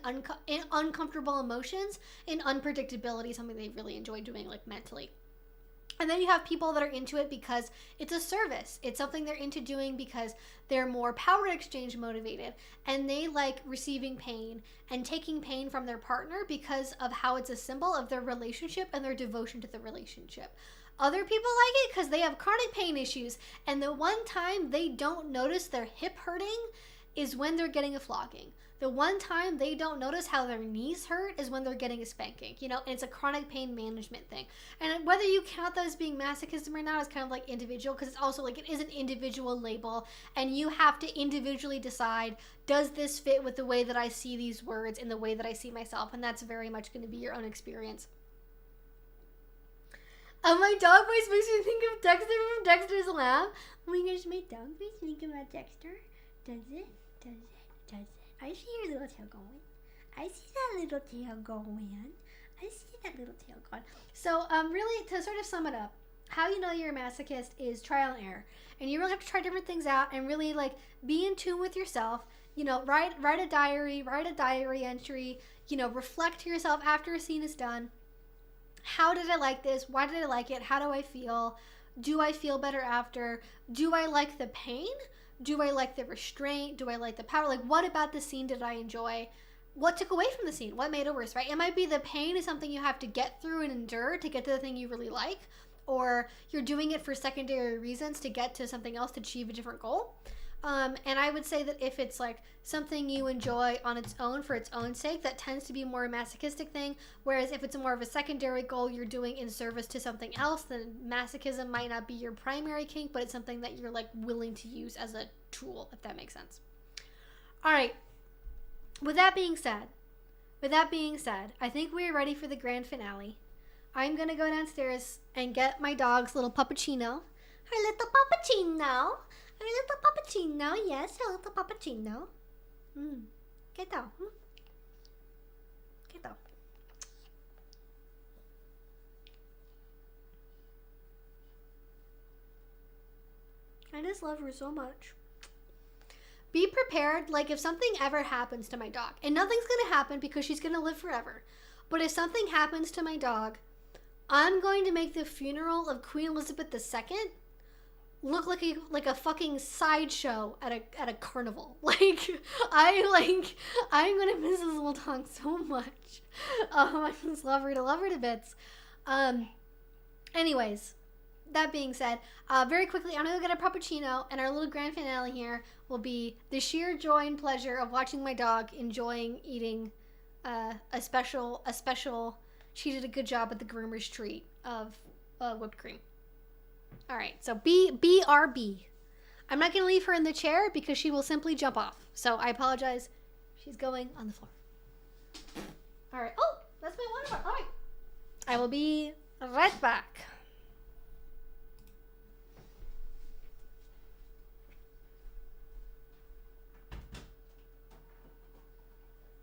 uncomfortable emotions and unpredictability, something they really enjoy doing like mentally. And then you have people that are into it because it's a service. It's something they're into doing because they're more power exchange motivated. And they like receiving pain and taking pain from their partner because of how it's a symbol of their relationship and their devotion to the relationship. Other people like it because they have chronic pain issues. And the one time they don't notice their hip hurting is when they're getting a flogging. The one time they don't notice how their knees hurt is when they're getting a spanking, you know, and it's a chronic pain management thing. And whether you count that as being masochism or not is kind of like individual, because it's also like it is an individual label, and you have to individually decide, does this fit with the way that I see these words and the way that I see myself? And that's very much going to be your own experience. My dog voice makes me think of Dexter from Dexter's Lab. Oh my gosh, my dog voice think about Dexter. Does it? Does it? Does it? I see your little tail going. I see that little tail going. I see that little tail going. So, really, to sort of sum it up, how you know you're a masochist is trial and error. And you really have to try different things out and really, like, be in tune with yourself. You know, write a diary entry. You know, reflect to yourself after a scene is done. How did I like this? Why did I like it? How do I feel? Do I feel better after? Do I like the pain? Do I like the restraint? Do I like the power? Like, what about the scene did I enjoy? What took away from the scene? What made it worse, right? It might be the pain is something you have to get through and endure to get to the thing you really like. Or you're doing it for secondary reasons to get to something else to achieve a different goal. And I would say that if it's like something you enjoy on its own for its own sake, that tends to be more a masochistic thing. Whereas if it's more of a secondary goal you're doing in service to something else, then masochism might not be your primary kink, but it's something that you're like willing to use as a tool, if that makes sense. All right. With that being said, I think we're ready for the grand finale. I'm going to go downstairs and get my dog's little puppuccino. Her little puppuccino. Her little puppuccino. Yes, her little puppuccino. Get down. Get down. I just love her so much. Be prepared, like if something ever happens to my dog, and nothing's gonna happen because she's gonna live forever, but if something happens to my dog, I'm going to make the funeral of Queen Elizabeth II look like a fucking sideshow at a carnival. I'm gonna miss this little dog so much. I just love her to bits. Anyways, that being said, very quickly, I'm gonna go get a puppuccino, and our little grand finale here will be the sheer joy and pleasure of watching my dog enjoying eating a special. She did a good job at the groomer's treat of whipped cream. All right, so BRB. I'm not gonna leave her in the chair because she will simply jump off. So I apologize. She's going on the floor. All right. Oh, that's my water All right. I will be right back.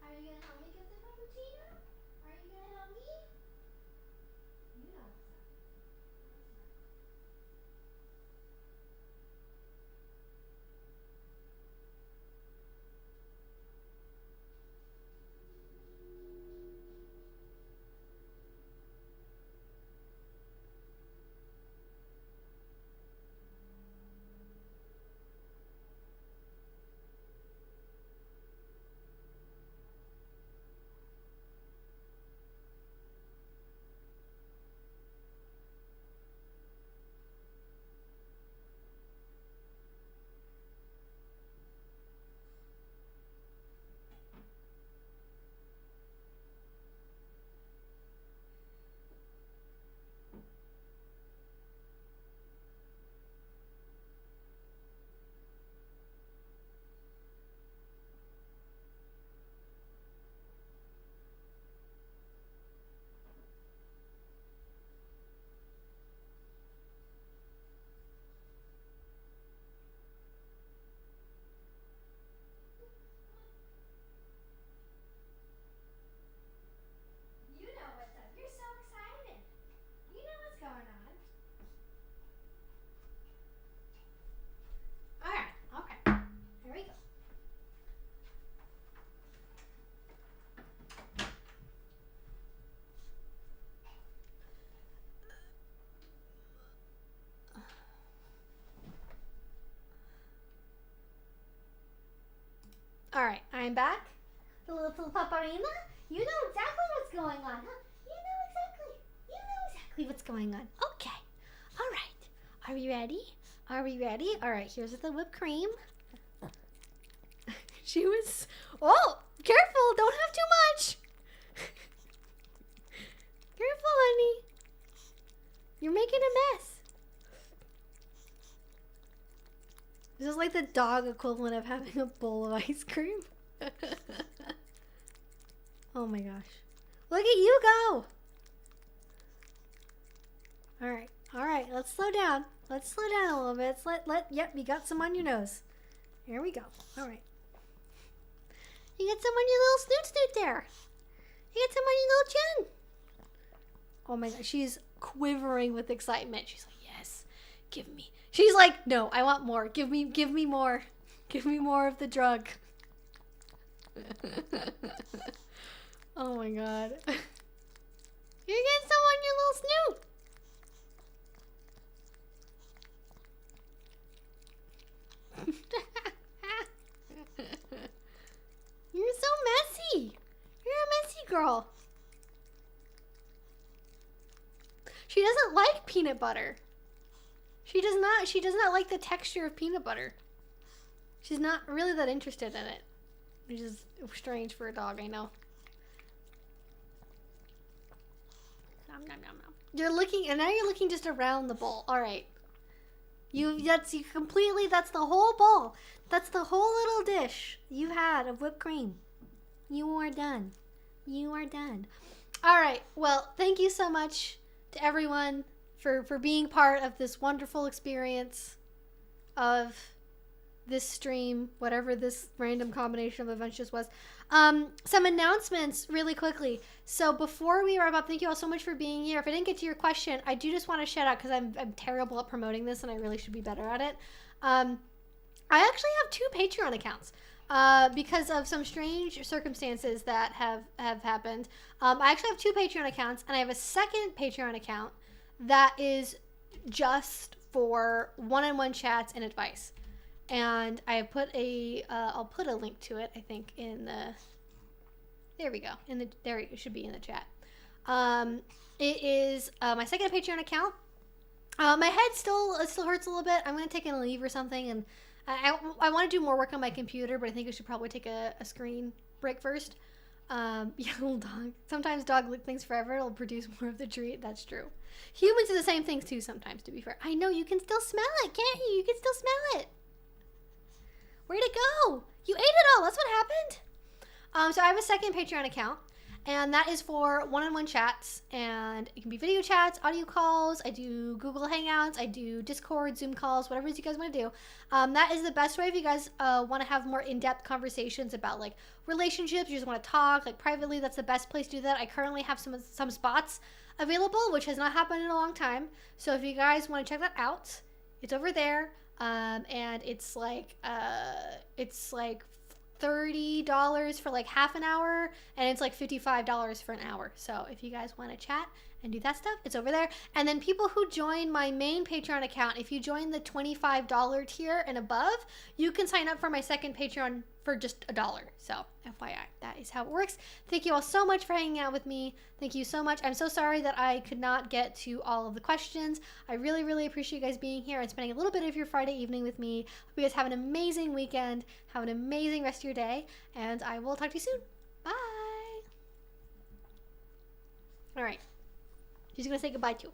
Are you gonna help me get the cappuccino? Are you gonna help me? You know what's up. You know what's up. You're so excited. You know what's going on. Alright, okay. Here we go. Alright, I'm back. The little paparina. You know exactly what's going on, huh? You know exactly what's going on. Okay. Alright. Are we ready? Are we ready? Alright, here's the whipped cream. She was... Oh! Careful! Don't have too much! Careful, honey. You're making a mess. This is like the dog equivalent of having a bowl of ice cream. Oh my gosh. Look at you go! Alright, alright, let's slow down. Let's slow down a little bit. Yep, you got some on your nose. Here we go. Alright. You got some on your little snoot there. You got some on your little chin. Oh my gosh, she's quivering with excitement. She's like, yes, give me. She's like, no, I want more. Give me more. Give me more of the drug. Oh my god. You're getting some on your little snoot. You're so messy. You're a messy girl. She doesn't like peanut butter. She does not like the texture of peanut butter. She's not really that interested in it. Which is strange for a dog, I know. Nom, nom, nom, nom. You're looking, and now you're looking just around the bowl. Alright. That's the whole bowl. That's the whole little dish you had of whipped cream. You are done. You are done. Alright, well, thank you so much to everyone for being part of this wonderful experience of this stream, whatever this random combination of events just was. Some announcements really quickly. So before we wrap up, thank you all so much for being here. If I didn't get to your question, I do just want to shout out, because I'm terrible at promoting this and I really should be better at it. I actually have 2 Patreon accounts because of some strange circumstances that have happened. I actually have 2 Patreon accounts, and I have a second Patreon account that is just for one-on-one chats and advice. And I have put I'll put a link to it, I think, in the, there we go, there it should be in the chat. It is my second Patreon account. My head still hurts a little bit. I'm going to take a leave or something, and I want to do more work on my computer, but I think I should probably take a screen break first. Yeah, little dog. Sometimes dog lick things forever. It'll produce more of the treat. That's true. Humans do the same things too sometimes, to be fair. I know, you can still smell it, can't you? You can still smell it. Where'd it go? You ate it all. That's what happened. So I have a second Patreon account, And that is for one-on-one chats, and it can be video chats, audio calls. I do Google Hangouts, I do Discord, Zoom calls, whatever it is you guys want to do. That is the best way if you guys want to have more in-depth conversations about like relationships, you just want to talk like privately. That's the best place to do that. I currently have some spots available, which has not happened in a long time. So if you guys want to check that out, it's over there. And it's like $30 for like half an hour, and it's like $55 for an hour. So if you guys want to chat and do that stuff, it's over there. And then people who join my main Patreon account, if you join the $25 tier and above, you can sign up for my second Patreon for just $1. So FYI, that is how it works. Thank you all so much for hanging out with me. Thank you so much. I'm so sorry that I could not get to all of the questions. I really, really appreciate you guys being here and spending a little bit of your Friday evening with me. Hope you guys have an amazing weekend. Have an amazing rest of your day, and I will talk to you soon. Bye. All right. She's going to say goodbye too.